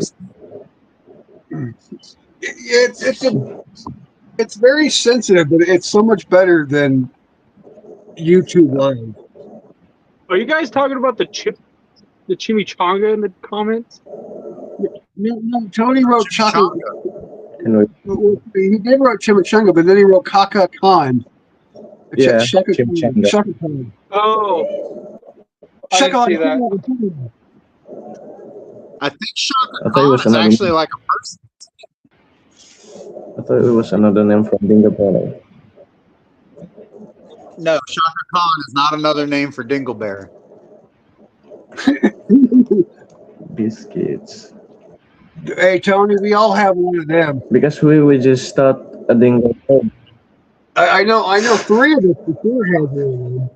It's very sensitive, but it's so much better than YouTube Live. Are you guys talking about the chimichanga in the comments? No, Tony wrote chocolate. He did write chimichanga, but then he wrote Kaka Khan. Yeah, Shaka Khan. Oh, I didn't see that. I think Shaka Khan is actually like a person. I thought it was another name from Dingleberry. No, Shaka Khan is not another name for Dingleberry. Biscuits. Hey, Tony, we all have one of them. Because we would just start a Dingleberry. I know 3 of us for sure have one.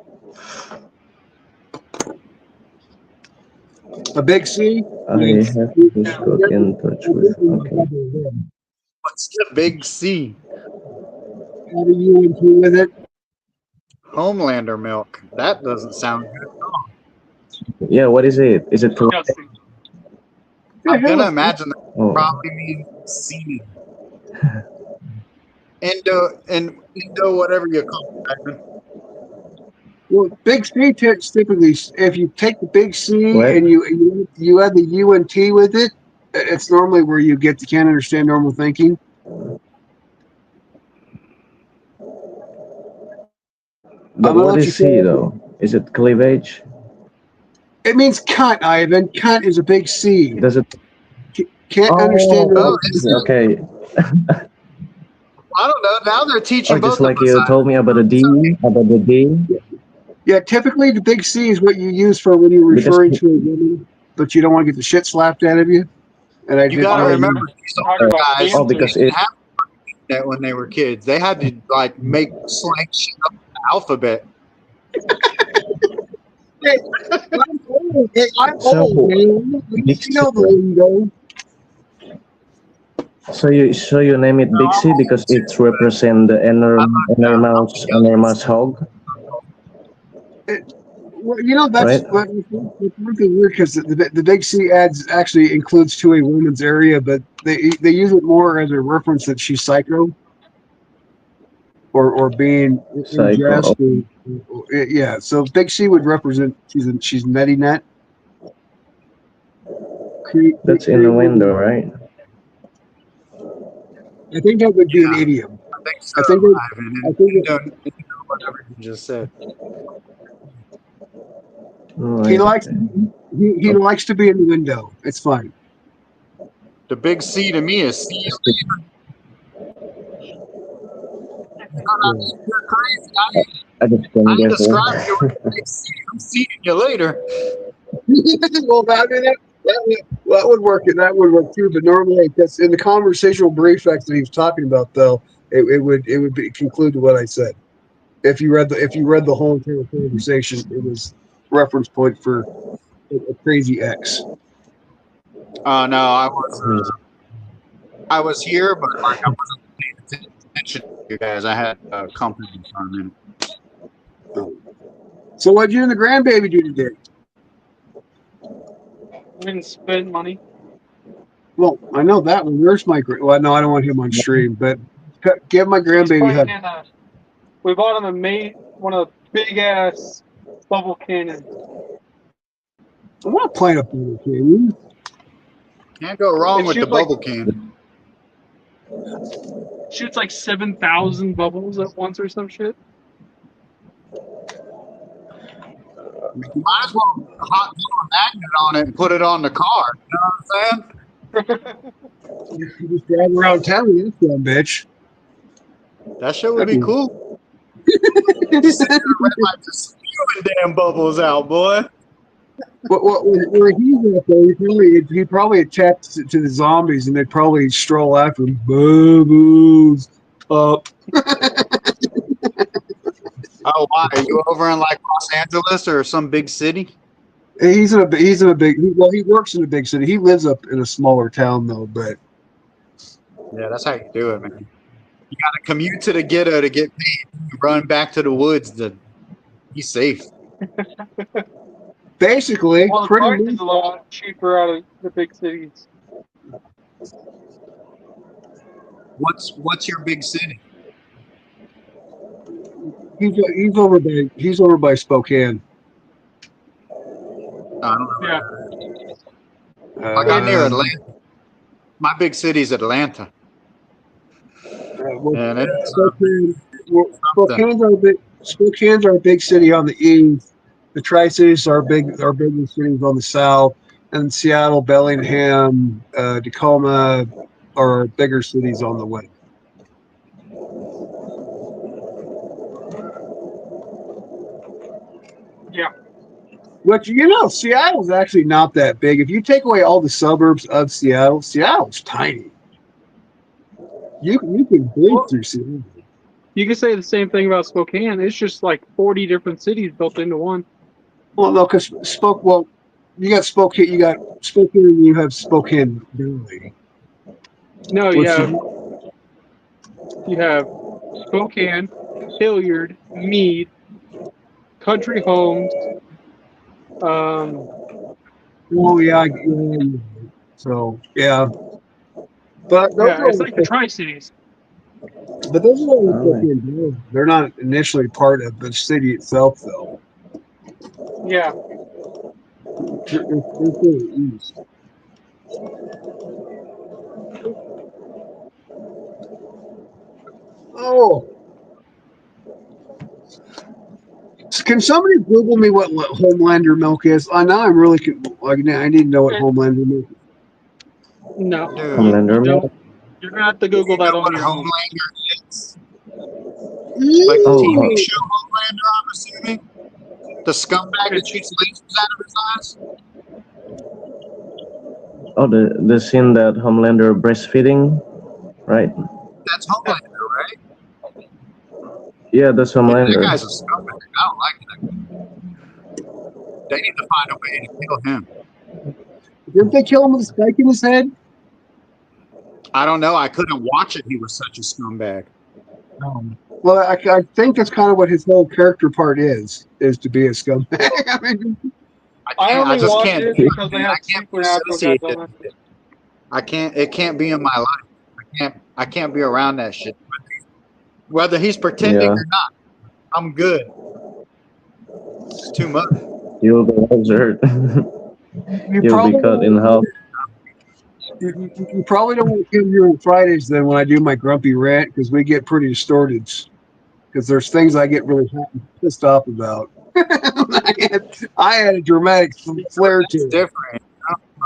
A big C? I have to get in touch with. Okay. What's the big C? How do you into with it? Homelander milk. That doesn't sound good at all. Yeah, what is it? Is it correct? I'm gonna imagine that probably means C. Indo, whatever you call it. Well, big C typically, if you take the big C and you add the U and T with it, it's normally where you can't understand normal thinking. But what is C though? Is it cleavage? It means cunt, Ivan. Cunt is a big C. Does it? Can't understand. Okay. I don't know. Now they're teaching both just like of us. You told me about the D. About the D. Yeah, typically the big C is what you use for when you're referring to a woman, but you don't want to get the shit slapped out of you. and I You did. got to Oh, remember, you're these talking older about guys Oh, cancer. because didn't it. have that when they were kids. They had to like make slang shit up in the alphabet. Hey, I'm old. Hey, I'm So, old, man. Big You C. know the lingo. So you name it No, Big I'm C old because too, it but represents the I'm the enormous hog, Well, you know right? that's really weird because the big C ads actually includes to a women's area, but they use it more as a reference that she's psycho or being Psycho. ingest. Yeah, so big C would represent she's nutty nut. That's in the window, right? I think that would be an yeah, idiom. I think so, I think that Ivan. I And think you that don't know whatever you just said. he Right. likes he likes to be in the window. It's fine. The big C to me is see you. Yeah. You're crazy. I just I can ain't guess describing you one. as a big C. I'm seeing you later. Well, I mean, that would work. That would work too. But normally, that's in the conversational brief that he was talking about, though. It would be conclude to what I said. If you read the whole entire conversation, it was reference point for a crazy X. No, I was here, but like I wasn't paying attention to you guys. I had company for a minute. So, what you and the grandbaby do today? We didn't spend money. Well, I know that one. Where's my well? No, I don't want him on stream, but give my He's grandbaby a playing hug. in a. We bought him one of the big ass bubble cannons. I'm not playing up there, can you? Can't go wrong It with the shoots like bubble can. shoots like 7,000 bubbles at once or some shit. You might as well hot glue a magnet on it and put it on the car. You know what I'm saying? You just drive around town with this dumb bitch. That shit would be cool. Just sit there and red light just spewing damn bubbles out, boy. Where he's at, though, he probably attacked to the zombies, and they'd probably stroll after him. Bubbles up. Oh, why? Are you over in like Los Angeles or some big city? He's in a big. Well, he works in a big city. He lives up in a smaller town, though. But Yeah, that's how you do it, man. You got to commute to the ghetto to get paid. You run back to the woods to be safe. basically, Well, the pretty price much, is a lot cheaper out of the big cities. What's your big city? he's over by Spokane. I don't know. Yeah. I got near Um, Atlanta. My big city's Atlanta. well, And it's something. Spokane's our big city on the east. The Tri Cities are bigger cities on the south, and Seattle, Bellingham, Tacoma are our bigger cities on the west. Yeah. Which Seattle's actually not that big. If you take away all the suburbs of Seattle, Seattle's tiny. You can breathe through Seattle. You can say the same thing about Spokane. It's just like 40 different cities built into one. Well, no, because you got Spokane, and you have Spokane Valley. No, Which you have Spokane, Hilliard, Meade, Country Homes. Oh yeah. So yeah, but those are Yeah, it's all like the Tri-Cities. those are all Alright. Spokane Valley. They're not initially part of the city itself, though. Yeah. They're further east. Oh, can somebody Google me what Homelander milk is? Now I'm really I need to know what Homelander milk is. No, Dude, Homelander you don't. milk. You're gonna have to Google you know that on what your own. Homelander is? Like the Oh, TV show Homelander, I'm assuming? The scumbag that shoots lasers out of his eyes? Oh, the scene that Homelander breastfeeding, right? That's Homelander, right? Yeah, that's Yeah, that Homelander. guy's a scumbag. I don't like that. They need to find a way to kill him. Didn't they kill him with a spike in his head? I don't know. I couldn't watch it. He was such a scumbag. Well, I think that's kind of what his whole character part is to be a scumbag. I mean, I only just watch can't it do it, because they man. have I can't be supernatural guys associated on it. with it. I can't. It can't be in my life. I can't be around that shit. Whether he's pretending Yeah, or not, I'm good. It's too much. you'll be observed. you You'll be probably cut in don't, half. you probably don't want to come here on Fridays then when I do my grumpy rant because we get pretty distorted. Because there's things I get really hot and pissed off about. I had a dramatic flair to It's it. different.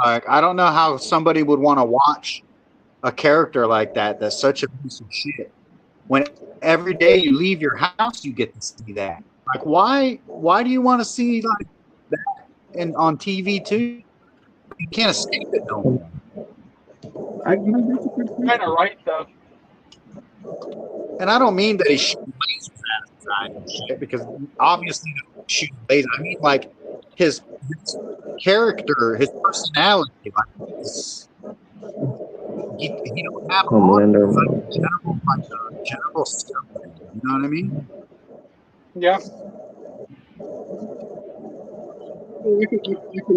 Like I don't know how somebody would want to watch a character like that. That's such a piece of shit. When every day you leave your house, you get to see that. Like why? Why do you want to see like that on TV too? You can't escape it no more. That's a good Kind question. of right though. And I don't mean that he shooting lasers at his side and shit, because obviously he's shooting lasers. I mean like his character, his personality, like he don't have heart. Homelander. He's like a general scumbag. You know what I mean? Yeah. I can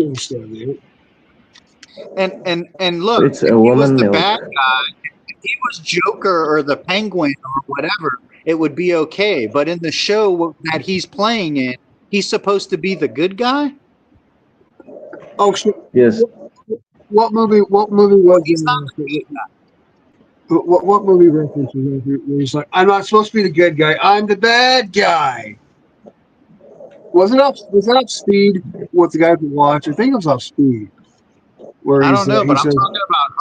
understand that. And look, It's if a he was woman the milk. bad guy, if he was Joker or the Penguin or whatever, it would be okay. But in the show that he's playing in, he's supposed to be the good guy. Oh, shit. Yes. What movie? What movie was He's not the it? good guy. What movie reference is that? Where he's like, "I'm not supposed to be the good guy. I'm the bad guy." Was it off? Was that off Speed? What the guy could watch? I think it was off Speed. Where I don't know, he but I'm says, talking about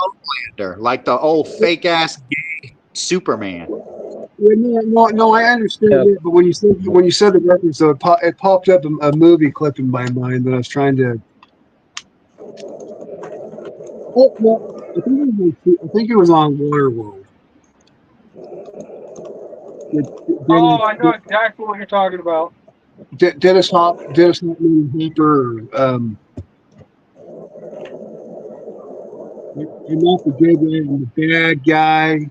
Homelander, like the old fake ass gay Superman. yeah, no, I understand Yeah. it, but when you said the reference, though, it popped up a movie clip in my mind that I was trying to. Oh, no, I think it was on Waterworld. Oh, I know exactly what you're talking about. Dennis Hopper, you're not the good guy, I'm the bad guy.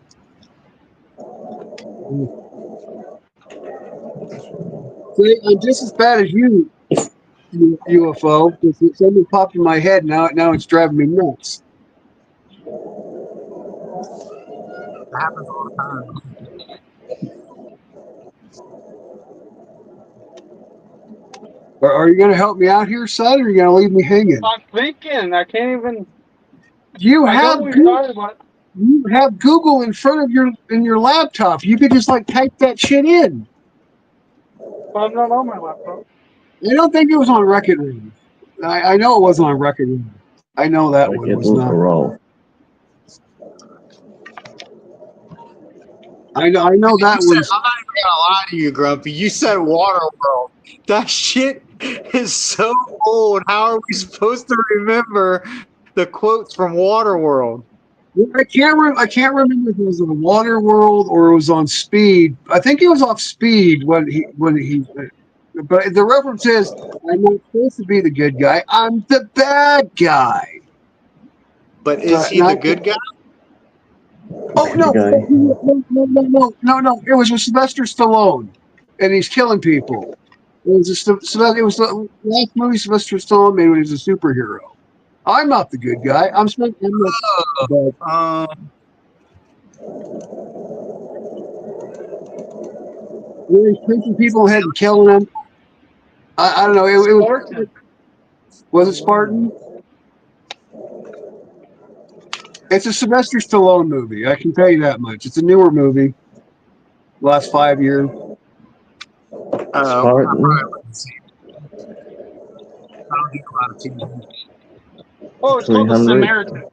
See, I'm just as bad as you, UFO. Because something popped in my head. Now it's driving me nuts. It happens all the time. Are you going to help me out here, son, or are you going to leave me hanging? I'm thinking. I can't even. You I know have what you're talking about. you have Google in front of your laptop. You could just like type that shit in. But I'm not on my laptop. I don't think it was on Record Room. I know it wasn't on Record Room. I know that Like one it was was not. raw. I know that You said, was. I'm not even gonna lie to you, Grumpy. You said Waterworld. That shit is so old. How are we supposed to remember the quotes from Waterworld? I can't remember if it was on Waterworld or it was on Speed. I think it was off Speed when he. But the reference is, I'm not supposed to be the good guy. I'm the bad guy. But is he the good guy? Oh no! Guy. No! It was with Sylvester Stallone, and he's killing people. It was the last movie Sylvester Stallone made when he was a superhero. I'm not the good guy. I'm not the bad. When he's punching people in the head and killing them. I don't know. It was it Spartan? It's a Sylvester Stallone movie. I can tell you that much. It's a newer movie. Last 5 years. Spartan. Oh, it's called The 300. Samaritan.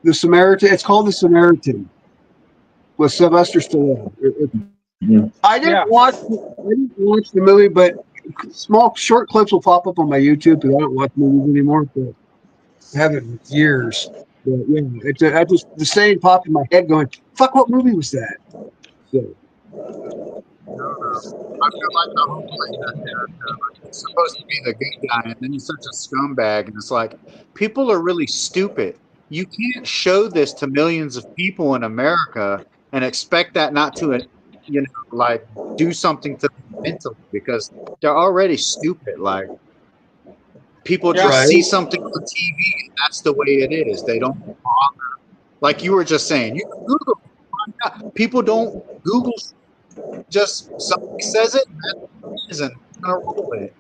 The Samaritan. It's called The Samaritan with Sylvester Stallone. I didn't watch the movie, but small short clips will pop up on my YouTube because I don't watch movies anymore. But I haven't in years. But yeah, I just the saying popped in my head, going, "Fuck, what movie was that?" So I feel like the whole point of that character, like, he's supposed to be the good guy, and then he's such a scumbag. And it's like, people are really stupid. You can't show this to millions of people in America and expect that not to, like do something to them mentally, because they're already stupid. Like, people Yeah. just right, see something on TV, and that's the way it is. They don't bother. Like you were just saying, you can Google. People don't Google. Just somebody says it, and that's what it is, and I'm gonna roll with it.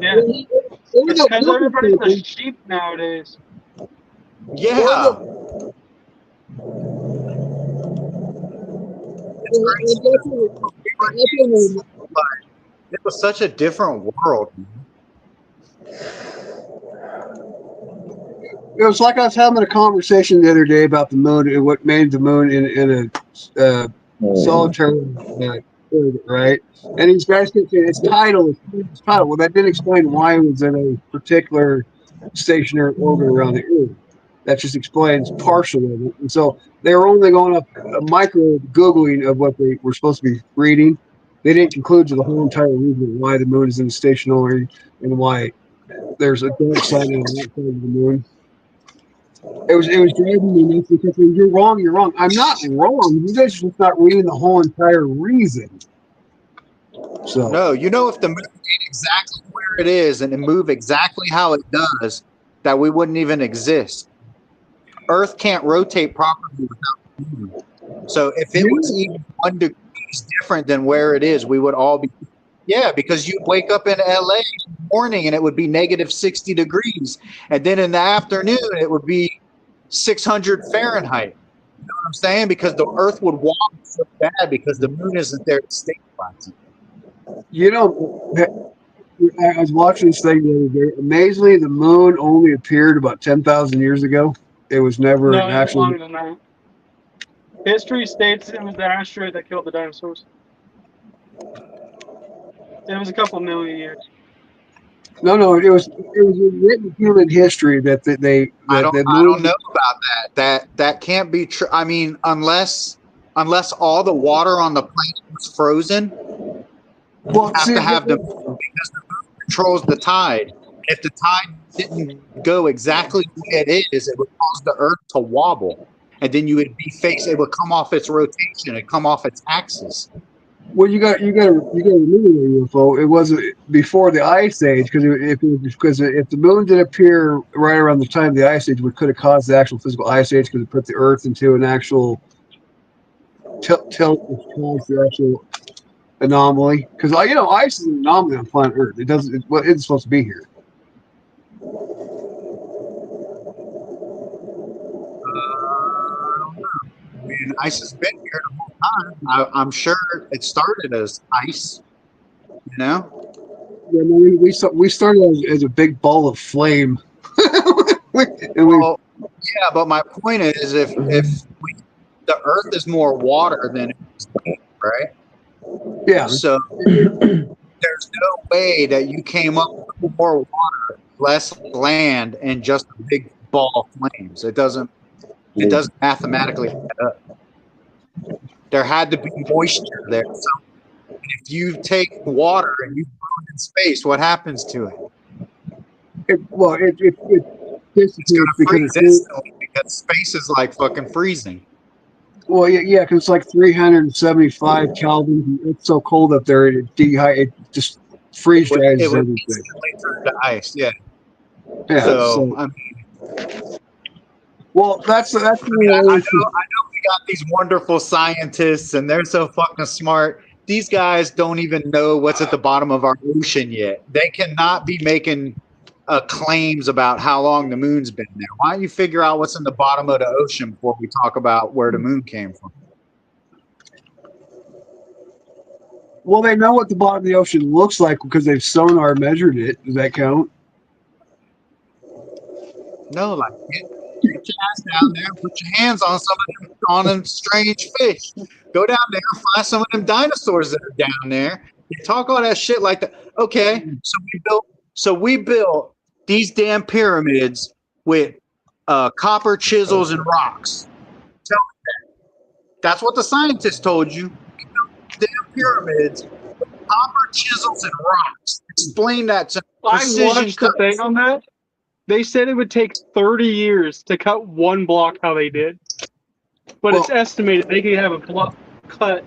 Yeah. Or It's they'll because Google everybody's a something, sheep nowadays. Yeah, or it's crazy. We were kids, definitely. but it was such a different world. It was like I was having a conversation the other day about the moon and what made the moon in a solitary orbit, right? And these guys kept saying it's tidal, it's tidal. Well, that didn't explain why it was in a particular stationary orbit around the Earth. That just explains partial of it. And so they were only going up a micro googling of what they were supposed to be reading. They didn't conclude to the whole entire reason why the moon is in stationary and why there's a dark side and a light side of the moon. It was driving me nuts because you're wrong, you're wrong. I'm not wrong. You guys are just not reading the whole entire reason. So No, if the moon ate exactly where it is and it moved exactly how it does, that we wouldn't even exist. Earth can't rotate properly without the moon. So if it was even 1 degree different than where it is, we would all be. Yeah, because you'd wake up in LA in the morning and it would be negative 60 degrees. And then in the afternoon, it would be 600 Fahrenheit. You know what I'm saying? Because the earth would wobble so bad because the moon isn't there to stabilize it. I was watching this thing the other day. Amazingly, the moon only appeared about 10,000 years ago. It was never No, an it was actual. longer than that. History states it was the asteroid that killed the dinosaurs. It was a couple million years. No. It was written human history that the I don't moon. know about that. That can't be true. I mean, unless all the water on the planet was frozen, Well, have see, to have the moon, because the moon controls the tide. If the tide didn't go exactly the way it is, it would cause the earth to wobble. And then you would be it would come off its rotation, it'd come off its axis. well, you got to remember the UFO. It wasn't before the Ice Age because if the moon did appear right around the time of the Ice Age, what could have caused the actual physical Ice Age because it put the Earth into an actual tilt, which caused the actual anomaly. Because ice is an anomaly on planet Earth. It doesn't. It isn't supposed to be here. I mean, ice has been here the whole time. I'm sure it started as ice, you know? Yeah, we started as a big ball of flame, and we Well, yeah, but my point is, if the Earth is more water than it is land, right? yeah. So there's no way that you came up with more water, less land, and just a big ball of flames. It doesn't mathematically add up. There had to be moisture there. So if you take water and you throw it in space, what happens to it? It It's dissipates gonna because freeze instantly, because space is like fucking freezing. well, yeah, because it's like 375 Kelvin. It's so cold up there, it just freeze It dries would everything. instantly turn to ice. Yeah. Yeah. So I Well, that's I know we got these wonderful scientists and they're so fucking smart. These guys don't even know what's at the bottom of our ocean yet. They cannot be making claims about how long the moon's been there. Why don't you figure out what's in the bottom of the ocean before we talk about where the moon came from? Well, they know what the bottom of the ocean looks like because they've sonar measured it. Does that count? No, like get your ass down there and put your hands on them strange fish. Go down there and find some of them dinosaurs that are down there. You talk all that shit like that. Okay, so we built these damn pyramids with copper chisels and rocks. Tell me that. That's what the scientists told you. Damn pyramids with copper chisels and rocks. Explain that to me. I Precision watched the cuts. thing on that. They said it would take 30 years to cut one block how they did. But it's estimated they could have a block cut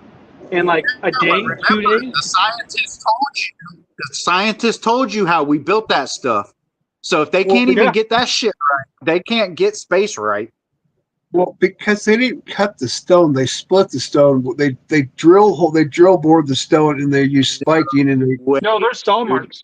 in like a Yeah, day, but remember, 2 days. the scientists told you how we built that stuff. So if they can't even get that shit right, they can't get space right. Well, because they didn't cut the stone, they split the stone. They drill bored the stone, and they use spiking, and they No, they're stall marks.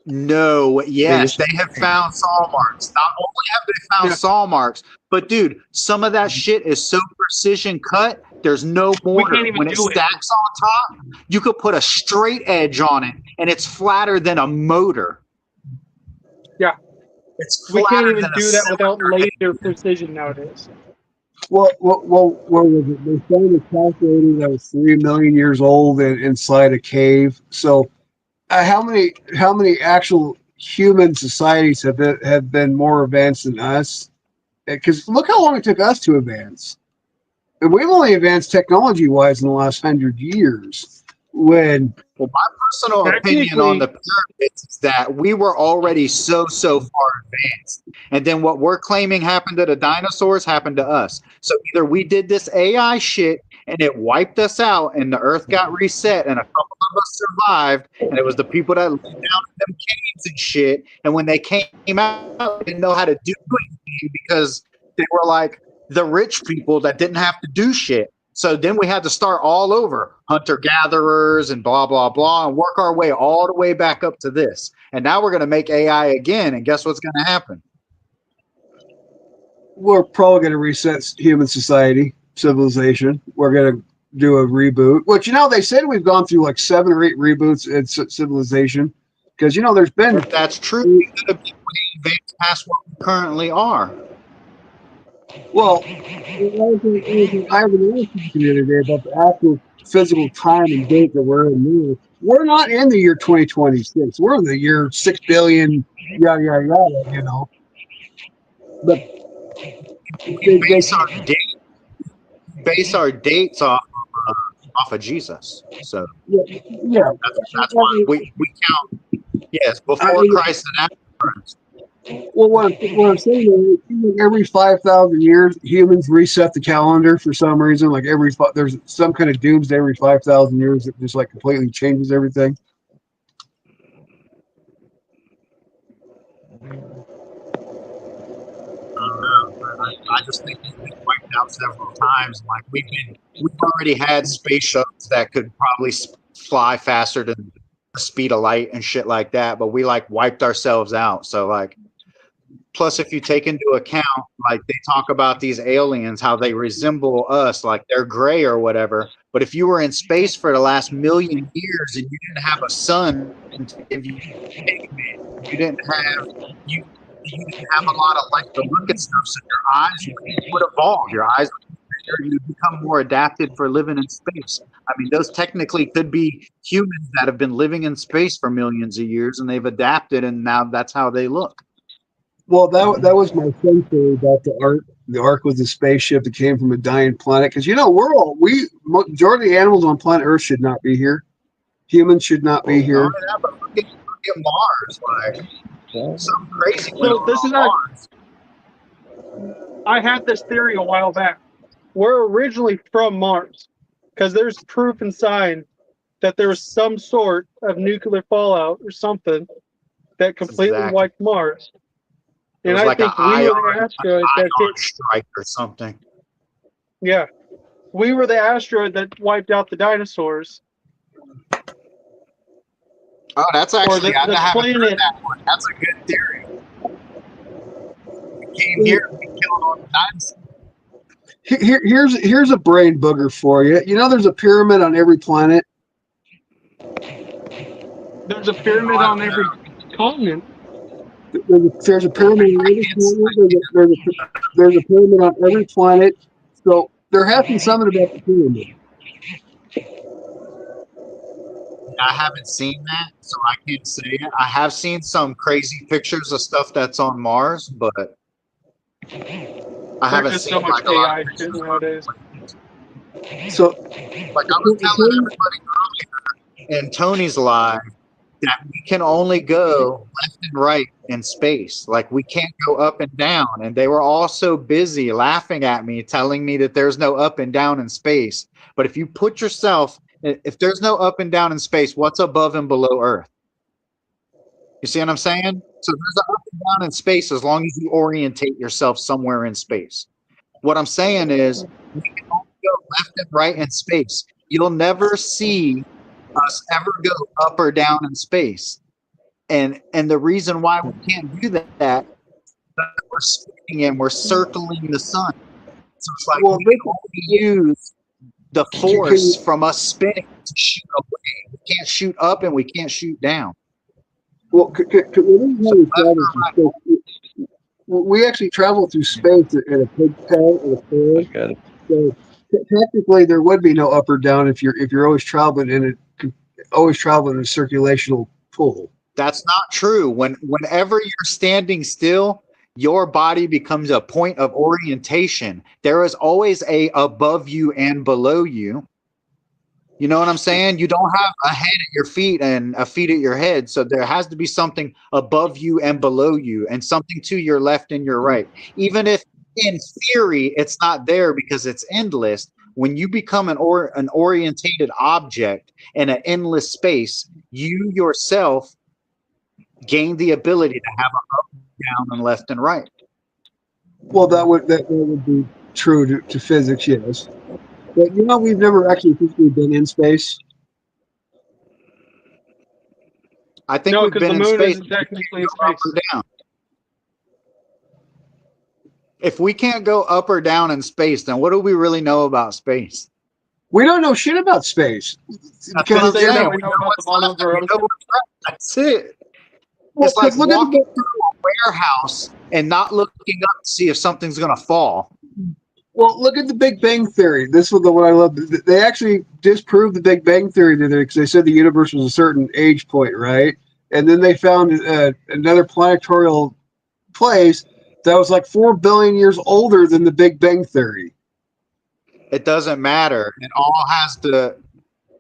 No, yes, they have found saw marks. Not only have they found saw marks, but dude, some of that shit is so precision cut. There's no mortar. When it stacks on top, you could put a straight edge on it, and it's flatter than a motor. Yeah, we can't even do that without laser precision nowadays. Well, what was it? They found a calculator that was 3 million years old inside a cave. So, how many actual human societies have been more advanced than us? Because look how long it took us to advance, and we've only advanced technology-wise in the last 100 years. Well, my personal opinion on the pyramids is that we were already so far advanced, and then what we're claiming happened to the dinosaurs happened to us. So either we did this AI shit and it wiped us out, and the Earth got reset, and a couple of us survived, and it was the people that lived down in them caves and shit. And when they came out, they didn't know how to do anything because they were like the rich people that didn't have to do shit. So then we had to start all over, hunter-gatherers and blah, blah, blah, and work our way all the way back up to this. And now we're going to make AI again, and guess what's going to happen? We're probably going to reset human society, civilization. We're going to do a reboot, which, they said we've gone through like 7 or 8 reboots in civilization. Because, there's been... If that's true, we could have been way advanced past what we currently are. Well, I have an article the other day about the actual physical time and date that we're in now. We're not in the year 2026. We're in the year 6 billion, yada, yada, yada, But we base our dates off of Jesus. So yeah. That's why we count, yes, before Christ and after Christ. Well, what I'm saying is, every 5,000 years, humans reset the calendar for some reason. Like there's some kind of doomsday every 5,000 years that just like completely changes everything. I just think we've been wiped out several times. Like we've already had space shuttles that could probably fly faster than the speed of light and shit like that, but we like wiped ourselves out. So like. Plus, if you take into account, like they talk about these aliens, how they resemble us, like they're gray or whatever. But if you were in space for the last 1,000,000 years and you didn't have a sun to give you you didn't have a lot of light to look at stuff, so your eyes would evolve. Your eyes would become more adapted for living in space. I mean, those technically could be humans that have been living in space for millions of years and they've adapted, and now that's how they look. Well, that was my fun theory about the Ark. The Ark was a spaceship that came from a dying planet. Because majority of the animals on planet Earth should not be here. Humans should not be here. Yeah, but look at Mars, like some crazy. So this is Mars. I had this theory a while back. We're originally from Mars because there's proof and sign that there was some sort of nuclear fallout or something that completely wiped Mars. And I think we were the asteroid that hit strike or something. Yeah, we were the asteroid that wiped out the dinosaurs. Oh, that's actually the haven't heard that one. That's a good theory. We came here and we killed all the dinosaurs. Here's a brain booger for you. There's a pyramid on every planet. There's a pyramid on every continent. There's a pyramid on every planet. There's a pyramid on every planet. So there has to be something about the pyramid. I haven't seen that, so I can't say it. I have seen some crazy pictures of stuff that's on Mars, but I There's haven't just seen so much like a lot AI of shit pictures. nowadays. So, Like I was telling everybody earlier in Tony's live that we can only go left and right in space. Like we can't go up and down. And they were all so busy laughing at me, telling me that there's no up and down in space. But if you put yourself, if there's no up and down in space, what's above and below Earth? You see what I'm saying? So there's an up and down in space as long as you orientate yourself somewhere in space. What I'm saying is we can only go left and right in space. You'll never see us ever go up or down in space. And the reason why we can't do that we're spinning and we're circling the sun. So it's like we can only use the force from us spinning to shoot away. We can't shoot up and we can't shoot down. well, we actually travel through space in a pigtail in a fan. So technically, there would be no up or down if you're always traveling in a circulational pool. That's not true. Whenever you're standing still, your body becomes a point of orientation. There is always a above you and below you. You know what I'm saying? You don't have a head at your feet and a feet at your head. So there has to be something above you and below you and something to your left and your right. Even if in theory it's not there because it's endless, when you become an orientated object in an endless space, you yourself gain the ability to have a up, down, and left and right. Well, that would be true to physics, yes. But we've never actually physically been in space. I think No, we've because been the in moon space. isn't technically in Up space. or down. If we can't go up or down in space, then what do we really know about space? We don't know shit about space. That's what I'm Say that saying. we We know know about the what's bottom left of our and we know ocean. what's right. That's it. Well, It's like look at walking through a warehouse and not looking up to see if something's going to fall. Well, look at the Big Bang Theory. This was the one I love. They actually disproved the Big Bang Theory because they said the universe was a certain age point, right? And then they found another planetary place that was like 4 billion years older than the Big Bang Theory. It doesn't matter.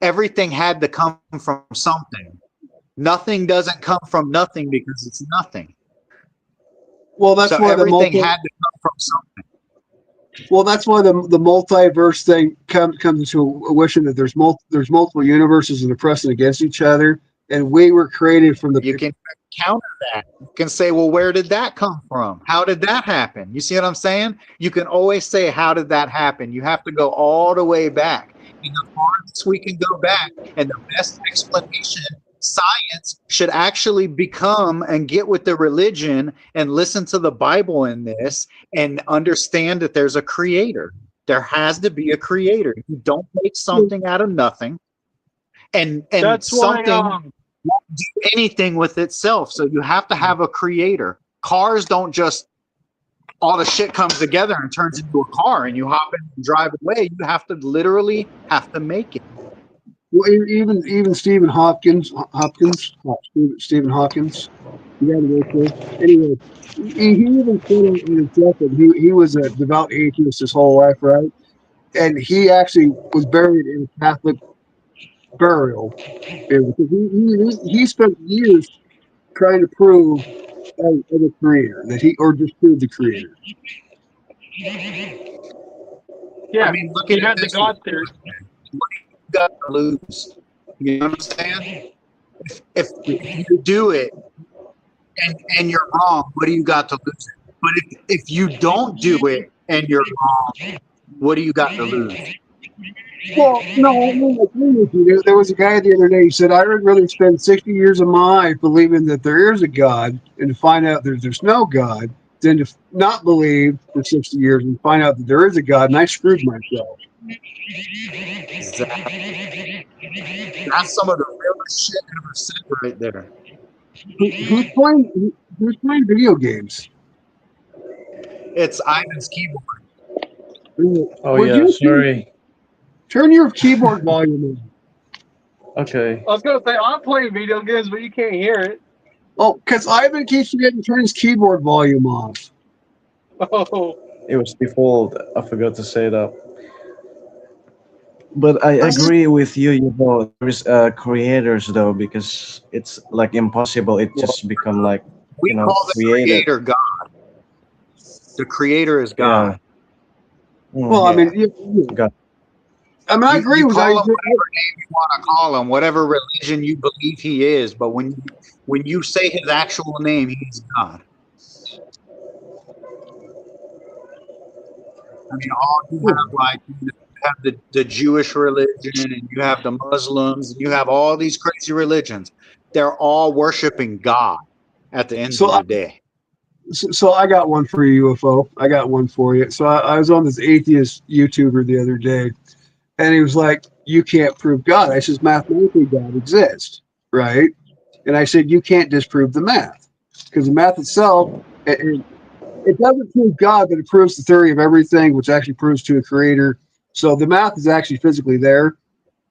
Everything had to come from something. Nothing doesn't come from nothing because it's nothing. Well, that's so why everything had to come from something. Well, that's why the multiverse thing comes into fruition that there's multiple universes and they're pressing against each other, and we were created from the. You can counter that. You can say, well, where did that come from? How did that happen? You see what I'm saying? You can always say, how did that happen? You have to go all the way back. And the farthest we can go back, and the best explanation, science should actually become and get with the religion and listen to the Bible in this and understand that there's a creator. There has to be a creator. You don't make something out of nothing. And that's something why, won't do anything with itself. So you have to have a creator. Cars don't just all the shit comes together and turns into a car and you hop in and drive away. You have to literally have to make it. Well, even Stephen Hopkins. Stephen Hawkins. You got to go through. Anyway, he even said in his death that he was a devout atheist his whole life, right? And he actually was buried in a Catholic burial. Because he spent years trying to prove the creator or disprove the creator. yeah, I mean, look he at had it the this God way. theory. What do you got to lose? You know what I'm saying? If you do it and you're wrong, what do you got to lose? But if you don't do it and you're wrong, what do you got to lose? Well, no, I mean, I agree with you. There was a guy the other day who said, I would rather spend 60 years of my life believing that there is a God and to find out that there's no God than to not believe for 60 years and find out that there is a God, and I screwed myself. Exactly. That's some of the realest shit ever said right there. Who's playing video games? It's Ivan's keyboard. Oh Would yeah, you sorry. turn your keyboard volume on? Okay. I was gonna say I'm playing video games, but you can't hear it. Oh, because Ivan keeps forgetting to turn his keyboard volume off. Oh, It was default. I forgot to say that. But I That's agree with you. You know, there's creators though, because it's like impossible. It well, just become like, We call the created. creator God. The creator is Yeah. God. well, I mean, Yeah. God. I mean, I agree You with call you. him whatever name you want to call him, whatever religion you believe he is, but when you say his actual name, he's God. I mean, all you have, like, you have the Jewish religion, and you have the Muslims, and you have all these crazy religions. They're all worshiping God at the end So, of the day. so I got one for you, UFO. I got one for you. So I was on this atheist YouTuber the other day, and he was like, "You can't prove God." I says, "Mathematically, God exists, right?" And I said, "You can't disprove the math because the math itself, it doesn't prove God, but it proves the theory of everything, which actually proves to a creator. So the math is actually physically there."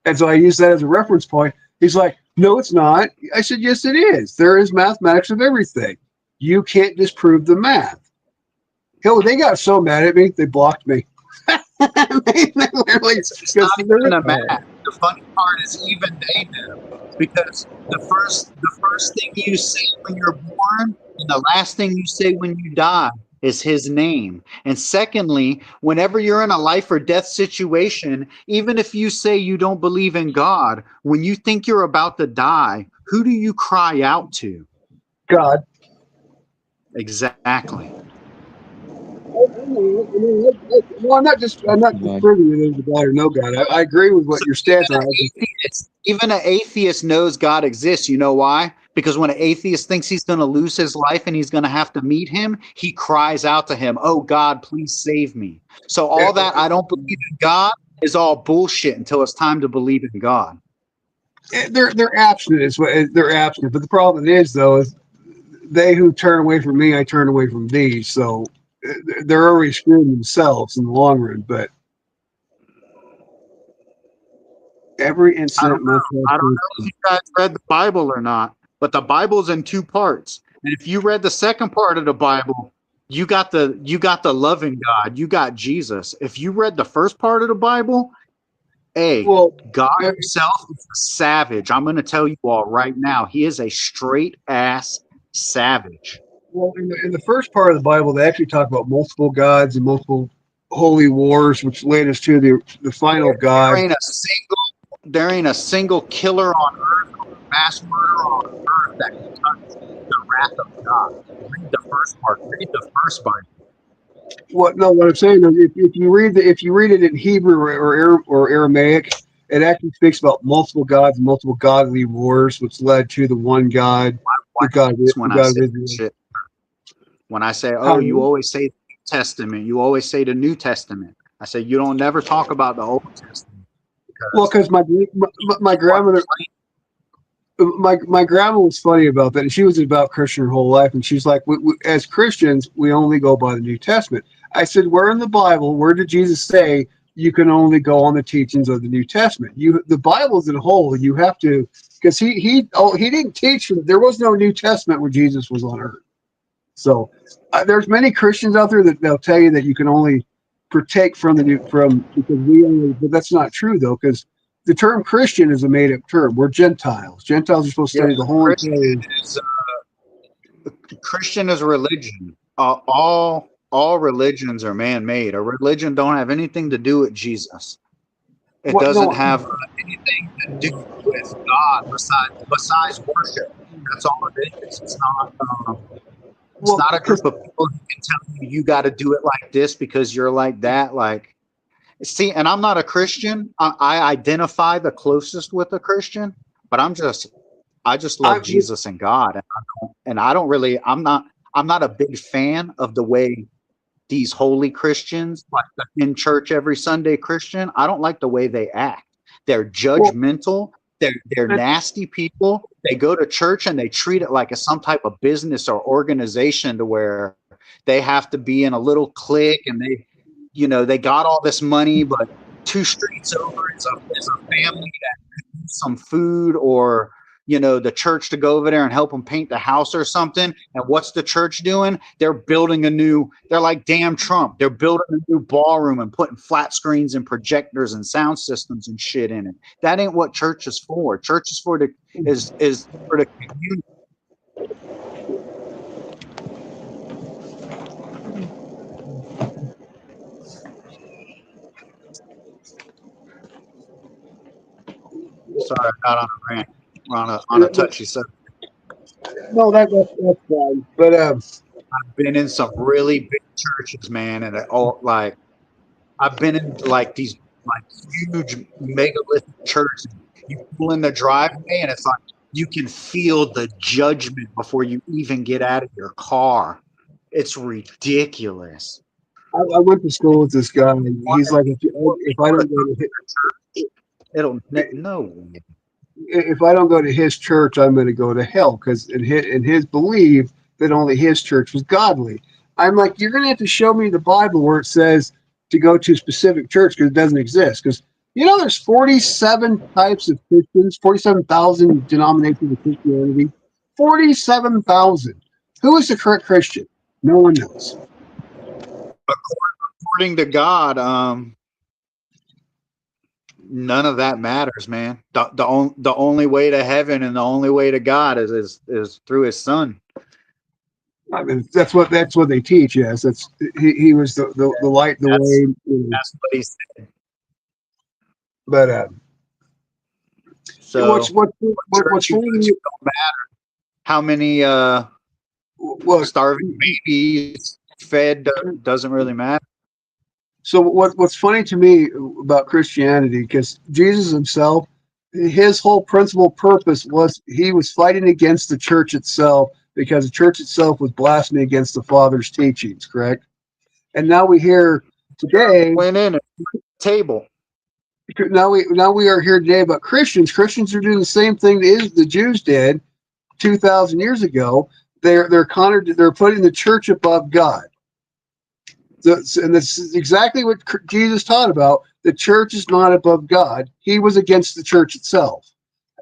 And so I use that as a reference point. He's like, "No, it's not." I said, "Yes, it is. There is mathematics of everything. You can't disprove the math." Hell, they got so mad at me, they blocked me. Literally, It's because not even a math. The funny part is even they know, because the first thing you say when you're born and the last thing you say when you die is his name. And secondly, whenever you're in a life or death situation, even if you say you don't believe in God, when you think you're about to die, who do you cry out to? God. Exactly. Well, I'm not just God. proving it is God or no God. I agree with what So your stance are. even an atheist knows God exists. You know why? Because when an atheist thinks he's going to lose his life and he's going to have to meet him, he cries out to him, "Oh God, please save me." So all that I don't believe in God is all bullshit until it's time to believe in God. They're abstinent. Is what they're abstinent. But the problem is, though, is they who turn away from me, I turn away from thee. So they're already screwing themselves in the long run. But every I don't incident must have I don't to. know if you guys read the Bible or not, but the Bible's in two parts. And if you read the second part of the Bible, you got the loving God, you got Jesus. If you read the first part of the Bible, hey, Well, God himself is a savage. I'm going to tell you all right now. He is a straight ass savage. well, in the first part of the Bible, they actually talk about multiple gods and multiple holy wars, which led us to the final There God. ain't a single killer on earth or mass murderer on earth that can touch the wrath of God. Read the first part. Read the first Bible. What I'm saying is, if you read it in Hebrew or Aramaic, it actually speaks about multiple gods and multiple godly wars, which led to the one God, Watch this the when I God of say Israel. this shit. When I say, How oh, you always say the New Testament, you always say the New Testament. I say, you don't never talk about the Old Testament well, because because my people are grandmother my grandma was funny about that, and she was about Christian her whole life, and she's like, as Christians, we only go by the New Testament. I said, where in the Bible, where did Jesus say you can only go on the teachings of the New Testament? The Bible's in whole. You have to, because he didn't teach. There was no New Testament when Jesus was on earth. So there's many Christians out there that they'll tell you that you can only partake from because we only, but that's not true though, because the term Christian is a made up term. We're Gentiles. Gentiles are supposed to yeah, study the whole entire. is Christian is a religion. All religions are man made. A religion don't have anything to do with Jesus. It What doesn't no have anything to do with God besides worship. That's all it is. It's well not a because group of people who can tell you you got to do it like this because you're like that. Like, see, and I'm not a Christian. I identify the closest with a Christian, but I just I love Jesus and God, and I don't really. I'm not a big fan of the way these holy Christians, like the in church every Sunday Christian. I don't like the way they act. They're well judgmental. They're nasty people. They go to church and they treat it like it's some type of business or organization to where they have to be in a little clique and they got all this money, but two streets over is a family that some food or, the church to go over there and help them paint the house or something. And what's the church doing? They're building they're like damn Trump. They're building a new ballroom and putting flat screens and projectors and sound systems and shit in it. That ain't what church is for. Church is for is for the community. Sorry, I got on a rant. We're on a touchy subject. No, that's fine. But I've been in some really big churches, man, and I've been in like these like huge megalithic churches. You pull in the driveway, and it's like you can feel the judgment before you even get out of your car. It's ridiculous. I went to school with this guy, and he's like, if I don't go to if I don't go to his church, I'm going to go to hell, because in his belief that only his church was godly. I'm like, you're going to have to show me the Bible where it says to go to a specific church, because it doesn't exist. Because there's 47 types of Christians, 47,000 denominations of Christianity, 47,000. Who is the correct Christian? No one knows. According to God, none of that matters, man. The only way to heaven and the only way to God is through His Son. I mean, that's what they teach. Yes, he was the light, the way. That's what He said. But so what's funny don't matter how many starving babies fed doesn't really matter. So what's funny to me about Christianity, because Jesus himself, his whole principal purpose was he was fighting against the church itself, because the church itself was blaspheming against the Father's teachings, correct? And now we hear today went in at the table. Now we are here today about Christians. Christians are doing the same thing the Jews did 2,000 years ago. They're putting the church above God. And this is exactly what Jesus taught about. The church is not above God. He was against the church itself.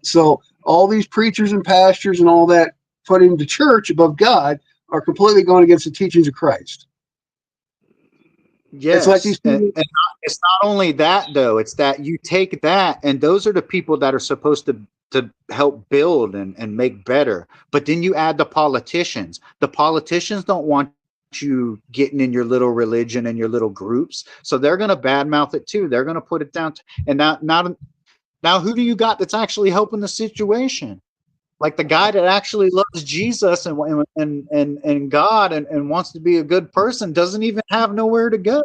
So all these preachers and pastors and all that putting the church above God are completely going against the teachings of Christ. Yes, it's like these people, and it's not only that though. It's that you take that, and those are the people that are supposed to help build and make better. But then you add the politicians. The politicians don't want you getting in your little religion and your little groups, so they're going to badmouth it too. They're going to put it down. And now, who do you got that's actually helping the situation? Like the guy that actually loves Jesus and God and wants to be a good person doesn't even have nowhere to go.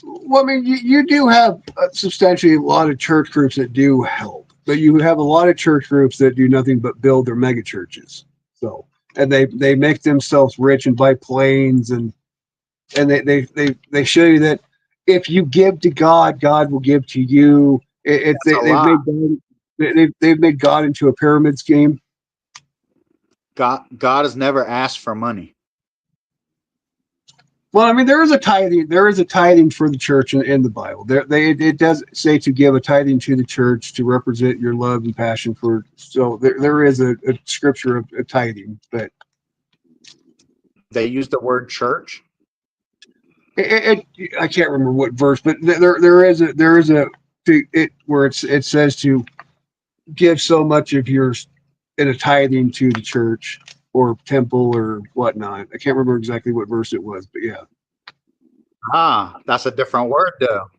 Well, I mean, you do have substantially a lot of church groups that do help, but you have a lot of church groups that do nothing but build their mega churches. So, and they make themselves rich and buy planes, and they show you that if you give to God, God will give to you. They've made God into a pyramid scheme. God has never asked for money. Well, I mean, there is a tithing. There is a tithing for the church in the Bible. It does say to give a tithing to the church to represent your love and passion for. So there is a scripture of tithing, but they use the word church. I can't remember what verse, but there is a where it says to give so much of yours in a tithing to the church or temple or whatnot. I can't remember exactly what verse it was, but yeah. That's a different word though.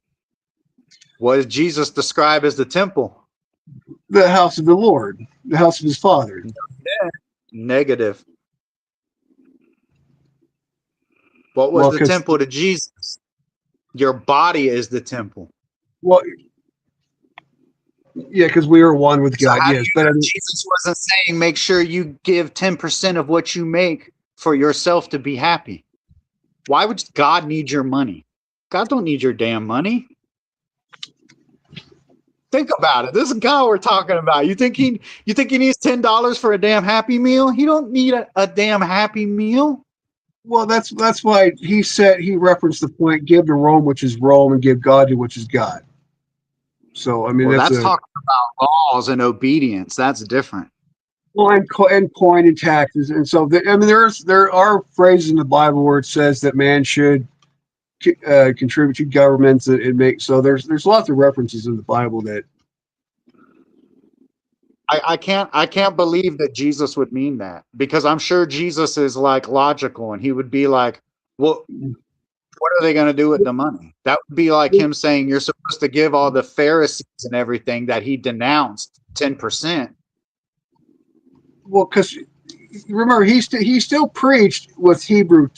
What does Jesus describe as the temple? The house of the Lord, the house of his Father. Negative. What was the temple to Jesus? Your body is the temple. Well, yeah, because we are one with God. Yes, but Jesus wasn't saying make sure you give 10% of what you make for yourself to be happy. Why would God need your money? God don't need your damn money. Think about it. This is God we're talking about. You think he needs $10 for a damn Happy Meal? He don't need a damn Happy Meal. Well, that's why he referenced the point: give to Rome which is Rome, and give God to which is God. So I mean, Well, that's that's a talking about laws and obedience. That's different. well, and coin and taxes, and so I mean, there are phrases in the Bible where it says that man should contribute to governments and make. So there's lots of references in the Bible that I can't believe that Jesus would mean that, because I'm sure Jesus is like logical and he would be like, well, what are they going to do with the money? That would be like him saying you're supposed to give all the Pharisees and everything that he denounced 10%. well, because remember he still preached with Hebrew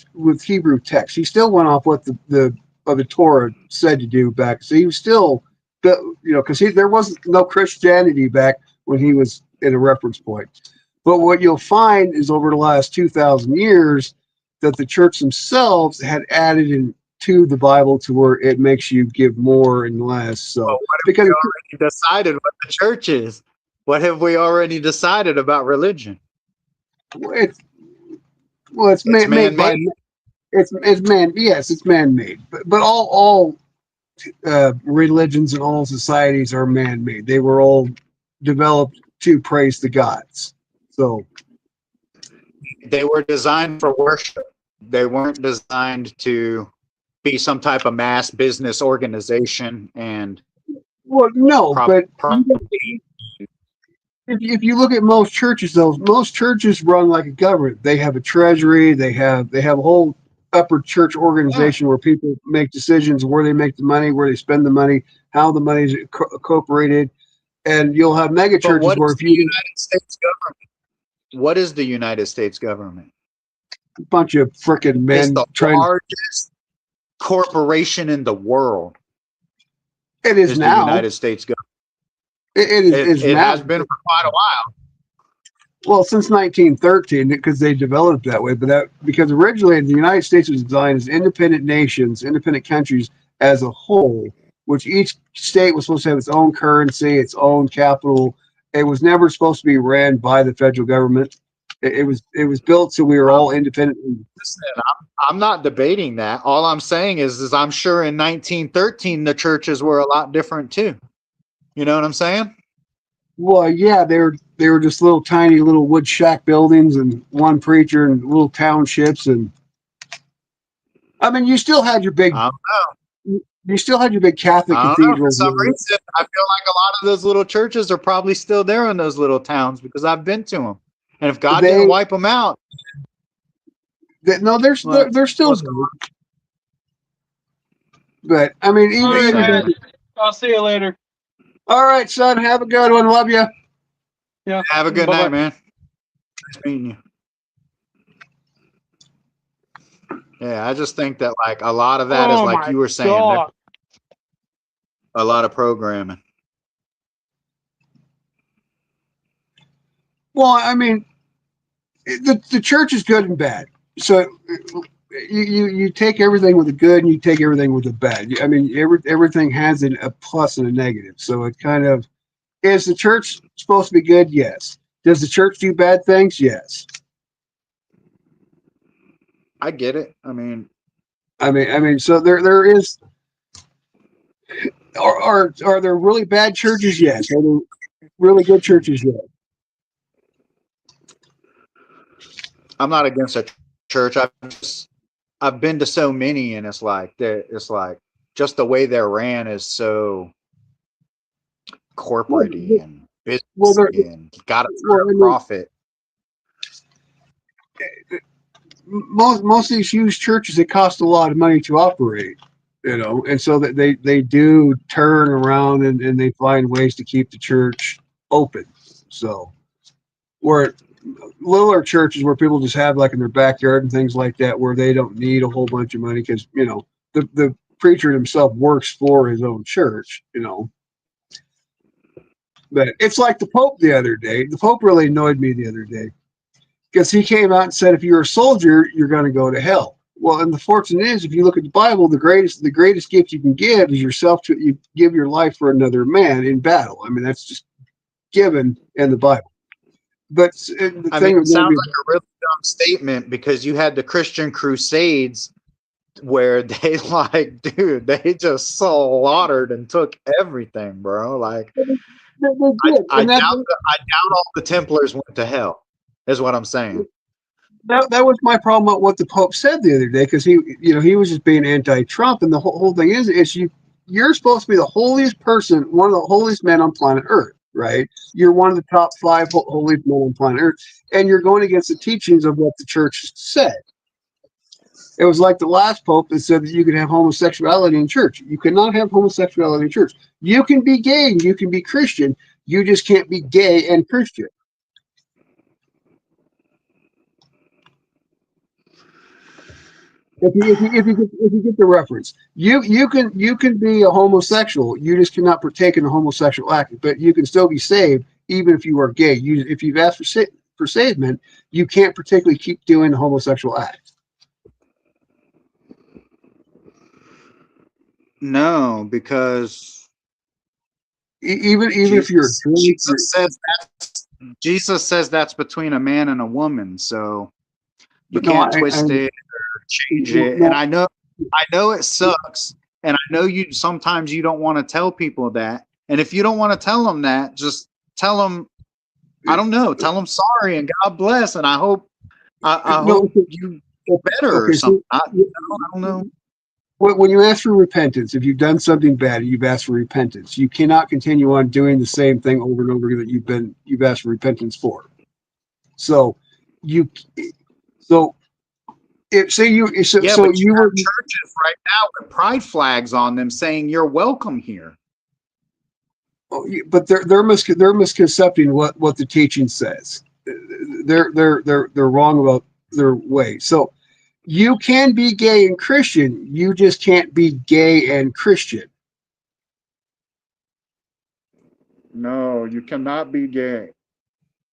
text. He still went off what the Torah said to do back. So he was still, because there wasn't no Christianity back when he was in a reference point. But what you'll find is over the last 2,000 years that the church themselves had added in to the Bible to where it makes you give more and less. So Well, what have because we already decided what the church is? What have we already decided about religion? it's it's It's made by man-made. it's man yes it's man made, but all religions and all societies are man made. They were all developed to praise the gods. So They were designed for worship. They weren't designed to be some type of mass business organization and well no, but propagate. if you look at most churches, though, most churches run like a government. They have a treasury. They have a whole upper church Yeah. organization where people make decisions where they make the money, where they spend the money, how the money is incorporated. And you'll have mega But churches what where is if the you United States government? What is the United States government? a bunch of freaking It's men the trying, largest corporation in the world. it is Is the now. United States government. It is It now. has been for quite a while. Well, since 1913, because they developed that way. But that because originally the United States was designed as independent nations, independent countries as a whole, which each state was supposed to have its own currency, its own capital. It was never supposed to be ran by the federal government. It was built so we were all independent. Listen, I'm not debating that. All I'm saying is I'm sure in 1913 the churches were a lot different too. You know what I'm saying? Well, yeah, they were just little tiny little wood shack buildings and one preacher and little townships, and I mean you still had your big I don't know. you still had your big Catholic I don't know. For cathedrals. some reason, I feel like a lot of those little churches are probably still there in those little towns because I've been to them. And if God They didn't wipe them out, no, they're still what's good. But I mean, All right, even man. that. I'll see you later. All right, son. Have a good one. Love you. Yeah. have a good Bye-bye. night, man. Nice meeting you. Yeah, I just think that like a lot of that is Oh like my you were saying, God. a lot of programming. Well, I mean, the church is good and bad. So you take everything with a good and you take everything with a bad. I mean, everything has a plus and a negative. So it kind of is the church supposed to be good? Yes. Does the church do bad things? Yes. I get it. I mean, I mean, so there is. Are there really bad churches? Yes. Are there really good churches? Yes. I'm not against a church. I've been to so many, and it's like just the way they're ran is so Well, corporate and well, business and got to well, turn a profit. most of these huge churches, it costs a lot of money to operate, and so that they do turn around and they find ways to keep the church open. So where littler churches where people just have like in their backyard and things like that, where they don't need a whole bunch of money because the preacher himself works for his own church. But it's like the Pope the other day. The Pope really annoyed me the other day because he came out and said, if you're a soldier, you're going to go to hell. Well, and the fortune is, if you look at the Bible, the greatest gift you can give is yourself. You give your life for another man in battle. I mean, that's just given in the Bible. But the I mean, thing it that sounds like a really dumb statement because you had the Christian Crusades where they like, dude, they just slaughtered and took everything, bro. Like, They did, I and doubt all the Templars went to hell, is what I'm saying. that was my problem about what the Pope said the other day, because he was just being anti-Trump, and the whole thing is you're supposed to be the holiest person, one of the holiest men on planet Earth, right? You're one of the top 5 holiest men on planet Earth, and you're going against the teachings of what the church said. It was like the last pope that said that you can have homosexuality in church. You cannot have homosexuality in church. You can be gay and you can be Christian. You just can't be gay and Christian. If you get the reference, you can be a homosexual. You just cannot partake in a homosexual act, but you can still be saved even if you are gay. If you've asked for savement, you can't particularly keep doing the homosexual act. No, because Even if you're Jesus says that's between a man and a woman, so you But no, can't twist it or change it. No. And I know it sucks, and I know you sometimes you don't want to tell people that. And if you don't want to tell them that, just tell them, I don't know, tell them sorry and God bless, and I hope hope you get better or something. I don't know. When you ask for repentance, if you've done something bad, you've asked for repentance. You cannot continue on doing the same thing over and over again that you've asked for repentance for. So if say you but you have churches right now with pride flags on them saying you're welcome here. But they're misconcepting what the teaching says. They're wrong about their way. So you can be gay and Christian. You just can't be gay and Christian. No, you cannot be gay.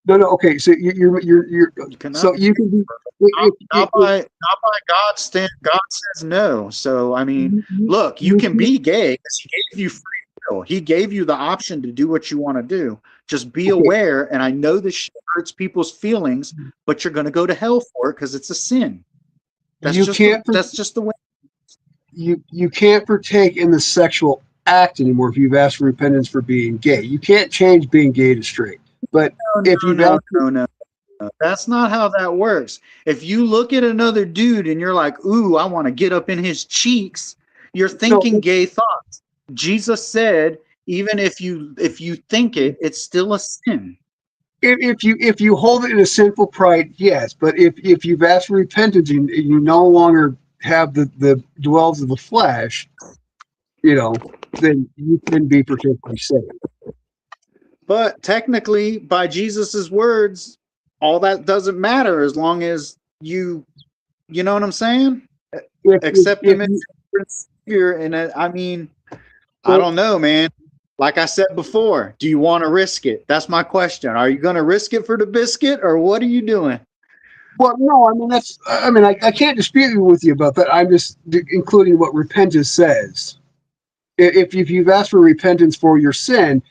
No. Okay. So you're so you can be not by God's stand. God says no. So I mean, look, you can be gay because He gave you free will. He gave you the option to do what you want to do. Just be aware. And I know this shit hurts people's feelings, but you're going to go to hell for it because it's a sin. That's just the way. You can't partake in the sexual act anymore if you've asked for repentance for being gay. You can't change being gay to straight. But No. That's not how that works. If you look at another dude and you're like, ooh, I want to get up in his cheeks, you're thinking gay thoughts. Jesus said, even if you think it, it's still a sin. If you hold it in a sinful pride, yes. But if you've asked for repentance and you no longer have the dwells of the flesh, then you can be particularly saved. But technically, by Jesus's words, all that doesn't matter as long as you know what I'm saying? Accept him as your Savior. And I mean, I don't know, man. Like I said before, do you want to risk it? That's my question. Are you going to risk it for the biscuit, or what are you doing? Well, no, I can't dispute with you about that. I'm just including what repentance says. If you've asked for repentance for your sin,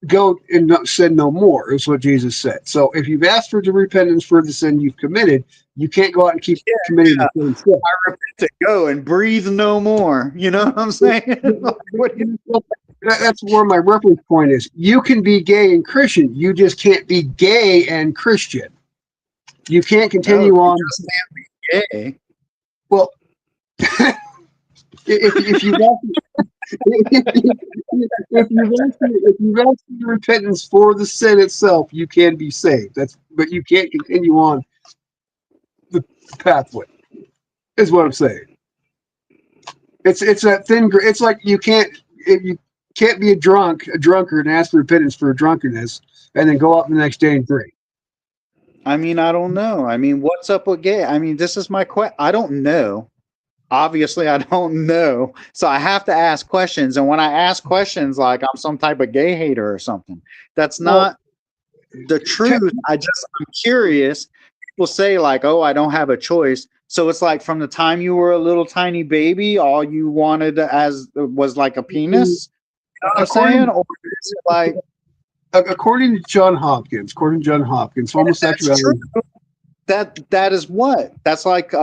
go and sin no more, is what Jesus said. So if you've asked for the repentance for the sin you've committed, you can't go out and keep committing the same sin. I repent to go and breathe no more. You know what I'm saying? That's where my reference point is. You can be gay and Christian. You just can't be gay and Christian. You can't continue on. You just can't be gay. Well, if you've asked for repentance for the sin itself, you can be saved. But you can't continue on the pathway. Is what I'm saying. It's that thin. It's like you can't be a drunkard, and ask for repentance for a drunkenness, and then go out the next day and drink. I mean, I don't know. I mean, what's up with gay? I mean, this is my question. I don't know. Obviously, I don't know. So I have to ask questions. And when I ask questions like I'm some type of gay hater or something, that's not the truth. I'm curious. People say like, oh, I don't have a choice. So it's like from the time you were a little tiny baby, all you wanted was like a penis? You know what I'm saying? Or is it like... According to John Hopkins, homosexuality. That is what? That's like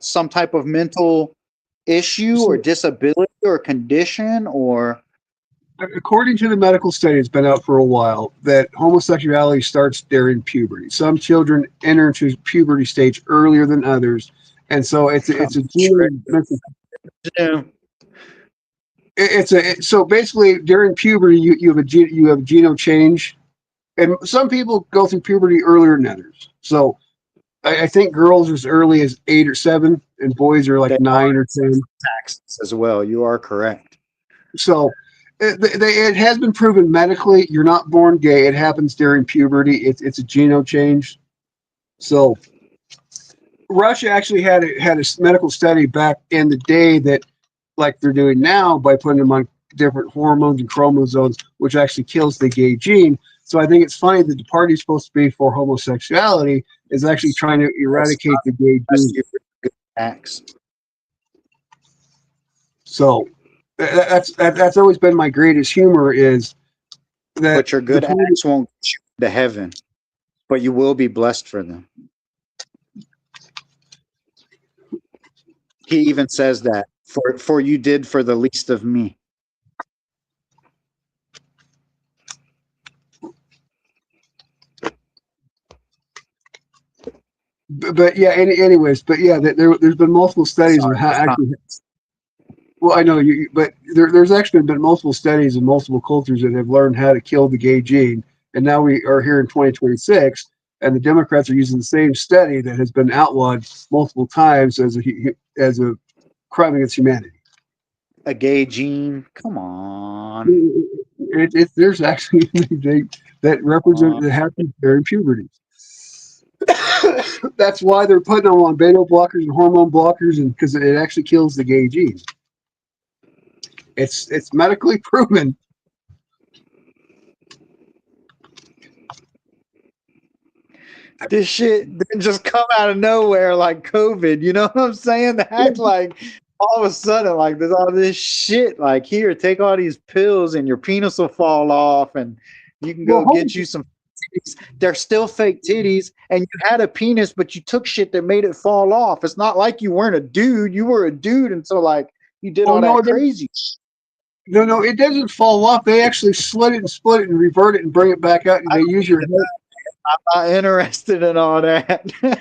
some type of mental issue or disability or condition or? According to the medical study, it's been out for a while that homosexuality starts during puberty. Some children enter into puberty stage earlier than others, and so it's a Yeah. so basically during puberty you have a geno change, and some people go through puberty earlier than others. So I think girls as early as 8 or 7, and boys are like They 9 or 10. Taxes as well. You are correct. So it has been proven medically. You're not born gay. It happens during puberty. It's a geno change. So Russia actually had a medical study back in the day that, like they're doing now, by putting them on different hormones and chromosomes, which actually kills the gay gene. So I think it's funny that the party supposed to be for homosexuality is actually trying to eradicate the gay gene. Tax. So that's always been my greatest humor is that. But your good acts won't get you to heaven, but you will be blessed for them. He even says that for you did for the least of me. But yeah, anyways, but yeah, there's been multiple studies on how actually. Well, I know you, but there's actually been multiple studies in multiple cultures that have learned how to kill the gay gene, and now we are here in 2026, and the Democrats are using the same study that has been outlawed multiple times as a crime against humanity. A gay gene? Come on. There's actually that represent that happens during puberty. That's why they're putting them on beta blockers and hormone blockers, and because it actually kills the gay gene. It's medically proven. This shit didn't just come out of nowhere like COVID. You know what I'm saying? They act like all of a sudden, like there's all this shit. Like, here, take all these pills and your penis will fall off, and you can go get you some titties. They're still fake titties, and you had a penis, but you took shit that made it fall off. It's not like you weren't a dude. You were a dude until like you did all that crazy shit. No, it doesn't fall off. They actually slit it and split it and revert it and bring it back out. And they use your head. I'm not interested in all that. I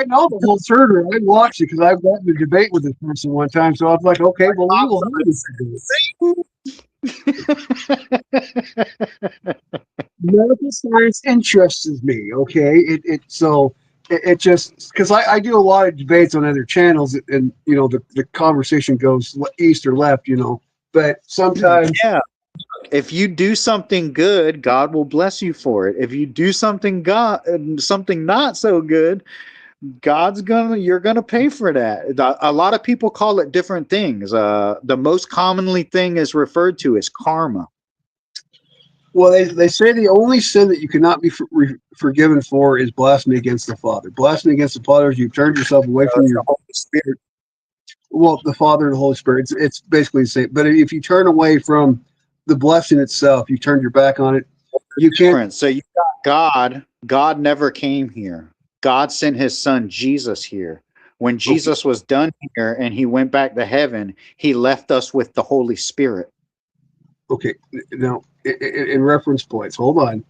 know the whole surgery. I watched it because I've gotten a debate with this person one time. So I was like, okay, well, we will have this debate. Medical science interests me. Okay, it just because I do a lot of debates on other channels, and the conversation goes east or left, but sometimes if you do something good, God will bless you for it. If you do something not so good, you're gonna pay for that. A lot of people call it different things. The most commonly thing is referred to as karma. Well, they say the only sin that you cannot be forgiven for is blasphemy against the Father. Blasphemy against the Father is you've turned yourself away from your Holy Spirit. Well, the Father and the Holy Spirit. It's basically the same. But if you turn away from the blessing itself, you turned your back on it. You can't. So you got God. God never came here. God sent his son Jesus here. When Jesus was done here and he went back to heaven, he left us with the Holy Spirit. Okay, now in reference points, hold on.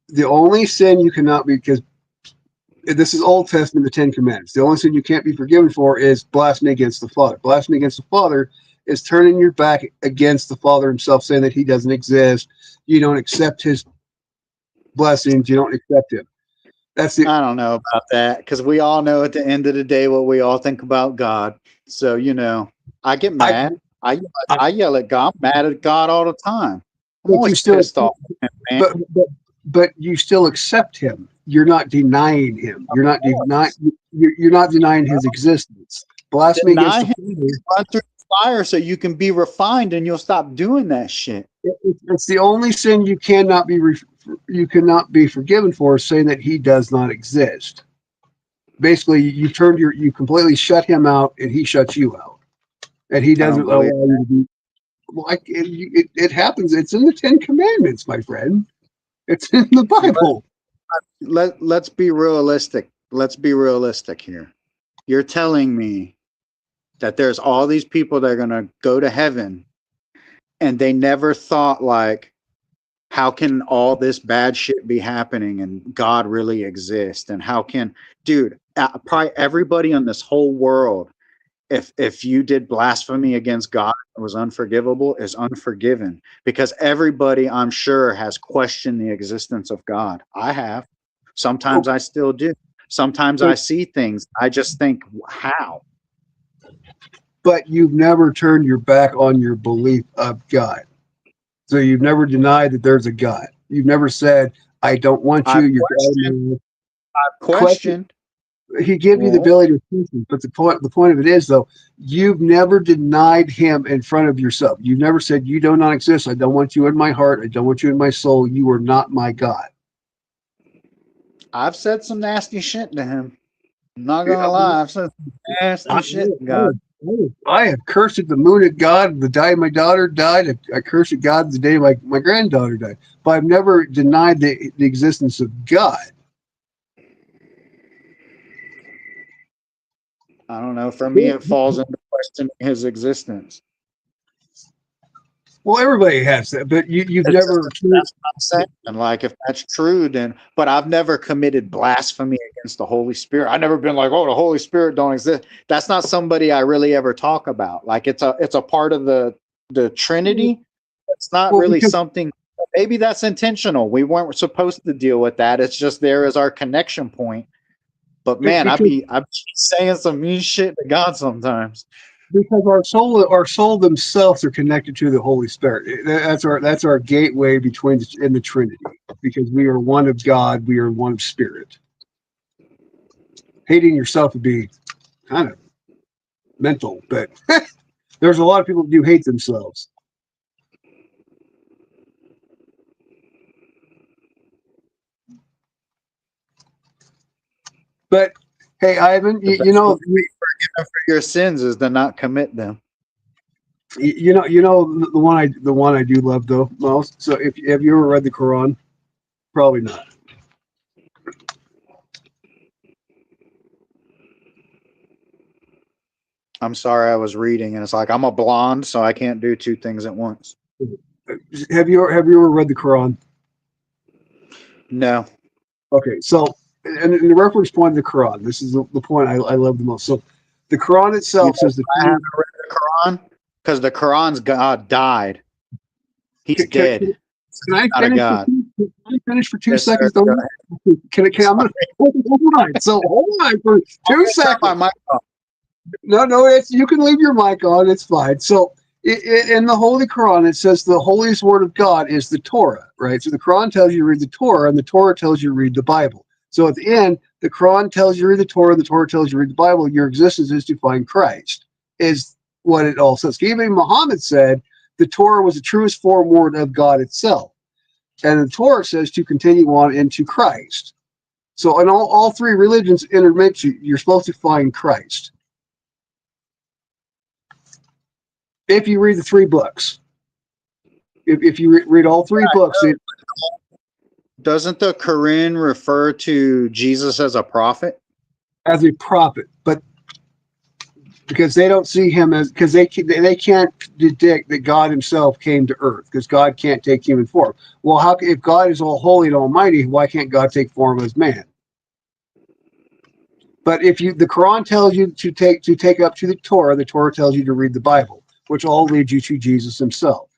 The only sin you cannot be, because this is Old Testament, the Ten Commandments. The only sin you can't be forgiven for is blasphemy against the Father. Blasphemy against the Father is turning your back against the Father himself, saying that he doesn't exist. You don't accept his blessings. You don't accept him. I don't know about that, because we all know at the end of the day what we all think about God. So, I get mad. I yell at God. I'm mad at God all the time. I'm always pissed off at him, man. But you still accept him. You're not denying him. You're not denying his existence. Blasphemy against the Father. Run through the fire so you can be refined, and you'll stop doing that shit. It's the only sin you cannot be forgiven for, is saying that he does not exist. Basically, you completely shut him out, and he shuts you out, and he doesn't allow you to be. Well, it happens. It's in the Ten Commandments, my friend. It's in the Bible. Let's be realistic. Let's be realistic here. you're telling me that there's all these people that are going to go to heaven and they never thought like, how can all this bad shit be happening and God really exist? And how can, dude, probably everybody on this whole world, if you did blasphemy against God, it was unforgivable, is unforgiven, because everybody, I'm sure, has questioned the existence of God. I have. Sometimes I still do. Sometimes I see things. I just think, how? But you've never turned your back on your belief of God. So you've never denied that there's a God. You've never said, I don't want you. I've You're questioned. He gave you the ability to question, but the point of it is, though, you've never denied him in front of yourself. You've never said, you do not exist. I don't want you in my heart. I don't want you in my soul. You are not my God. I've said some nasty shit to him. I'm not going to lie. I've said some nasty shit to God. I have cursed the moon at God the day my daughter died. I cursed God the day my granddaughter died. But I've never denied the existence of God. I don't know. For me, it falls into questioning his existence. Well, everybody has that, but you've It's never. that's what I'm saying. And like, if that's true, then. But I've never committed blasphemy against the Holy Spirit. I've never been like, oh, the Holy Spirit don't exist. That's not somebody I really ever talk about. Like, it's a part of the Trinity. It's not really something. Maybe that's intentional. We weren't supposed to deal with that. It's just there as our connection point. But man, I'd be saying some mean shit to God sometimes. Because our soul themselves are connected to the Holy Spirit. That's our gateway between in the Trinity. Because we are one of God, we are one of Spirit. Hating yourself would be kind of mental, but there's a lot of people who do hate themselves. But hey, Ivan, you know, forgiven for your sins is to not commit them. You know the one I do love though most. So if have you ever read the Quran? Probably not. I'm sorry, I was reading, and it's like I'm a blonde, so I can't do two things at once. Have you ever read the Quran? No. Okay, so and the reference point of the Quran. This is the point I love the most. So the Quran itself says I haven't read the Quran because the Quran's God died. He's dead. Can I not a finish? God. Can I finish for 2 Yes, seconds? sir. Can I'm gonna hold on. So hold on for 2 seconds. My mic off. No, you can leave your mic on. It's fine. So in the Holy Quran, it says the holiest word of God is the Torah, right? So the Quran tells you to read the Torah, and the Torah tells you to read the Bible. So at the end, the Quran tells you to read the Torah, the Torah tells you to read the Bible. Your existence is to find Christ, is what it all says. Even Muhammad said the Torah was the truest form word of God itself. And the Torah says to continue on into Christ. So in all three religions intermix you're supposed to find Christ. If you read the three books. If you read all three books. Doesn't the Quran refer to Jesus as a prophet? As a prophet, but because they don't see him as, because they can't detect that God himself came to earth, because God can't take human form. Well, if God is all holy and almighty, why can't God take form as man? But if the Quran tells you to take up to the Torah tells you to read the Bible, which all leads you to Jesus himself.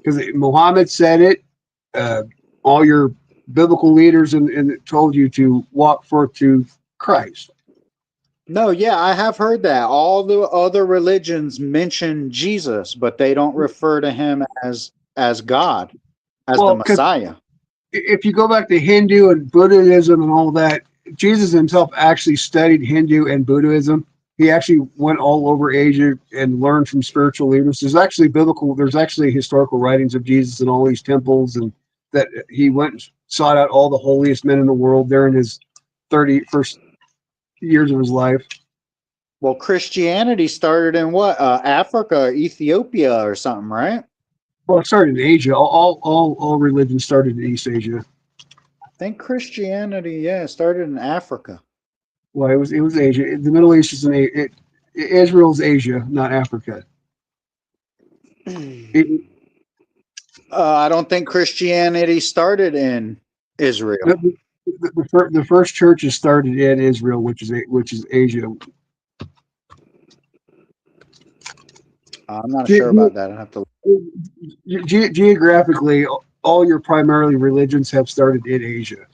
Because Muhammad said it, all your biblical leaders and told you to walk forth to Christ. No, yeah, I have heard that. All the other religions mention Jesus, but they don't refer to him as God, as the Messiah. If you go back to Hindu and Buddhism and all that, Jesus himself actually studied Hindu and Buddhism. He actually went all over Asia and learned from spiritual leaders. There's actually historical writings of Jesus in all these temples, and that he went and sought out all the holiest men in the world there in his 31st years of his life. Well, Christianity started in what? Africa, Ethiopia, or something, right? Well, it started in Asia. All religions started in East Asia. I think Christianity, started in Africa. Well, it was Asia. The Middle East is Israel's Asia, not Africa. It, I don't think Christianity started in Israel. the first churches started in Israel, which is Asia. I'm not sure about that. I have to. Geographically, all your primarily religions have started in Asia,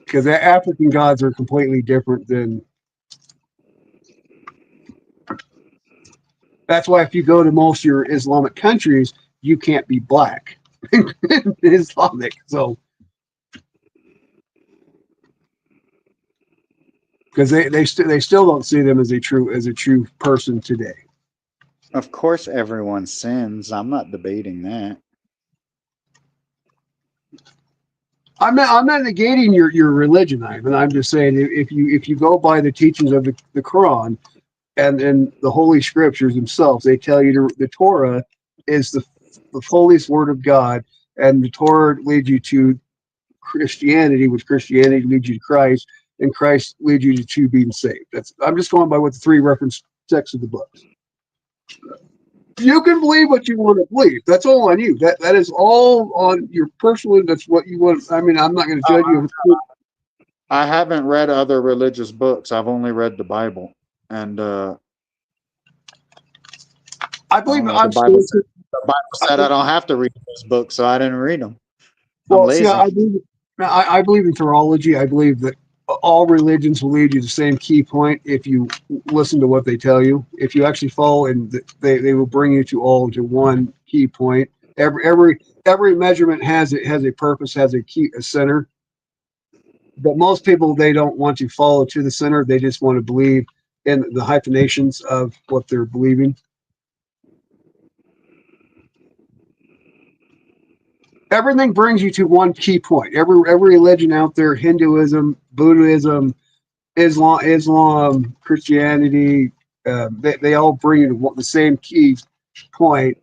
because the African gods are completely different than. That's why if you go to most of your Islamic countries, you can't be black. Islamic, so because they still don't see them as a true person today. Of course, everyone sins. I'm not debating that. I'm not negating your religion, Ivan. I'm just saying if you go by the teachings of the Quran and the Holy Scriptures themselves, they tell you the Torah is the holiest word of God, and the Torah leads you to Christianity, which Christianity leads you to Christ, and Christ leads you to being saved. I'm just going by what the three reference texts of the books. You can believe what you want to believe. That's all on you. That is all on your personal. That's what you want. I mean, I'm not going to judge you. I haven't read other religious books. I've only read the Bible, and I believe the Bible said I don't have to read those books, so I didn't read them. I'm Well, lazy. see, I believe in theology. I believe that all religions will lead you to the same key point if you listen to what they tell you. If you actually follow, and they will bring you to all to one key point. Every measurement has a purpose, has a center. But most people, they don't want to follow to the center. They just want to believe in the hyphenations of what they're believing. Everything brings you to one key point. Every religion out there, Hinduism, Buddhism, Islam, Christianity, they all bring you to the same key point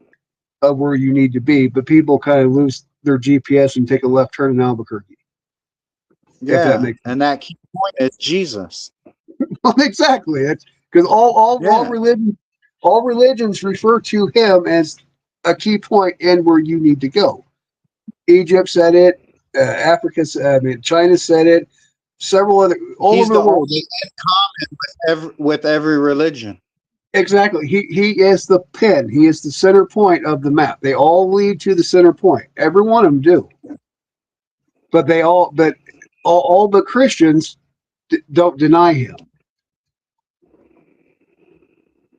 of where you need to be. But people kind of lose their GPS and take a left turn in Albuquerque. If that Yeah, makes sense. and that key point is Jesus. Exactly. It's because all religions refer to him as a key point in where you need to go. Egypt said it. China said it. Several other all He's over the the world. only in common with every religion. Exactly. He is the pin. He is the center point of the map. They all lead to the center point. Every one of them do. But all but Christians don't deny him.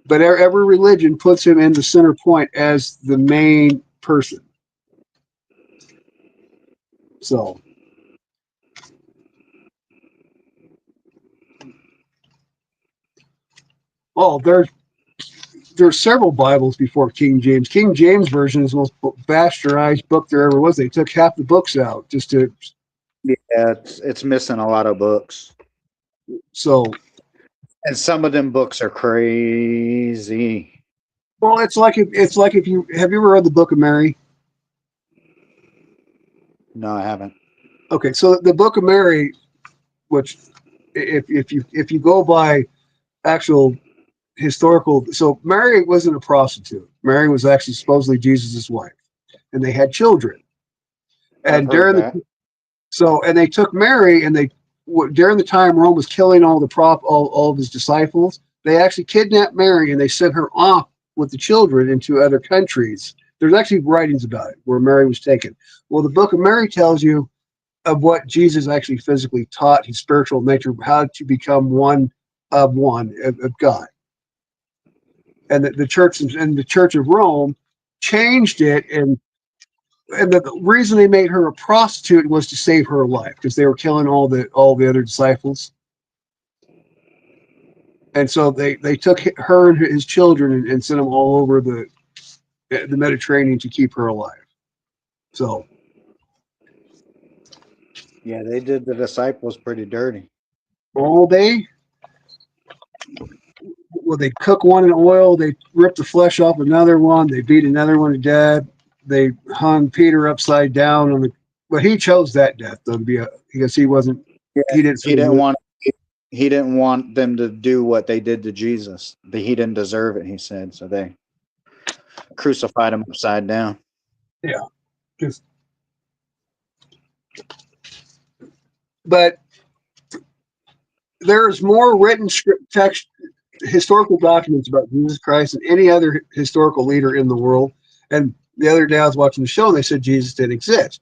But every religion puts him in the center point as the main person. So, there's several Bibles before King James. King James version is the most bastardized book there ever was. They took half the books out just to. Yeah, it's missing a lot of books, So, and some of them books are crazy. well, it's like if you have you ever read the Book of Mary? No, I haven't. Okay, so the Book of Mary, which if you go by actual historical, so Mary wasn't a prostitute. Mary was actually supposedly Jesus's wife, and they had children. I've And heard that. and they took Mary, and during the time Rome was killing all of his disciples, they actually kidnapped Mary and they sent her off with the children into other countries. There's actually writings about it where Mary was taken. Well, the Book of Mary tells you of what Jesus actually physically taught, his spiritual nature, how to become one of God. And the Church of Rome changed it, and the reason they made her a prostitute was to save her life because they were killing all the other disciples. And so they took her and his children and sent them all over the Mediterranean to keep her alive. So Yeah, they did the disciples pretty dirty. all day, well, they cook one in oil, they rip the flesh off another one, they beat another one to death, they hung Peter upside down on the. But he chose that death though because he wasn't. Yeah, He didn't. he didn't want. didn't want them to do what they did to Jesus. He didn't deserve it, he said. So they crucified him upside down. Yeah. But there's more written script text, historical documents about Jesus Christ than any other historical leader in the world. And the other day I was watching the show and they said Jesus didn't exist.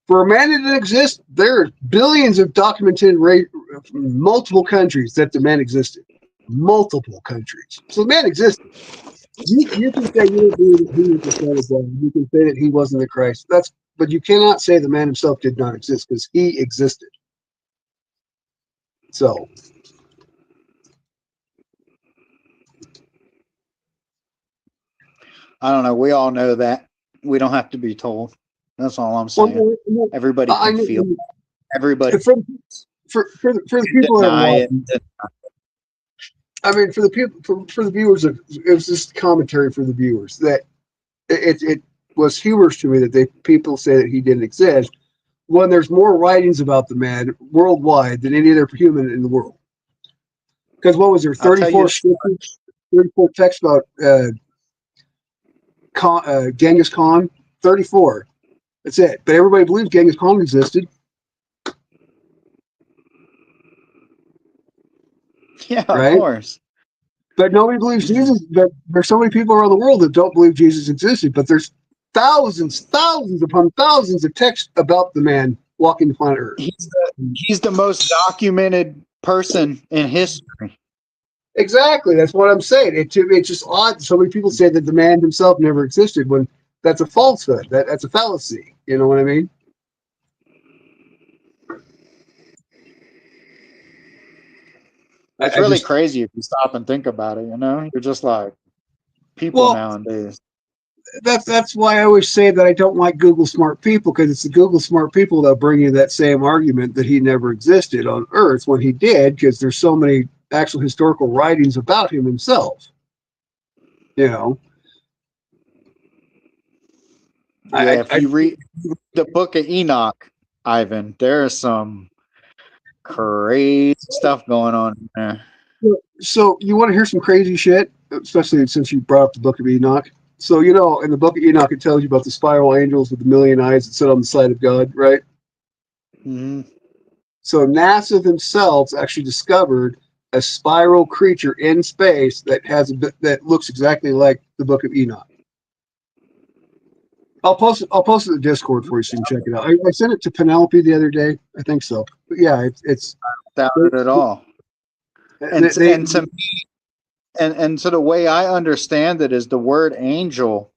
For a man that didn't exist, there are billions of documented from multiple countries that the man existed. Multiple countries. So the man existed. You can say you don't believe that he was the Son of God. You can say that he wasn't the Christ. But you cannot say the man himself did not exist because he existed. So I don't know. We all know that. We don't have to be told. That's all I'm saying. Everybody can feel. Everybody for the people that are deny it. watching, I mean, for the people, for the viewers, it was just commentary for the viewers that it was humorous to me that people say that he didn't exist when there's more writings about the man worldwide than any other human in the world. Because what was there, 34 scriptures, 34 texts about Genghis Khan? 34. That's it. But everybody believes Genghis Khan existed. Yeah, right? of course. But nobody believes Jesus. But there's so many people around the world that don't believe Jesus existed. But there's thousands upon thousands of texts about the man walking the planet Earth. He's the most documented person in history. Exactly. That's what I'm saying. It's just odd. So many people say that the man himself never existed when that's a falsehood. That's a fallacy. You know what I mean? It's really crazy if you stop and think about it. You know, you're just like people nowadays. That's why I always say that I don't like Google smart people, because it's the Google smart people that bring you that same argument that he never existed on Earth when he did, because there's so many actual historical writings about him himself. You know. Yeah, if you read the Book of Enoch, Ivan, there is some crazy stuff going on in there. So you want to hear some crazy shit, especially since you brought up the Book of Enoch. So, you know, in the Book of Enoch, it tells you about the spiral angels with the million eyes that sit on the side of God, right? Mm-hmm. So NASA themselves actually discovered a spiral creature in space that that looks exactly like the Book of Enoch. I'll post it in the Discord for you so you can check it out. I sent it to Penelope the other day. I think so. But yeah, it's not doubt it at all. And to me, and so the way I understand it is the word angel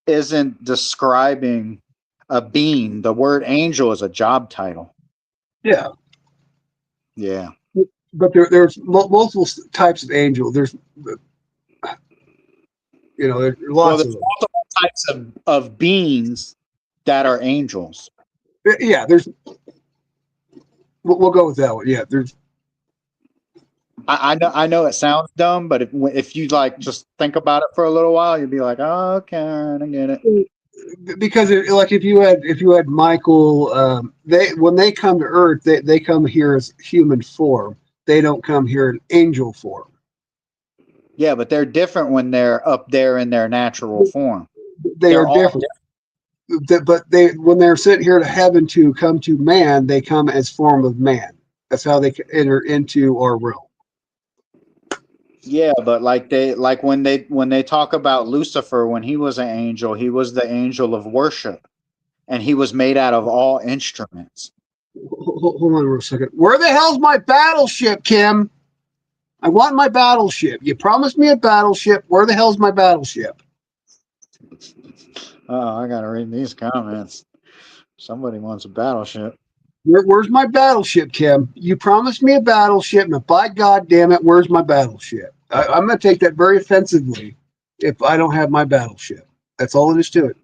isn't describing a being. The word angel is a job title. Yeah. Yeah. But there's multiple types of angel. There's, you know, there's lots of them. Multiple types of beings that are angels. Yeah, there's. We'll go with that one. Yeah, there's. I know it sounds dumb, but if you like just think about it for a little while, you'll be like, oh, okay, I get it. Because like if you had Michael, when they come to Earth, they come here as human form. They don't come here in angel form. Yeah, but they're different when they're up there in their natural form. They're different. But when they're sent here to heaven to come to man, they come as form of man. That's how they enter into our realm. Yeah, but when they talk about Lucifer, when he was an angel, he was the angel of worship, and he was made out of all instruments. Hold on a second. Where the hell's my battleship, Kim? I want my battleship. You promised me a battleship. Where the hell's my battleship? Oh, I gotta read these comments. Somebody wants a battleship. Where's my battleship, Kim? You promised me a battleship, and by God damn it, where's my battleship? I'm going to take that very offensively if I don't have my battleship. That's all it is to it.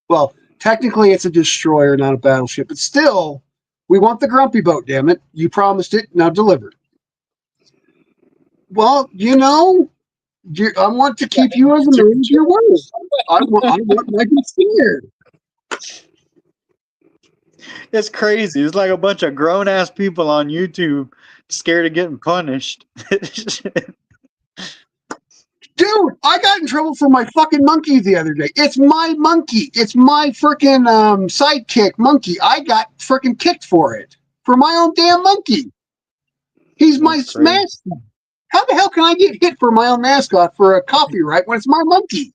Well, technically, it's a destroyer, not a battleship, but still, we want the Grumpy boat, damn it. You promised it, now deliver it. Well, you know, I want to keep you as a man of your word. I want my despair. It's crazy. It's like a bunch of grown ass people on YouTube scared of getting punished. Dude, I got in trouble for my fucking monkey the other day. It's my monkey. It's my freaking sidekick monkey. I got freaking kicked for it. For my own damn monkey. He's my That's crazy. mascot. How the hell can I get hit for my own mascot for a copyright when it's my monkey?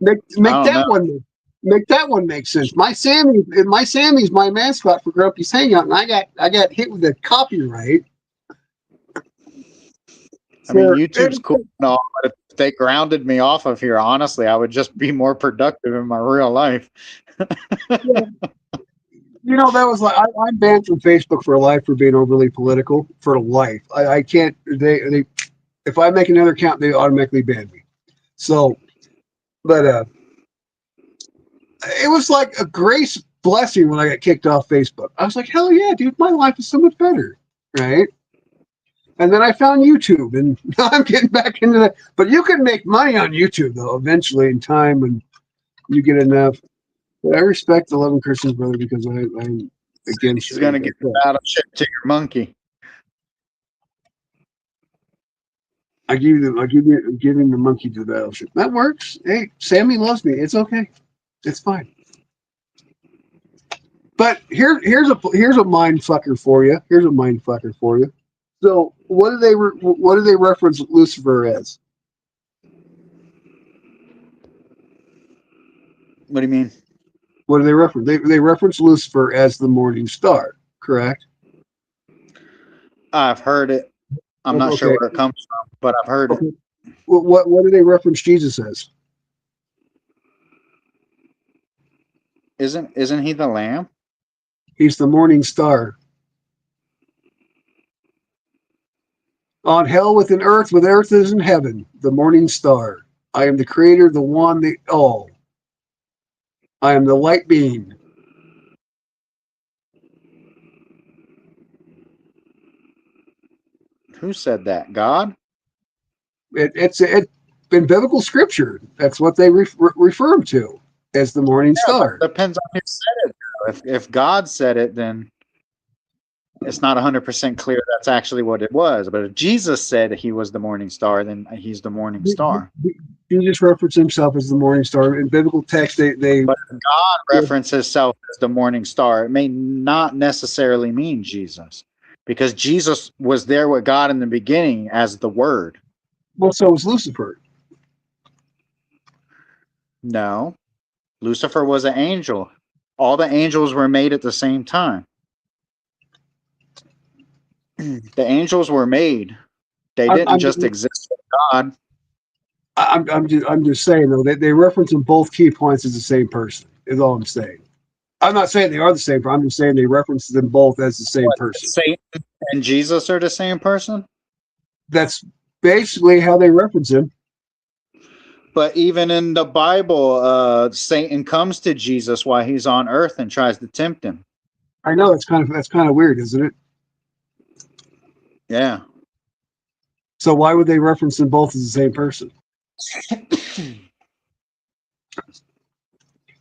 Make I don't that know. one make that one make sense. My Sammy's my mascot for Grumpy's Hangout, and I got hit with a copyright. I mean, YouTube's cool and all, but if they grounded me off of here, honestly, I would just be more productive in my real life. You know, that was like I'm banned from Facebook for life for being overly political for life. I can't. They if I make another account, they automatically ban me. So, but it was like a grace blessing when I got kicked off Facebook. I was like, hell yeah, dude, my life is so much better, right? And then I found YouTube, and now I'm getting back into that. But you can make money on YouTube though, eventually in time when you get enough. But I respect the Loving Christians, brother, because I'm against. She's gonna get the battleship to your monkey. I give him the monkey to the battleship. That works. Hey, Sammy loves me. It's okay. It's fine. But here's a mind fucker for you. Here's a mind fucker for you. So what do they reference Lucifer as? What do you mean? What do they reference? They reference Lucifer as the morning star, correct? I've heard it. I'm not sure where it comes from, but I've heard it. What do they reference Jesus as? Isn't he the lamb? He's the morning star. On hell within earth, with earth is in heaven, the morning star. I am the creator, the one, the all. I am the light being. Who said that? God? It's in biblical scripture. That's what they refer him to as the morning star. Depends on who said it. If God said it, then it's not 100% clear that's actually what it was. But if Jesus said he was the morning star, then he's the morning star. Jesus referenced himself as the morning star. In biblical text, they But if God references himself as the morning star, it may not necessarily mean Jesus, because Jesus was there with God in the beginning as the Word. Well, so was Lucifer. No, Lucifer was an angel. All the angels were made at the same time. The angels were made. They didn't just exist with God. I'm just saying though they reference in both key points as the same person. Is all I'm saying. I'm not saying they are the same. I'm just saying they reference them both as the same person. Satan and Jesus are the same person? That's basically how they reference him. But even in the Bible, Satan comes to Jesus while he's on earth and tries to tempt him. I know that's kind of weird, isn't it? Yeah. So why would they reference them both as the same person?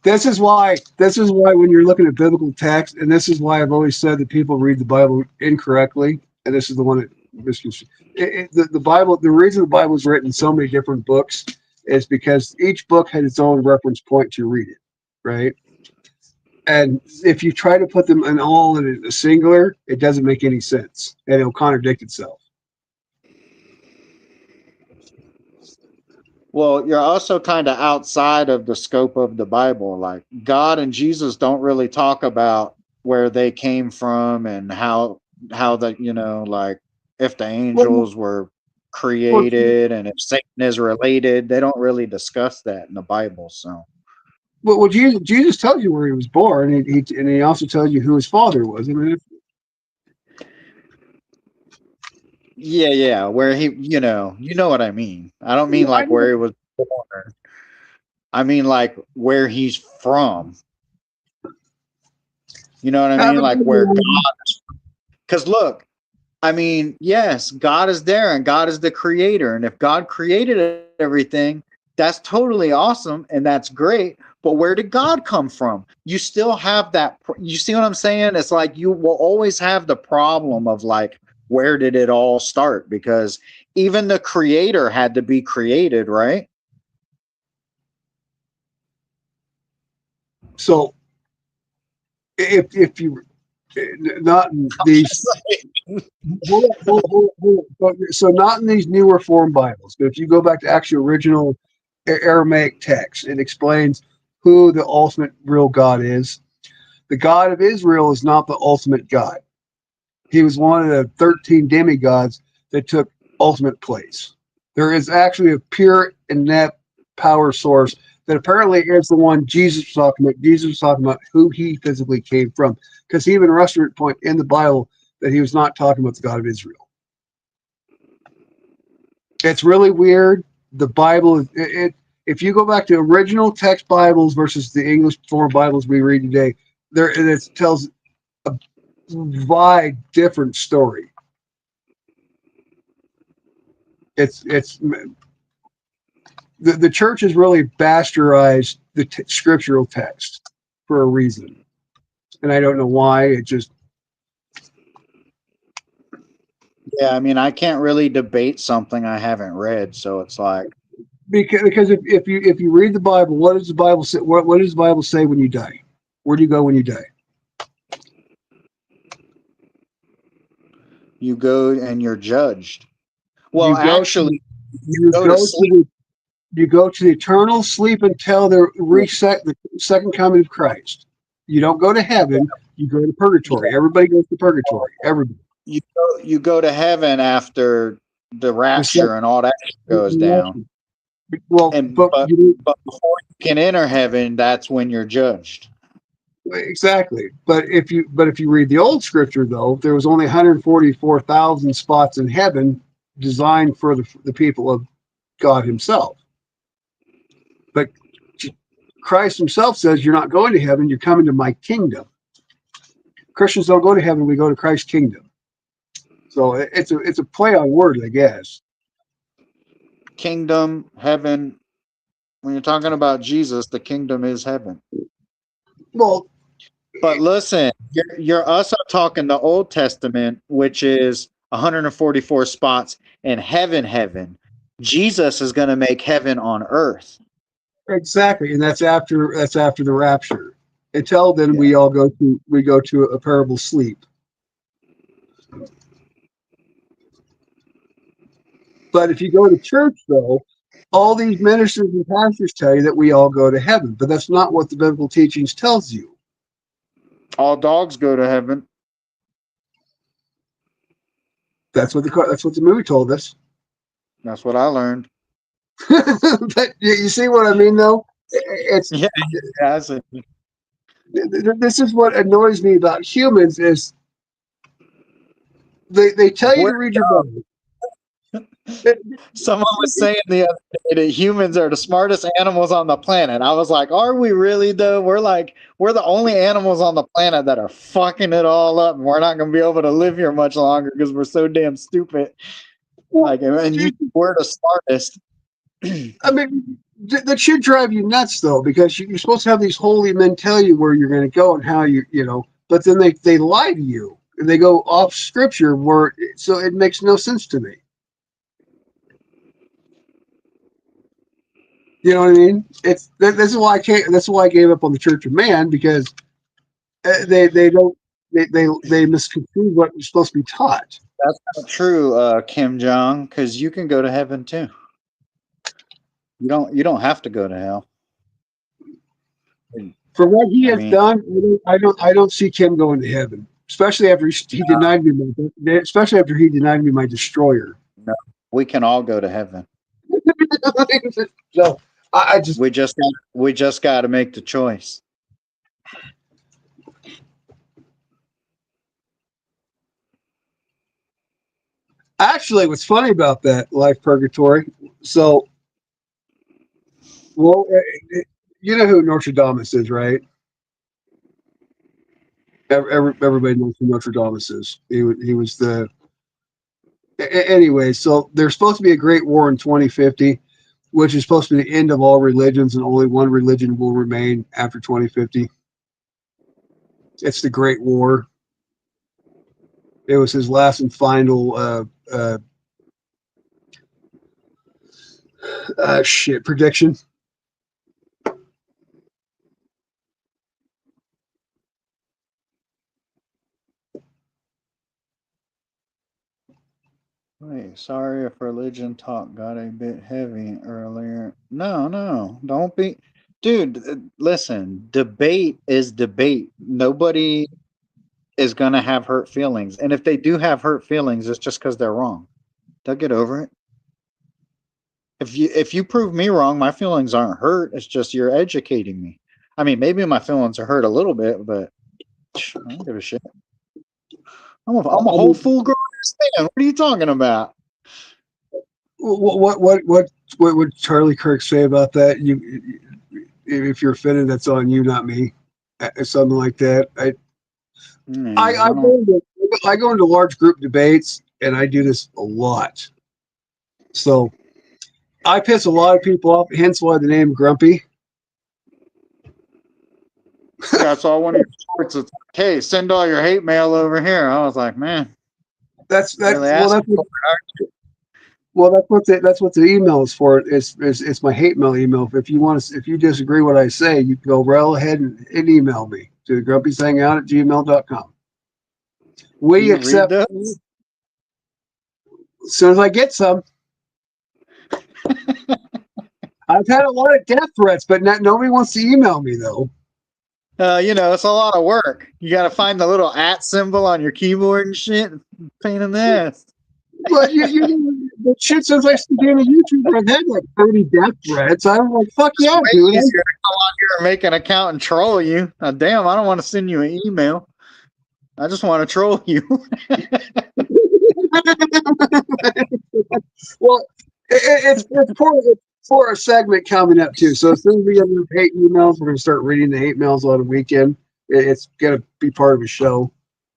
This is why when you're looking at biblical text, and this is why I've always said that people read the Bible incorrectly, and this is the one that the Bible. The reason the Bible is written in so many different books is because each book had its own reference point to read it, right? And if you try to put them in all in a singular, it doesn't make any sense, and it'll contradict itself. Well, you're also kind of outside of the scope of the Bible. Like God and Jesus don't really talk about where they came from and how the, like if the angels were created and if Satan is related. They don't really discuss that in the Bible. So well Jesus tells you where he was born, and he also tells you who his father was. I mean, yeah, where he, you know what I mean. I don't mean like where he was born. I mean like where he's from. You know what I mean? Like where God is. Because look, I mean, yes, God is there and God is the creator. And if God created everything, that's totally awesome and that's great. But where did God come from? You still have that. You see what I'm saying? It's like you will always have the problem of like, where did it all start? Because even the creator had to be created, right? So if you not in these so not in these newer form Bibles, but if you go back to actual original Aramaic text, it explains who the ultimate real God is. The God of Israel is not the ultimate God. He was one of the 13 demigods that took ultimate place. There is actually a pure and net power source that apparently is the one Jesus was talking about. Jesus was talking about who he physically came from, because he even Rushford point in the Bible that he was not talking about the God of Israel. It's really weird. The Bible, if you go back to original text Bibles versus the English form Bibles we read today, it tells a wide different story. It's the church has really bastardized the scriptural text for a reason, and I don't know why. It just Yeah, I mean, I can't really debate something I haven't read, so it's like because if you read the Bible, what does the Bible say? What does the Bible say when you die? Where do you go when you die? you go and you're judged. Well, You go actually, you go to go to sleep. you go to the eternal sleep until the second coming of Christ. You don't go to heaven. You go to purgatory. Everybody goes to purgatory. Everybody. You go to heaven after the The second, rapture and all that goes down. well, And but before you can enter heaven, that's when you're judged. exactly. But if you read the old scripture, though, there was only 144,000 spots in heaven designed for the people of God Himself. But Christ Himself says, "You're not going to heaven. You're coming to My kingdom." Christians don't go to heaven. We go to Christ's kingdom. So it's a play on words, I guess. Kingdom, heaven. When you're talking about Jesus, the kingdom is heaven. Well, But listen, you're also talking the Old Testament, which is 144 spots in heaven. Heaven. Jesus is going to make heaven on earth. exactly, and that's after the rapture. Until then, Yeah. we go to a parable sleep. But if you go to church, though, all these ministers and pastors tell you that we all go to heaven, but that's not what the biblical teachings tells you. All dogs go to heaven. That's what the movie told us. That's what I learned. But you see what I mean, though? It's Yeah, I see. this is what annoys me about humans is they tell you to read your Bible. Someone was saying the other day that humans are the smartest animals on the planet. I was like, are we really though? We're the only animals on the planet that are fucking it all up, and we're not going to be able to live here much longer because we're so damn stupid. Like, and we're the smartest. I mean, that should drive you nuts, though, because you're supposed to have these holy men tell you where you're going to go and how but then they lie to you and they go off scripture so it makes no sense to me. You know what I mean? This is why I gave up on the Church of Man, because they misconstrue what was supposed to be taught. That's not true, Kim Jong, because you can go to heaven too. You don't have to go to hell. For what he has done, I don't see Kim going to heaven, especially after he denied me my destroyer. No, we can all go to heaven. So we just got to make the choice. Actually, what's funny about that life purgatory? So, well, you know who Nostradamus is, right? Everybody knows who Nostradamus is. He was the. Anyway, so there's supposed to be a great war in 2050. which is supposed to be the end of all religions, and only one religion will remain after 2050. It's the Great War. It was his last and final prediction. Wait, sorry if religion talk got a bit heavy earlier. No, don't be. Dude, listen, debate is debate. Nobody is going to have hurt feelings. And if they do have hurt feelings, it's just because they're wrong. They'll get over it. If you prove me wrong, my feelings aren't hurt. It's just you're educating me. I mean, maybe my feelings are hurt a little bit, but I don't give a shit. I'm a whole full grown man. What are you talking about? What would Charlie Kirk say about that? If you're offended, that's on you, not me. Something like that. I go into large group debates, and I do this a lot. So I piss a lot of people off. Hence why the name Grumpy. Yeah, so I wanted to, hey, send all your hate mail over here. I was like, man, that's really that's what the email is for. It's my hate mail email. If you disagree what I say, you can go right ahead and email me to grumpyshangout@gmail.com. We accept as soon as I get some. I've had a lot of death threats, but nobody wants to email me though. It's a lot of work. You got to find the little @ symbol on your keyboard and shit. Pain in the ass. But the shit since I started being a YouTuber, I've had like 30 death threats. I'm like, fuck yeah, dude. Easier to come on here and make an account and troll you. Damn, I don't want to send you an email. I just want to troll you. Well, it's for a segment coming up too. So as soon as we get enough hate emails, we're gonna start reading the hate mails on the weekend. It's gonna be part of a show.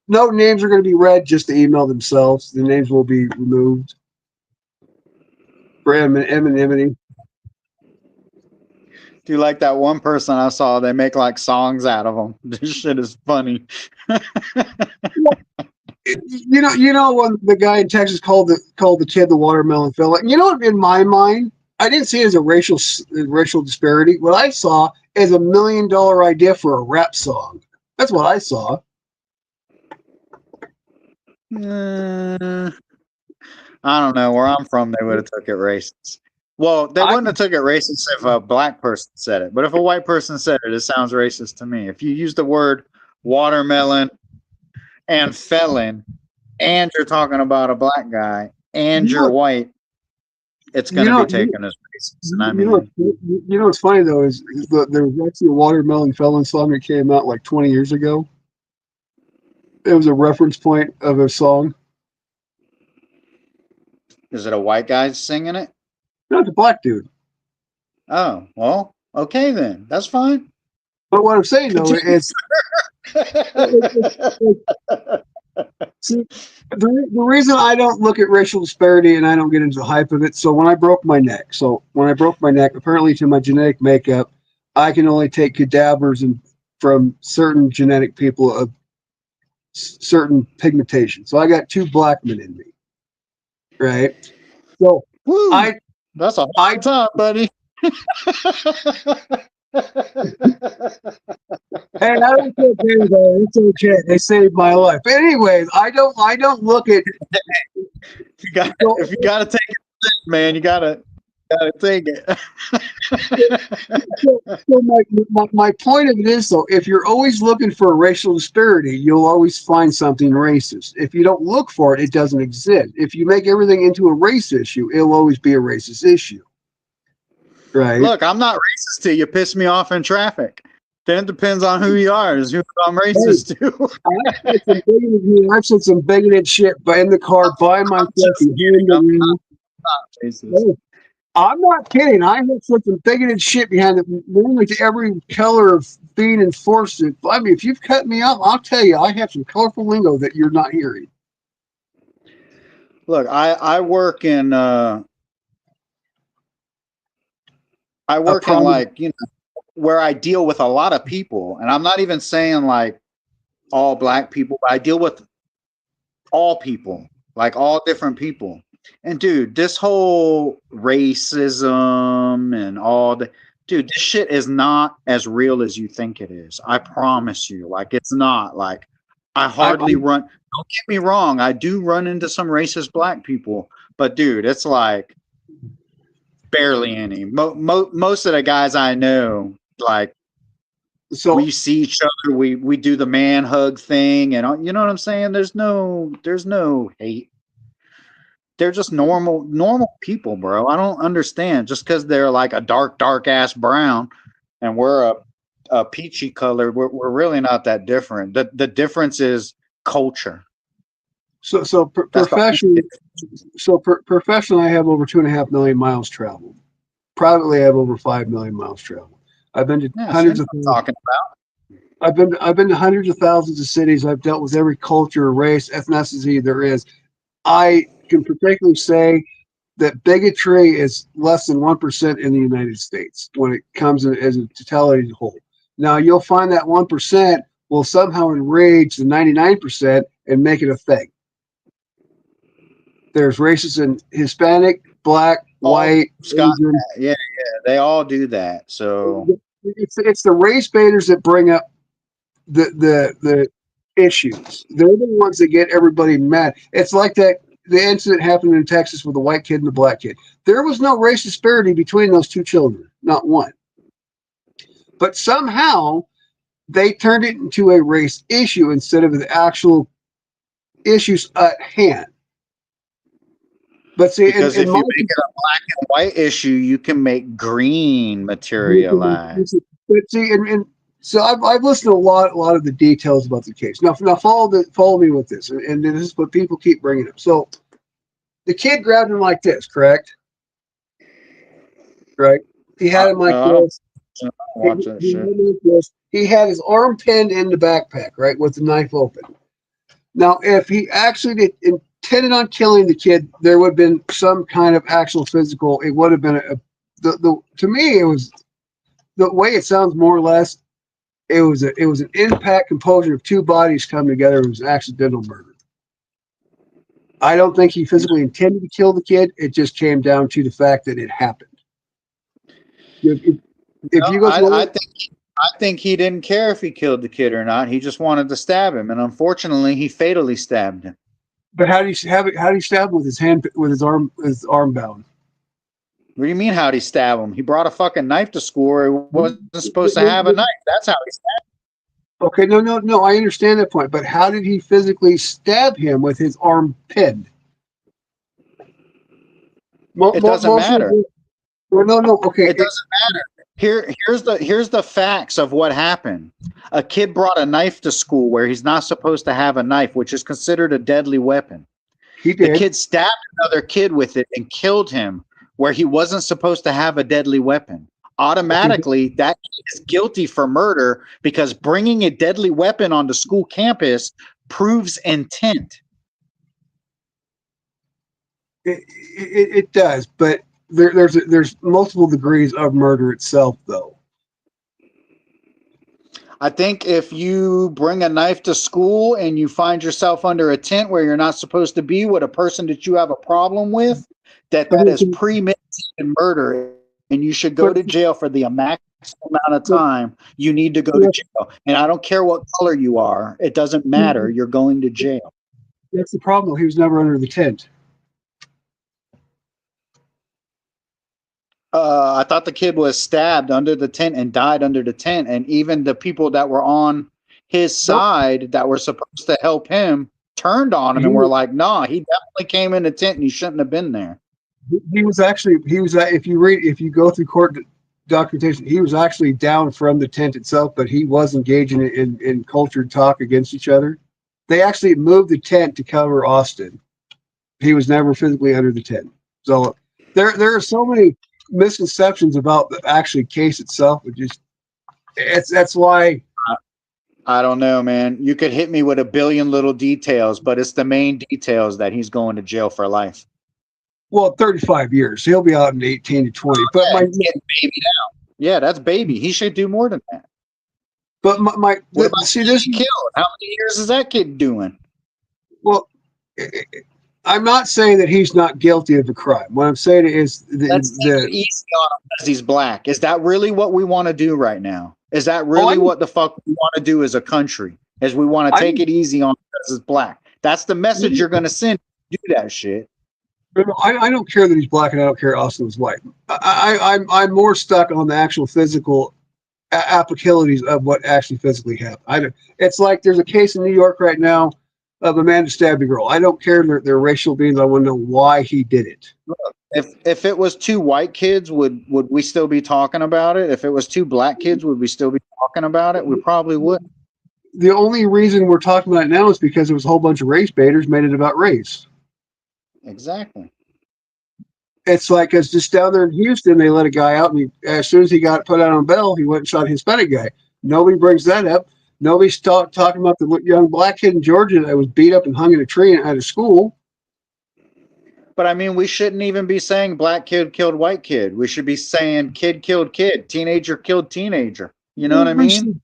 No names are gonna be read, just the email themselves. The names will be removed for anonymity. Do you like that one person I saw? They make like songs out of them. This shit is funny. You know when the guy in Texas called the kid the watermelon fella. You know, in my mind, I didn't see it as a racial disparity. What I saw is $1 million idea for a rap song. That's what I saw. I don't know. Where I'm from, they would have took it racist. Well, they wouldn't have took it racist if a black person said it. But if a white person said it, it sounds racist to me. If you use the word watermelon and felon, and you're talking about a black guy, and you're white, it's going to be taken as racist. And I mean, what's funny though is there was actually a watermelon felon song that came out like 20 years ago. It was a reference point of a song. Is it a white guy singing it? No, it's a black dude. Oh, well, okay then. That's fine. But what I'm saying though is, see, the reason I don't look at racial disparity and I don't get into the hype of it. So when I broke my neck, apparently to my genetic makeup, I can only take cadavers from certain genetic people of certain pigmentation. So I got 2 black men in me, right? So woo, that's a hard time, buddy. Hey, I don't feel bad though. It's okay. They saved my life. But anyways, I don't look at. If you gotta take it, man, you gotta take it. So my point of it is though, if you're always looking for a racial disparity, you'll always find something racist. If you don't look for it, it doesn't exist. If you make everything into a race issue, it'll always be a racist issue. Right. Look, I'm not racist to you. Piss me off in traffic. Then it depends on who you are, is who I'm racist to. I've said some bigoted shit in the car by myself. I'm not kidding. I have said some bigoted shit behind it, literally to every color of being enforced. I mean, if you've cut me up, I'll tell you, I have some colorful lingo that you're not hearing. Look, I work in I work in problem- like, where I deal with a lot of people, and I'm not even saying like all black people, but I deal with all people, like all different people. And dude, this whole racism and all the dude, this shit is not as real as you think it is. I promise you. Like it's not. Like I hardly run. Don't get me wrong, I do run into some racist black people, but dude, it's like barely any. Most of the guys I know, like So we see each other, we do the man hug thing, and you know what I'm saying. There's no hate. They're just normal people, bro. I don't understand just because they're like a dark ass brown, and we're a peachy color. We're really not that different. The difference is culture. professionally, professionally, I have over 2.5 million miles traveled. Privately, I have over 5 million miles traveled. I've been to hundreds of talking about. I've been to hundreds of thousands of cities. I've dealt with every culture, race, ethnicity there is. I can particularly say that bigotry is less than 1% in the United States when it comes in as a totality as a whole. Now you'll find that 1% will somehow enrage the 99% and make it a thing. There's races in Hispanic, black, white, Scott, Asian. yeah, they all do that. So it's the race baiters that bring up the issues. They're the ones that get everybody mad. It's like the incident happened in Texas with the white kid and the black kid. There was no race disparity between those two children, not one. But somehow they turned it into a race issue instead of the actual issues at hand. But see, because if you make it a black and white issue, you can make green materialize. But see, and so I've listened to a lot of the details about the case. Now follow me with this, and this is what people keep bringing up. So the kid grabbed him like this, correct? Right? He had him like this. Watch that shit. He had his arm pinned in the backpack, right, with the knife open. Now, if he actually intended on killing the kid, there would have been some kind of actual physical. It would have been to me, it was the way it sounds more or less. It was an impact composure of two bodies come together. It was an accidental murder. I don't think he physically intended to kill the kid. It just came down to the fact that it happened. I think he didn't care if he killed the kid or not. He just wanted to stab him, and unfortunately, he fatally stabbed him. But how do you stab him with his hand, with his arm bound? What do you mean? How'd he stab him? He brought a fucking knife to school where he wasn't supposed to have a knife. That's how he stabbed him. Okay, no. I understand that point, but how did he physically stab him with his arm pinned? It doesn't matter. Well, no. Okay, it doesn't matter. Here's the facts of what happened. A kid brought a knife to school where he's not supposed to have a knife, which is considered a deadly weapon. He did. The kid stabbed another kid with it and killed him where he wasn't supposed to have a deadly weapon. Automatically, that kid is guilty for murder because bringing a deadly weapon onto school campus proves intent. It does, but there's multiple degrees of murder itself, though. I think if you bring a knife to school and you find yourself under a tent where you're not supposed to be with a person that you have a problem with, that is premeditated murder, and you should go to jail for the maximum amount of time you need to go to jail. And I don't care what color you are. It doesn't matter. You're going to jail. That's the problem. He was never under the tent. I thought the kid was stabbed under the tent and died under the tent. And even the people that were on his side that were supposed to help him turned on him and were like, nah, he definitely came in the tent and he shouldn't have been there. He was if you go through court documentation, he was actually down from the tent itself, but he was engaging in cultured talk against each other. They actually moved the tent to cover Austin. He was never physically under the tent. So there are so many misconceptions about the actual case itself. That's why I don't know, man. You could hit me with a billion little details, but it's the main details that he's going to jail for life. Well, 35 years. He'll be out in 18 to 20. But Yeah, my he's getting baby now. Yeah, that's baby. He should do more than that. but my What about see this. getting killed? How many years is that kid doing? Well, I'm not saying that he's not guilty of the crime. What I'm saying is Let's take it easy on him because he's black. Is that really what we want to do right now? Is that really what the fuck we want to do as a country? Is we want to take it easy on him because he's black? That's the message you're going to send. Do that shit. I don't care that he's black, and I don't care Austin was white. I'm more stuck on the actual physical applicabilities of what actually physically happened. It's like there's a case in New York right now of a man who stabbed a girl. I don't care their racial beings. I want to know why he did it. If it was two white kids, would we still be talking about it? If it was two black kids, would we still be talking about it? We probably would. The only reason we're talking about it now is because it was a whole bunch of race baiters made it about race. Exactly. It's like it's just down there in Houston, they let a guy out, and as soon as he got put out on bail, he went and shot a Hispanic guy. Nobody brings that up. Nobody's talking about the young black kid in Georgia that was beat up and hung in a tree at a school. But I mean, we shouldn't even be saying black kid killed white kid. We should be saying kid killed kid, teenager killed teenager. You know what I mean?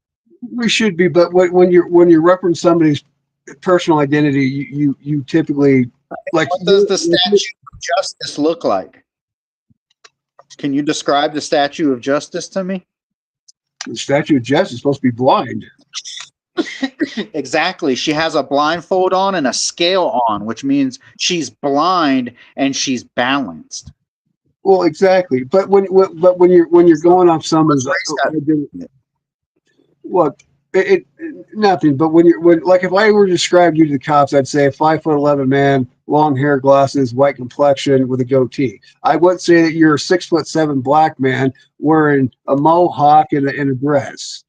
We should be, but when you reference somebody's personal identity, you typically like. What does the statue of justice look like? Can you describe the statue of justice to me? The statue of justice is supposed to be blind. Exactly. She has a blindfold on and a scale on, which means she's blind and she's balanced. Well, exactly. But when you're going off someone's well, nothing. But when if I were to describe you to the cops, I'd say a 5'11" man, long hair, glasses, white complexion with a goatee. I wouldn't say that you're a 6'7" black man wearing a mohawk and a dress.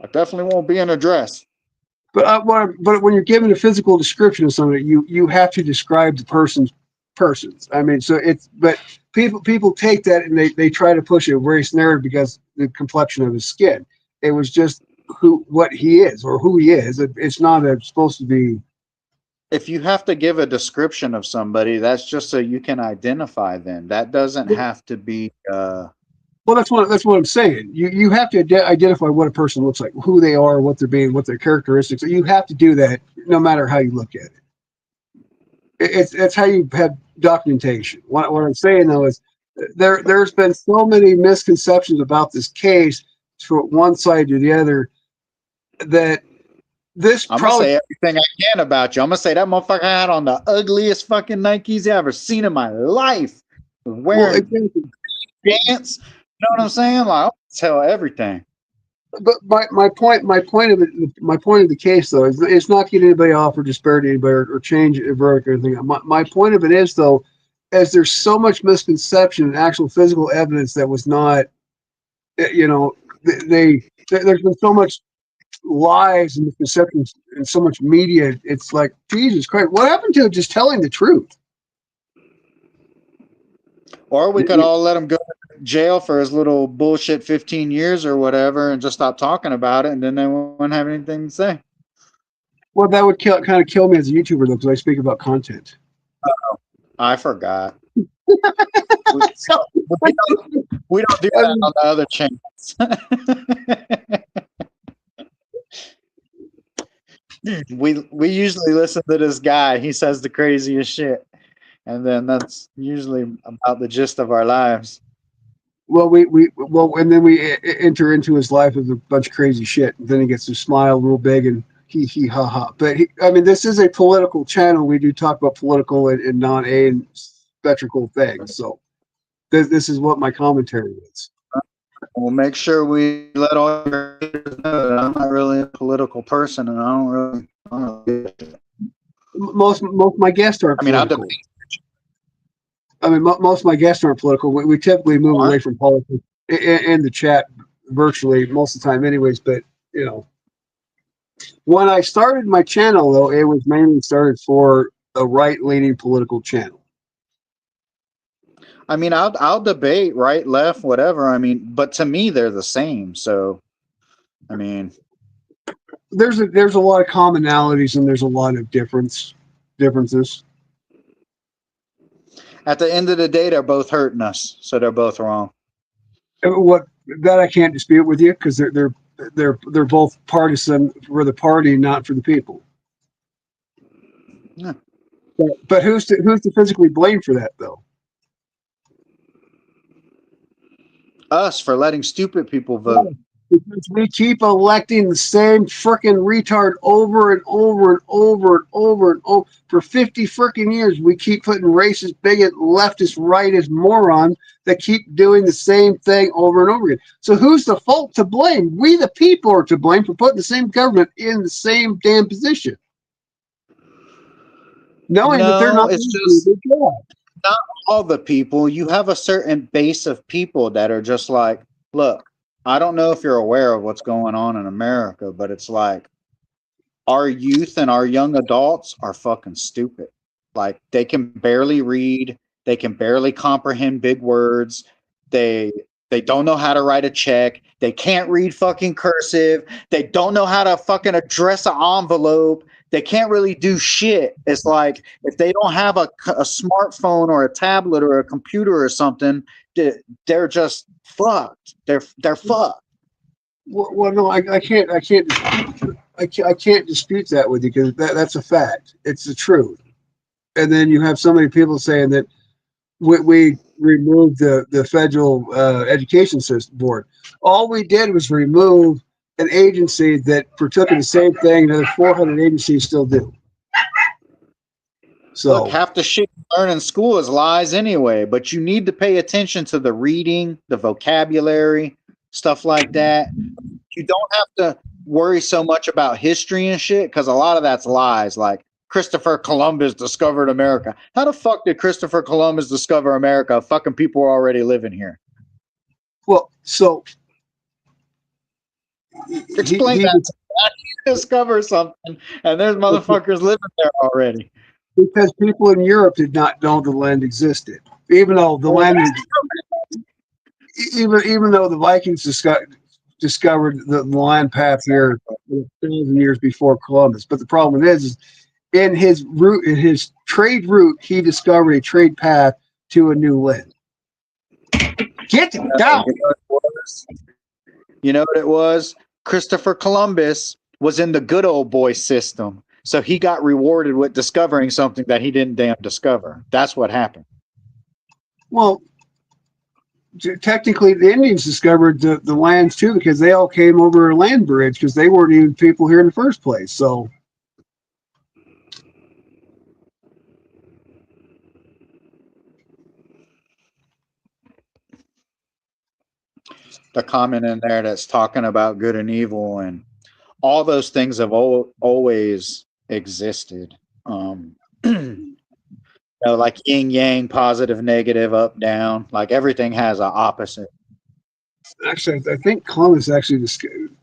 I definitely won't be in a dress. But when you're given a physical description of somebody, you have to describe the persons. I mean, so but people take that and they try to push a race narrative because the complexion of his skin. It was just what he is or who he is. It's not supposed to be. If you have to give a description of somebody, that's just so you can identify them. That doesn't have to be. Well, that's what I'm saying. You have to identify what a person looks like, who they are, what they're being, what their characteristics. You have to do that no matter how you look at it. It's how you have documentation. What I'm saying though is there's been so many misconceptions about this case from one side to the other that this I'm probably gonna say everything I can about you. I'm gonna say that motherfucker had on the ugliest fucking Nikes I ever seen in my life. Wearing pants. You know what I'm saying? Like, I'll tell everything. But my point of the case though is it's not getting anybody off or disparage anybody or change a verdict or anything. My point of it is though, as there's so much misconception and actual physical evidence that was not, there's been so much lies and misconceptions and so much media. It's like Jesus Christ, what happened to just telling the truth? Or we could all let him go to jail for his little bullshit 15 years or whatever and just stop talking about it, and then they won't have anything to say. Well, that would kind of kill me as a YouTuber, though, because I speak about content. I forgot. we don't do that on the other channels. we usually listen to this guy. He says the craziest shit. And then that's usually about the gist of our lives. Well, and then we enter into his life with a bunch of crazy shit. And then he gets to smile real big and hee hee ha ha. But this is a political channel. We do talk about political and non-asymmetrical things. So this is what my commentary is. We'll make sure we let all your readers know that I'm not really a political person, and I don't really. Most of my guests aren't. Political. Most of my guests aren't political. We typically move away from politics in the chat virtually most of the time, anyways. But when I started my channel, though, it was mainly started for a right-leaning political channel. I'll debate right, left, whatever. But to me, they're the same. So, there's a lot of commonalities and there's a lot of differences. At the end of the day, they're both hurting us, so they're both wrong. What that I can't dispute with you because they're both partisan for the party, not for the people. Yeah. But who's to physically blame for that though? Us for letting stupid people vote. Because we keep electing the same frickin' retard over and over and over and over and over for 50 frickin' years. We keep putting racist, bigot, leftist, rightist moron that keep doing the same thing over and over again. So who's the fault to blame? We the people are to blame for putting the same government in the same damn position. Knowing that they're No, not it's going to do just their job. not all the people. You have a certain base of people that are just like, look, I don't know if you're aware of what's going on in America, but it's like our youth and our young adults are fucking stupid. Like they can barely read, they can barely comprehend big words. They don't know how to write a check. They can't read fucking cursive. They don't know how to fucking address an envelope. They can't really do shit. It's like if they don't have a smartphone or a tablet or a computer or something, they're just fucked. They're fucked. Well, no, I can't dispute that with you because that's a fact. It's the truth. And then you have so many people saying that we removed the federal education system board. All we did was remove an agency that partook in the same thing another 400 agencies still do. So look, half the shit you learn in school is lies anyway, but you need to pay attention to the reading, the vocabulary, stuff like that. You don't have to worry so much about history and shit because a lot of that's lies. Like Christopher Columbus discovered America. How the fuck did Christopher Columbus discover America? Fucking people were already living here. well, so Explain that. How do you discover something and there's motherfuckers living there already? because people in Europe did not know the land existed, even though the land, even though the Vikings discovered the land path here 1,000 years before Columbus. But the problem is in his trade route, he discovered a trade path to a new land. Get down. You know what it was? Christopher Columbus was in the good old boy system. So he got rewarded with discovering something that he didn't damn discover. That's what happened. Well, technically, the Indians discovered the lands too because they all came over a land bridge because they weren't even people here in the first place. So, The comment in there that's talking about good and evil and all those things have always existed. Like yin yang, positive, negative, up, down. Like everything has an opposite. actually, I think Columbus actually discovered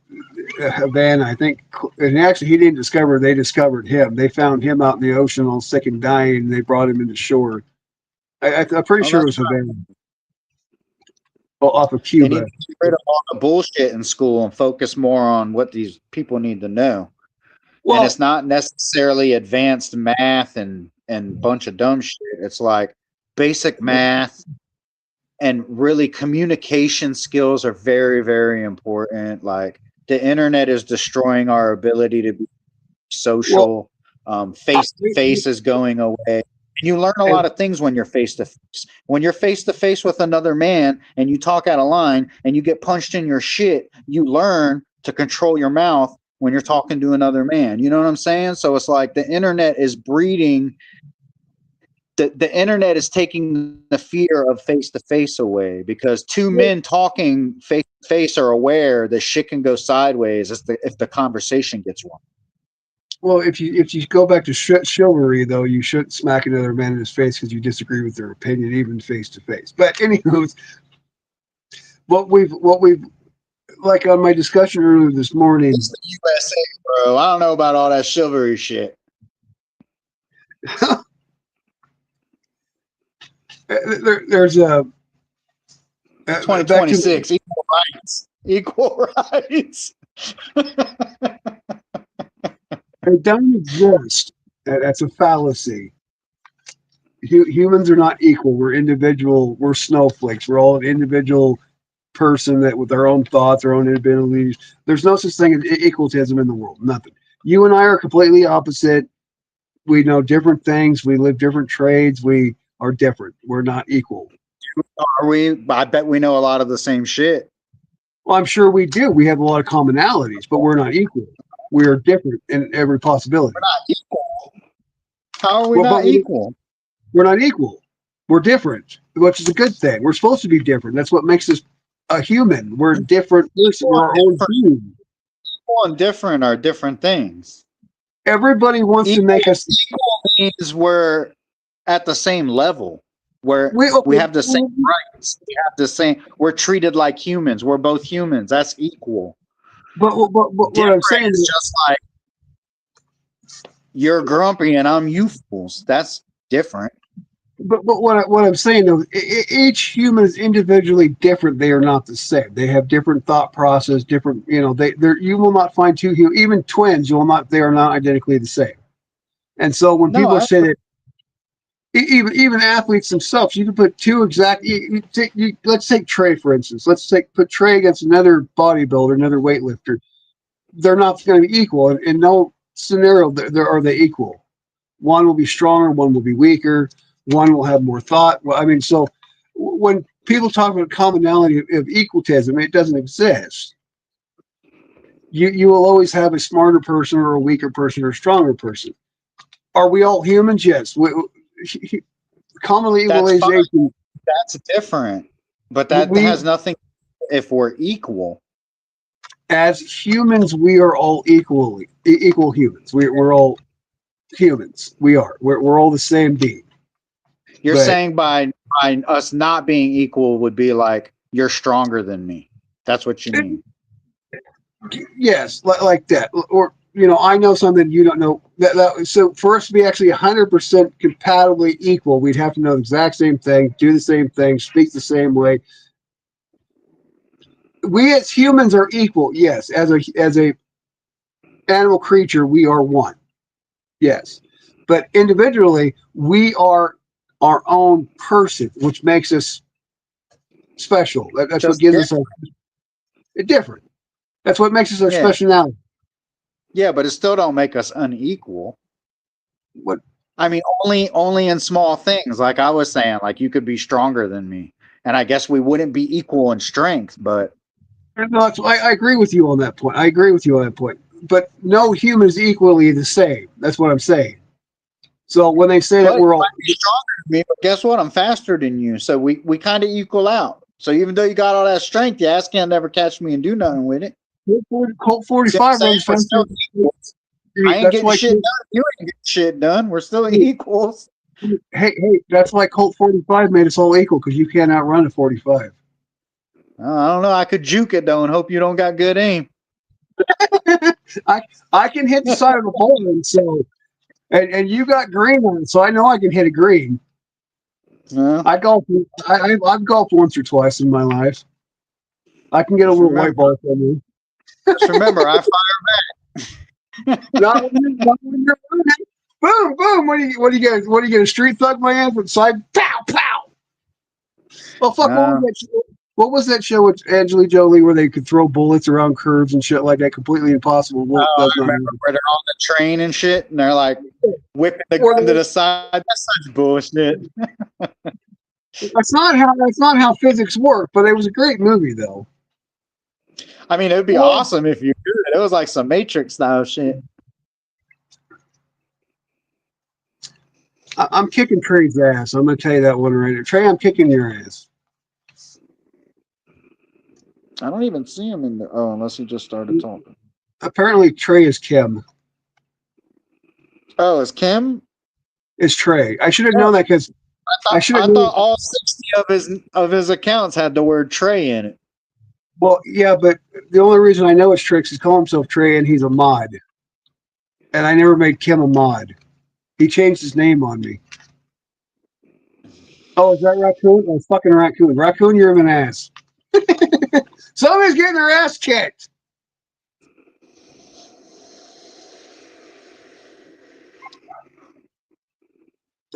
Havana. I think, and actually, he didn't discover. They discovered him. They found him out in the ocean, all sick and dying. And they brought him into shore. I'm pretty sure it was Havana. Off of They need Cuba. to get rid of all the bullshit in school and focus more on what these people need to know. Well, and it's not necessarily advanced math and bunch of dumb shit. It's like basic math and really communication skills are very, very important. Like the internet is destroying our ability to be social. Face to face is going away. You learn a lot of things when you're face to face. When you're face to face with another man and you talk out of line and you get punched in your shit, you learn to control your mouth when you're talking to another man. You know what I'm saying? So it's like the internet is breeding. The internet is taking the fear of face to face away because two men talking face to face are aware that shit can go sideways if the conversation gets wrong. Well, if you go back to chivalry, though, you shouldn't smack another man in his face because you disagree with their opinion, even face to face. But anywho, what we've like on my discussion earlier this morning. It's the USA, bro. I don't know about all that chivalry shit. There's a 2026 equal rights. Equal rights. They don't exist. That's a fallacy. humans are not equal. We're individual. We're snowflakes. We're all an individual person that with our own thoughts, our own abilities. There's no such thing as equalism in the world. Nothing. You and I are completely opposite. We know different things. We live different trades. We are different. We're not equal. Are we? I bet we know a lot of the same shit. Well, I'm sure we do. We have a lot of commonalities, but we're not equal. We are different in every possibility. We're not equal. How are we Well, not equal? we're not equal. We're different, which is a good thing. We're supposed to be different. That's what makes us a human. We're a different person. We're our own being. Equal and different are different things. Everybody wants to make us equal means we're at the same level. Where we have the same rights. We have the same. We're treated like humans. We're both humans. That's equal. But what I'm saying is is just like you're grumpy and I'm youthful. That's different. But what I'm saying though, each human is individually different. They are not the same. They have different thought process, different. You will not find two humans, even twins. You will not. They are not identically the same. And so when people say that, even athletes themselves, you can put two exact. Let's take Trey for instance. Put Trey against another bodybuilder, another weightlifter. They're not going to be equal. In no scenario are they equal. One will be stronger, one will be weaker, one will have more thought. Well, I mean, so when people talk about commonality of equalism, it doesn't exist. You will always have a smarter person or a weaker person or a stronger person. Are we all humans? Yes. Commonly equalization. That's different, but that has nothing. If we're equal, as humans, we are all equal humans. We're all humans. We're all the same being. You're saying by us not being equal would be like you're stronger than me. That's what you mean. Yes, like that. Or I know something you don't know. So for us to be actually 100% compatibly equal, we'd have to know the exact same thing, do the same thing, speak the same way. We as humans are equal. Yes, as a animal creature, we are one. Yes, but individually, we are our own person, which makes us special. That's what gives us a different. That's what makes us our speciality. Yeah, but it still don't make us unequal. What? I mean, only in small things. Like I was saying, like you could be stronger than me, and I guess we wouldn't be equal in strength. But no, I agree with you on that point. I agree with you on that point. But no human is equally the same. That's what I'm saying. So when they say that we're all stronger than me, but guess what? I'm faster than you, so we kind of equal out. So even though you got all that strength, your ass can't never catch me and do nothing with it. Colt 45 runs faster. I ain't getting shit done. You ain't getting shit done. We're still equals. Hey, that's why Colt 45 made us all equal because you can't outrun a 45. I don't know. I could juke it though and hope you don't got good aim. I can hit the side of the pole, and so and you got green on it, so I know I can hit a green. I've golfed once or twice in my life. I can get a little white ball from you. Just remember, I fire back. not when you're boom, boom. What do you get? What do you get? A street thug my ass with side pow, pow. Well, fuck. What was that show with Angelina Jolie where they could throw bullets around curves and shit like that? Completely impossible. Well, I remember where they're on the train and shit, and they're like whipping the gun to the side. That's such bullshit. That's not how physics work. But it was a great movie, though. I mean, it would be awesome if you could. It was like some Matrix style shit. I'm kicking Trey's ass. I'm gonna tell you that one right now. Trey, I'm kicking your ass. I don't even see him in there. Oh, unless he just started talking. Apparently, Trey is Kim. Oh, is Kim? It's Trey. I should have known that because I thought all 60 of his accounts had the word Trey in it. Well, yeah, but the only reason I know it's Trey is he calls himself Trey and he's a mod. And I never made Kim a mod. He changed his name on me. Oh, is that Raccoon? Oh, fucking Raccoon. Raccoon, you're an ass. Somebody's getting their ass kicked.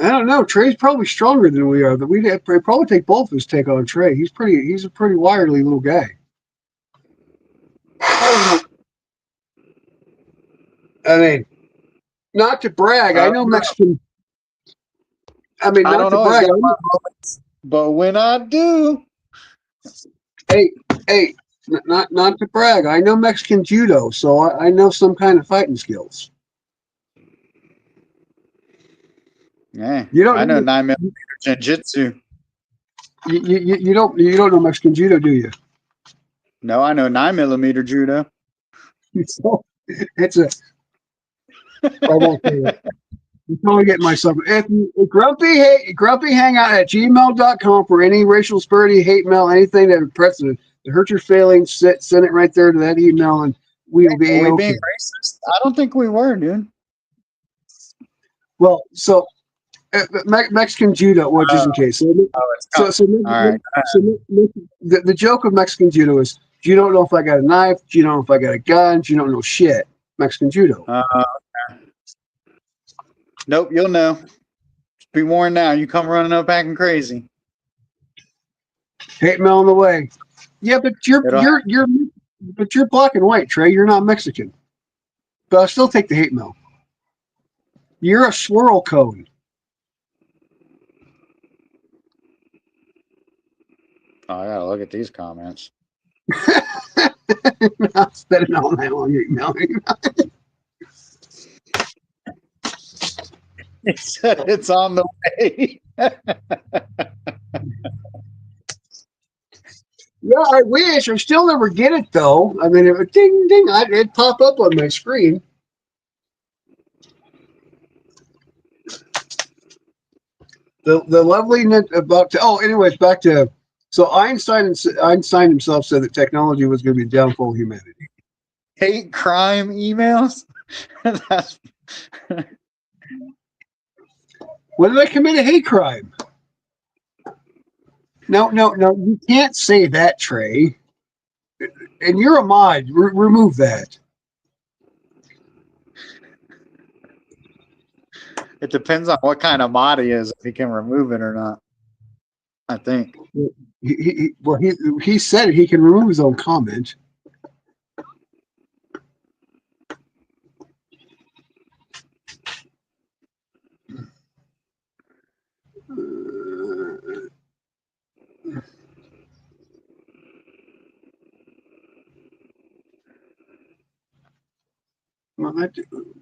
I don't know. Trey's probably stronger than we are. That we'd probably take both of us take on Trey. He's a pretty wiry little guy. I mean, not to brag. I know Mexican. I mean, I not don't to always brag. got my moments, but when I do, Hey, not to brag. I know Mexican judo, so I know some kind of fighting skills. yeah, You don't I know know 9mm jiu-jitsu. you don't know Mexican judo, do you? No, I know 9mm judo. So it's a. I won't say it. I'm totally getting myself. If grumpy hangout at gmail.com for any racial disparity, hate mail, anything that hurt your feelings, send it right there to that email, and we will be Are we okay. being racist? I don't think we were, dude. Well, so Mexican judo, well, just in case. So, All right. the joke of Mexican judo is you don't know if I got a knife, you don't know if I got a gun, you don't know shit. Mexican judo. Nope, you'll know. Just be warned now. You come running up acting crazy. Hate mail on the way. Yeah, but you're black and white, Trey. You're not Mexican. But I'll still take the hate mail. You're a swirl cone. Oh, I gotta look at these comments. I'm spending all night long emailing. He said it's on the way. Yeah, I wish. I still never get it though. I mean, if a ding ding, it'd pop up on my screen. The loveliness about to. Oh, anyways, back to. So Einstein himself said that technology was going to be the downfall of humanity. Hate crime emails. That's When did I commit a hate crime? No, you can't say that, Trey. And you're a mod. Remove that. It depends on what kind of mod he is, if he can remove it or not. I think. He said it. He can remove his own comment.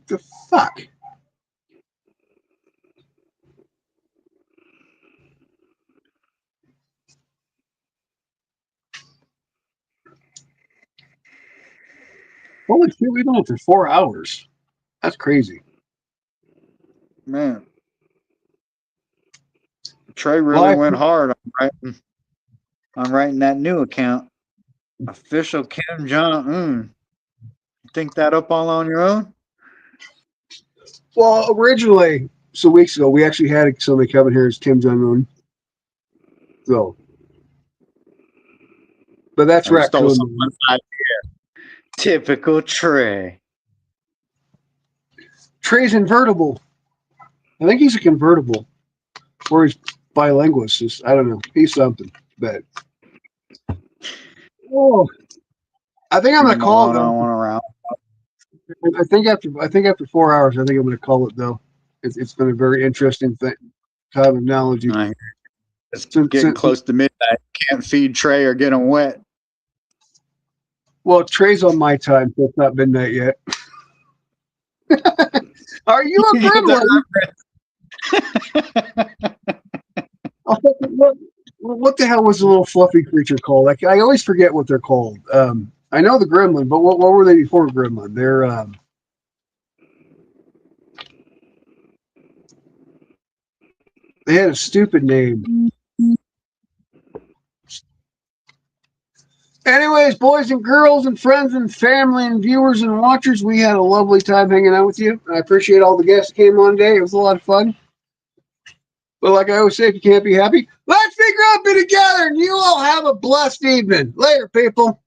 The fuck? Holy shit, we've been on for 4 hours. That's crazy. Man. Trey really went hard on writing that new account. Official Kim Jong-un. You think that up all on your own? Well, originally, some weeks ago, we actually had somebody coming here as Kim Jong-un. So, but that's I stole raccoon. someone's idea. Typical Trey. Trey's invertible. I think he's a convertible, or he's bilingual. I don't know. He's something. But I think I'm gonna call it though. I think after 4 hours, I think I'm gonna call it though. It's been a very interesting thing. Kind of analogy. It's getting close to midnight. Can't feed Trey or get him wet. Well, Trey's on my time, so it's not midnight yet. Are you a gremlin? What the hell was the little fluffy creature called? Like, I always forget what they're called. I know the gremlin, but what were they before gremlin? They're they had a stupid name. Anyways, boys and girls and friends and family and viewers and watchers, we had a lovely time hanging out with you. I appreciate all the guests that came on today. It was a lot of fun. But like I always say, if you can't be happy, let's be grumpy together, and you all have a blessed evening. Later, people.